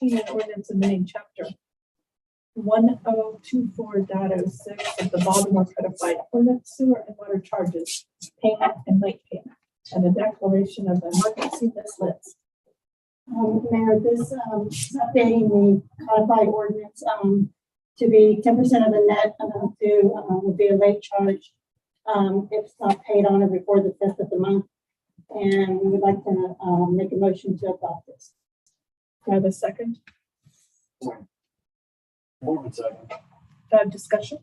[SPEAKER 7] an ordinance amending chapter 1024.06 of the Baltimore Codified Ordinance Sewer and Water Charges, Payment and Late Payment, and a declaration of emergency list.
[SPEAKER 11] Mayor, this is updating the codified ordinance to be 10% of the net amount due would be a late charge if it's not paid on or before the 5th of the month. And we would like to make a motion to adopt this.
[SPEAKER 7] Do I have a second?
[SPEAKER 5] Morgan second.
[SPEAKER 7] Do I have discussion?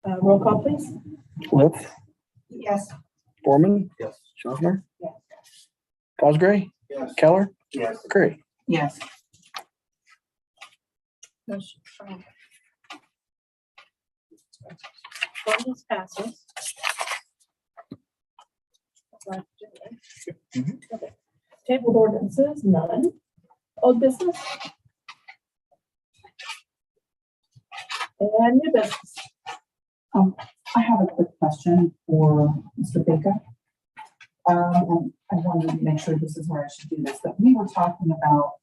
[SPEAKER 7] Roll call, please.
[SPEAKER 4] Cliff,
[SPEAKER 2] Yes.
[SPEAKER 4] Foreman,
[SPEAKER 6] Yes.
[SPEAKER 4] Schaffner,
[SPEAKER 7] Yes.
[SPEAKER 4] Cosgray,
[SPEAKER 6] Yes.
[SPEAKER 4] Keller,
[SPEAKER 6] Yes.
[SPEAKER 4] Curry.
[SPEAKER 2] Yes.
[SPEAKER 7] Motion ordinance passes. Okay. Tabled ordinances, none. Old business? And new business.
[SPEAKER 2] I have a quick question for Mr. Baker. And I wanted to make sure this is where I should do this, but we were talking about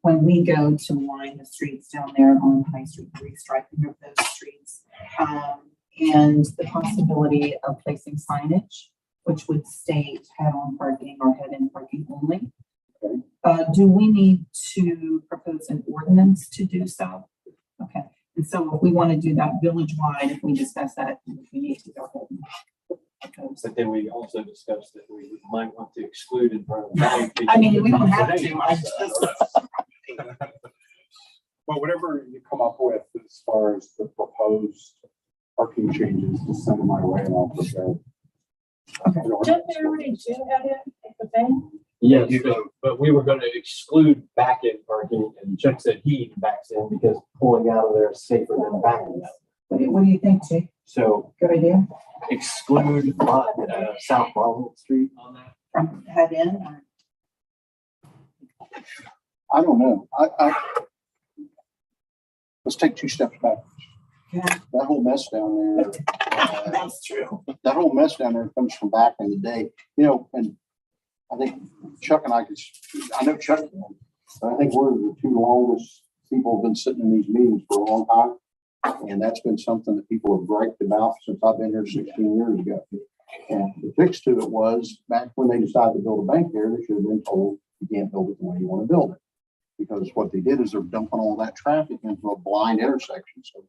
[SPEAKER 2] when we go to line the streets down there on High Street, restriping of those streets, and the possibility of placing signage, which would state head-on parking or head-in parking only. Do we need to propose an ordinance to do so? Okay, and so if we want to do that village-wide, if we discuss that, we need to go ahead and propose.
[SPEAKER 5] But then we also discussed that we might want to exclude in front of the bank.
[SPEAKER 2] I mean, we don't have to, I just,
[SPEAKER 9] Well, whatever you come up with as far as the proposed parking changes, just send them my way and I'll prepare.
[SPEAKER 7] Didn't they already do that at the bank?
[SPEAKER 5] Yes, but we were gonna exclude back-end parking, and Chuck said he even backs in because pulling out of there is safer than backing out.
[SPEAKER 2] what do you think, Jake?
[SPEAKER 5] So
[SPEAKER 2] Good idea?
[SPEAKER 5] exclude South Marlborough Street on that.
[SPEAKER 2] From head in or?
[SPEAKER 8] I don't know. Let's take 2 steps back.
[SPEAKER 2] Yeah.
[SPEAKER 8] That whole mess down there,
[SPEAKER 2] That's true.
[SPEAKER 8] that whole mess down there comes from back in the day, you know, and I think Chuck and I I know Chuck, but I think we're the 2 longest people have been sitting in these meetings for a long time. And that's been something that people have griped about since I've been here 16 years ago. And the fix to it was back when they decided to build a bank there, they should have been told you can't build it the way you want to build it. Because what they did is they're dumping all that traffic into a blind intersection. So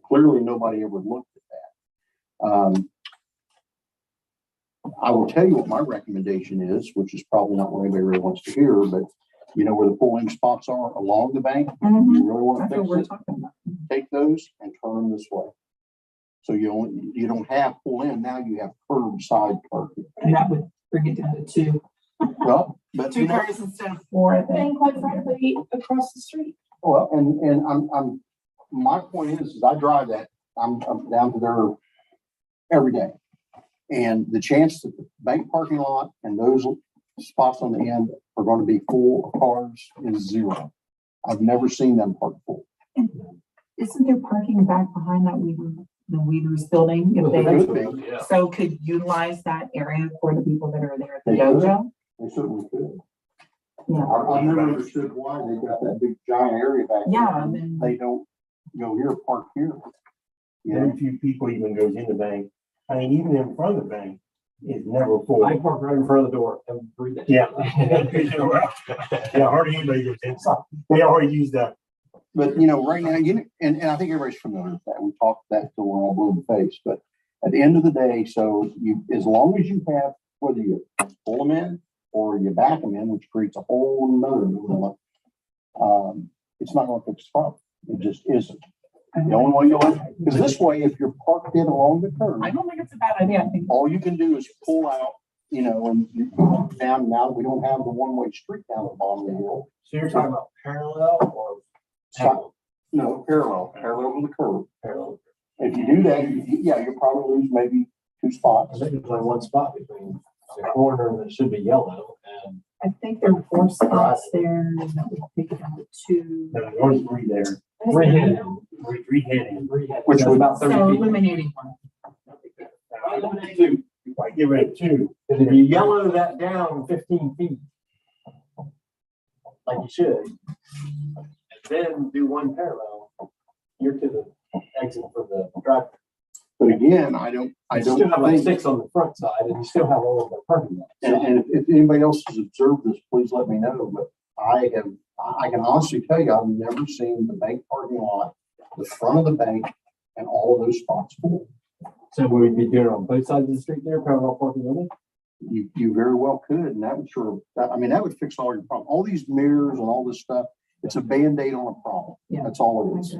[SPEAKER 8] clearly nobody ever looked at that. I will tell you what my recommendation is, which is probably not what anybody really wants to hear, but you know where the pulling spots are along the bank? You really want
[SPEAKER 2] That's
[SPEAKER 8] to
[SPEAKER 2] what we're
[SPEAKER 8] fix it?
[SPEAKER 2] talking about.
[SPEAKER 8] Take those and turn them this way. So you don't have pull in, now you have curbside parking.
[SPEAKER 2] And that would bring it down to 2.
[SPEAKER 8] Well, but you
[SPEAKER 2] 2
[SPEAKER 8] know,
[SPEAKER 2] cars instead of 4, I
[SPEAKER 7] And
[SPEAKER 2] think.
[SPEAKER 7] quite frankly, across the street.
[SPEAKER 8] well, and I'm, my point is I drive that, I'm down to there every day. And the chance that the bank parking lot and those spots on the end are going to be full of cars is 0. I've never seen them park full.
[SPEAKER 2] Isn't there parking back behind that the Weaver's building? If
[SPEAKER 8] There
[SPEAKER 2] they,
[SPEAKER 8] could be.
[SPEAKER 2] so could utilize that area for the people that are there at the
[SPEAKER 8] They could.
[SPEAKER 2] dojo?
[SPEAKER 8] They certainly could.
[SPEAKER 2] Yeah.
[SPEAKER 8] I've never understood why they got that big giant area back there.
[SPEAKER 2] Yeah, I mean-
[SPEAKER 8] They don't go here, park here. You know?
[SPEAKER 6] Very few people even goes in the bank. I mean, even in front of the bank, it's never full.
[SPEAKER 5] I park right in front of the door every day.
[SPEAKER 6] Yeah. Yeah, hardly anybody goes inside. They already use that.
[SPEAKER 8] But you know, right now, and I think everybody's familiar with that. We talked that till we're all blue in the face, but at the end of the day, so as long as you have, whether you pull them in or you back them in, which creates a whole nother dilemma, it's not going to fix the problem. It just isn't. The only way you'll, because this way, if you're parked in along the curb,
[SPEAKER 2] I don't think it's a bad idea. I think.
[SPEAKER 8] all you can do is pull out, you know, and you down, now we don't have the one-way street down the bottom of the hill.
[SPEAKER 5] So you're talking about parallel or?
[SPEAKER 8] So, no, parallel to the curb.
[SPEAKER 5] Parallel.
[SPEAKER 8] If you do that, you'll probably lose maybe 2 spots.
[SPEAKER 5] I think there's only one spot between the corner that should be yellow and.
[SPEAKER 2] I think there are 4 spots there. That would take it down to 2.
[SPEAKER 6] There's only 3 there.
[SPEAKER 5] Three headed.
[SPEAKER 6] Three heading.
[SPEAKER 8] Which
[SPEAKER 5] That's
[SPEAKER 8] would-
[SPEAKER 5] about 30
[SPEAKER 2] So
[SPEAKER 5] feet.
[SPEAKER 2] eliminating 1.
[SPEAKER 6] I eliminate 2. If I give it 2.
[SPEAKER 5] Because if you yellow that down 15 feet, like you should, and then do 1 parallel, you're to the exit for the drive.
[SPEAKER 8] But again, I don't
[SPEAKER 5] You still have like
[SPEAKER 8] think,
[SPEAKER 5] 6 on the front side and you still have all of the parking lots.
[SPEAKER 8] and if anybody else has observed this, please let me know, but I can honestly tell you, I've never seen the bank parking lot, the front of the bank, and all of those spots full.
[SPEAKER 5] So we would be doing it on both sides of the street there, parallel parking only?
[SPEAKER 8] You very well could, and that would that would fix all your problems. All these mirrors and all this stuff, it's a Band-Aid on a problem.
[SPEAKER 2] Yeah.
[SPEAKER 8] That's all it is.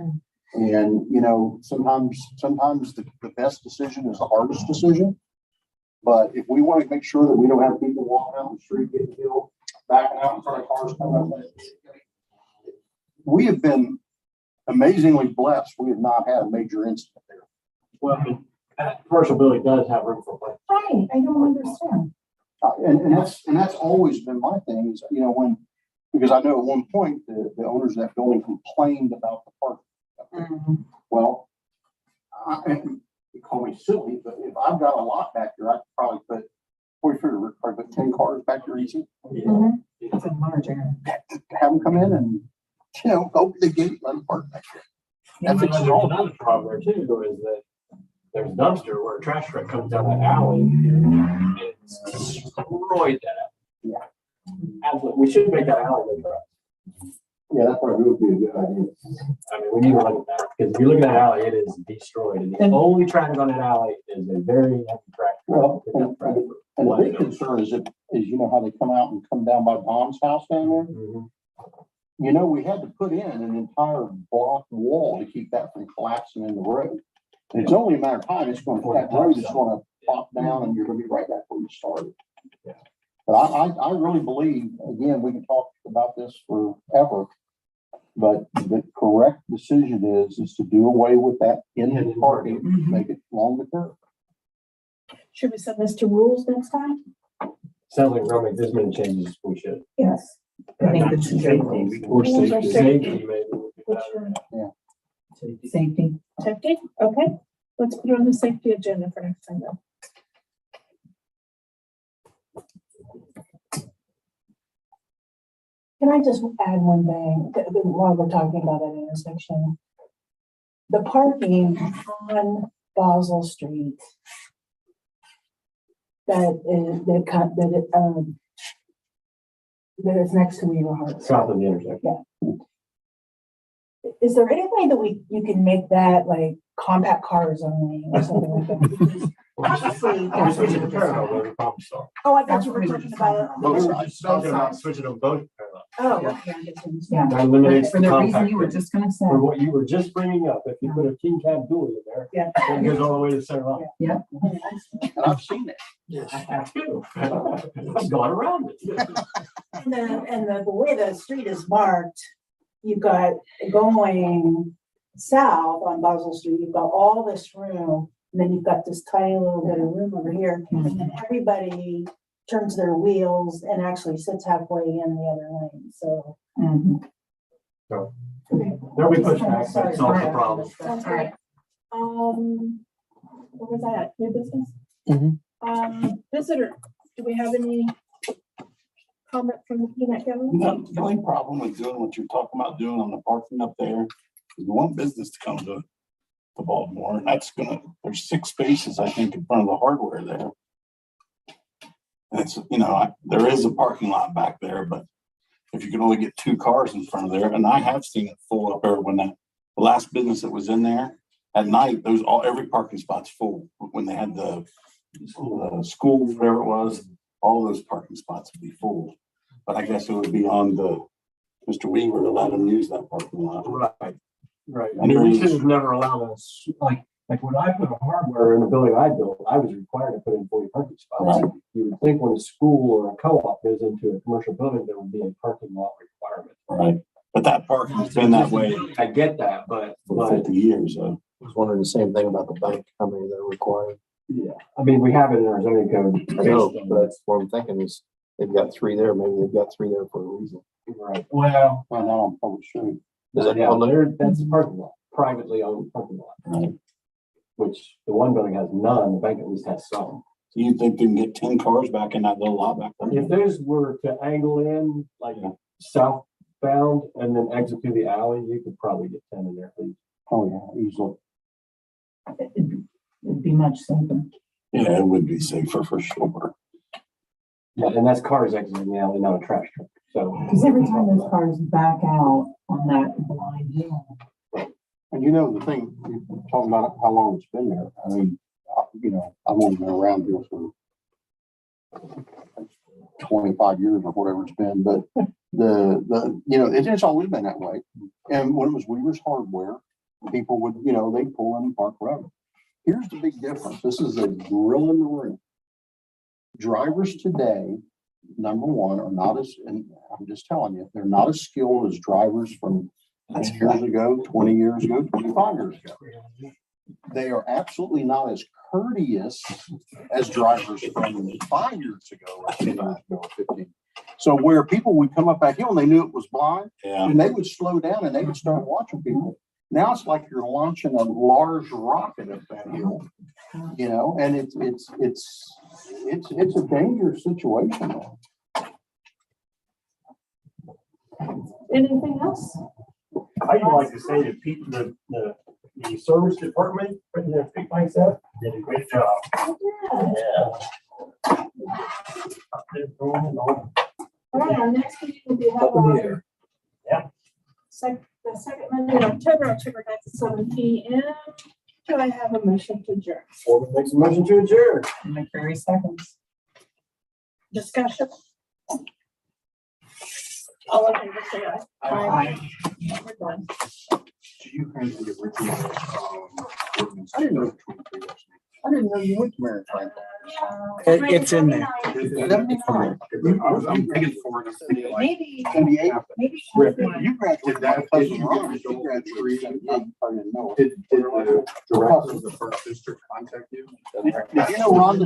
[SPEAKER 8] And, you know, sometimes the best decision is the hardest decision. But if we want to make sure that we don't have people walking out the street getting killed, backing out in front of cars coming up, we have been amazingly blessed. We have not had a major incident there.
[SPEAKER 5] Well, that commercial building does have room for play.
[SPEAKER 2] Right, I don't understand.
[SPEAKER 8] And that's always been my thing is, you know, because I know at one point the owners of that building complained about the parking. Well, you call me silly, but if I've got a lot back there, I could probably probably put 10 cars back there easy.
[SPEAKER 2] It's a large area.
[SPEAKER 8] Have them come in and, you know, go to the gate, let them park back there.
[SPEAKER 5] And there's another problem there too, though, is that there's a dumpster where a trash truck comes down that alley. And it's destroyed that alley.
[SPEAKER 8] Yeah.
[SPEAKER 5] Absolutely. We should make that alley no truck.
[SPEAKER 8] Yeah, that probably would be a good idea.
[SPEAKER 5] I mean, we need to look at that, because if you look at that alley, it is destroyed, and the only traffic on that alley is a very heavy tractor.
[SPEAKER 8] Well, and the big concern is you know how they come out and come down by Don's house down there?
[SPEAKER 5] Mhm.
[SPEAKER 8] You know, we had to put in an entire block wall to keep that from collapsing in the road. And it's only a matter of time, that road is gonna pop down and you're gonna be right back where you started.
[SPEAKER 5] Yeah.
[SPEAKER 8] But I really believe, again, we can talk about this forever, but the correct decision is to do away with that in parking, make it along the curb.
[SPEAKER 7] Should we send this to rules next time?
[SPEAKER 5] Sounds like we're gonna make this many changes, as we should.
[SPEAKER 2] Yes. I think it's
[SPEAKER 5] Safety, or
[SPEAKER 7] Rules or
[SPEAKER 5] safety,
[SPEAKER 7] safety?
[SPEAKER 5] maybe would be
[SPEAKER 7] Which
[SPEAKER 5] better.
[SPEAKER 7] one?
[SPEAKER 2] Safety.
[SPEAKER 7] Safety? Okay, let's put it on the safety agenda for next time then.
[SPEAKER 12] Can I just add one thing while we're talking about that intersection? The parking on Basel Street that is next to Weaver Hart.
[SPEAKER 5] South of the intersection.
[SPEAKER 12] Is there any way that you can make that like compact cars only or something like that? Obviously,
[SPEAKER 5] We're switching to parallel, road, we probably saw.
[SPEAKER 12] oh, I thought you were talking about.
[SPEAKER 5] But we were just talking about switching them both parallel.
[SPEAKER 12] Oh, okay.
[SPEAKER 2] Yeah.
[SPEAKER 5] That eliminates
[SPEAKER 2] For
[SPEAKER 5] the
[SPEAKER 2] the reason
[SPEAKER 5] compact.
[SPEAKER 2] you were just gonna say.
[SPEAKER 5] For what you were just bringing up, if you put a king cab dually in there,
[SPEAKER 12] Yeah.
[SPEAKER 5] it goes all the way to the center line.
[SPEAKER 2] Yeah.
[SPEAKER 8] And I've seen it.
[SPEAKER 5] I have too. I've gone around it.
[SPEAKER 12] And the way the street is marked, you've got going south on Basel Street, you've got all this room, and then you've got this tiny little bit of room over here, and then everybody turns their wheels and actually sits halfway in the other lane, so.
[SPEAKER 5] There'll be pushback, but it solves the problem.
[SPEAKER 7] Sounds great. What was that? New business? Visitor, do we have any comment from the peanut gallery?
[SPEAKER 13] The only problem with doing what you're talking about doing on the parking up there is you want business to come to Baltimore, and there's 6 spaces, I think, in front of the hardware there. And it's, you know, there is a parking lot back there, but if you can only get 2 cars in front of there, and I have seen it full up there when the last business that was in there at night, every parking spot's full. When they had the school, whatever it was, all those parking spots would be full. But I guess it would be on Mr. Weaver to let them use that parking lot.
[SPEAKER 5] Right. I mean, we should have never allowed us, like when I put a hardware in the building I built, I was required to put in 40 parking spots. You would think when a school or a co-op goes into a commercial building, there would be a parking lot requirement.
[SPEAKER 13] Right. But that parking's been that way
[SPEAKER 5] I get that, but
[SPEAKER 13] for 50 years. So.
[SPEAKER 3] I was wondering the same thing about the bank, how many they're required.
[SPEAKER 5] yeah, I mean, we have it in our zoning code.
[SPEAKER 3] I know, but that's what I'm thinking is they've got 3 there, maybe they've got 3 there for a reason.
[SPEAKER 5] Right. Well,
[SPEAKER 8] Well, now on public street.
[SPEAKER 3] Is that
[SPEAKER 5] yeah,
[SPEAKER 3] on there?
[SPEAKER 5] that's a parking lot, privately owned parking lot.
[SPEAKER 13] Right.
[SPEAKER 5] Which the one building has none, the bank at least has some.
[SPEAKER 13] So you think they can get 10 cars back in that little lot back there?
[SPEAKER 5] If those were to angle in like southbound and then exit through the alley, you could probably get 10 in there at least.
[SPEAKER 8] Oh, yeah, easily.
[SPEAKER 2] It'd be much safer.
[SPEAKER 13] Yeah, it would be safer for sure.
[SPEAKER 5] Yeah, and that's cars exiting the alley, not a trash truck. So.
[SPEAKER 2] Because every time those cars back out on that blind hill.
[SPEAKER 8] And you know, the thing, you're talking about how long it's been there. I mean, you know, I've only been around here for 25 years or whatever it's been, but you know, it's always been that way. And when it was Weaver's Hardware, people would, you know, they'd pull in and park wherever. Here's the big difference. This is a grill in the room. drivers today, number one, are not as, and I'm just telling you, they're not as skilled as drivers from 10 years ago, 20 years ago, 25 years ago. They are absolutely not as courteous as drivers from 5 years ago or 10 years ago or 15. So where people would come up that hill and they knew it was blind, and they would slow down and they would start watching people. Now it's like you're launching a large rocket up that hill, you know, and it's a dangerous situation.
[SPEAKER 7] Anything else?
[SPEAKER 6] I'd like to say that people, the service department, putting their feet like that, did a great job. Yeah.
[SPEAKER 7] All right, our next meeting will be held on.
[SPEAKER 6] Yeah.
[SPEAKER 7] The second Monday in October 9th at 7 p.m. Do I have a motion to adjourn?
[SPEAKER 6] Foreman makes a motion to adjourn.
[SPEAKER 2] McCreary seconds.
[SPEAKER 7] Discussion? All in favor, say aye. Aye. We're done.
[SPEAKER 13] Do you have the original, ordinance?
[SPEAKER 8] I didn't know. I didn't know you went to Marion Franklin.
[SPEAKER 4] It's in there.
[SPEAKER 13] I was thinking forward, I'm thinking like,
[SPEAKER 7] Maybe,
[SPEAKER 8] 78.
[SPEAKER 7] maybe.
[SPEAKER 8] You graduated that.
[SPEAKER 13] Did
[SPEAKER 8] Cousin
[SPEAKER 13] you
[SPEAKER 8] Ron,
[SPEAKER 13] get
[SPEAKER 8] she graduated. Yeah, you probably didn't know.
[SPEAKER 13] did the director of the first district contact you?
[SPEAKER 8] Did you know Rhonda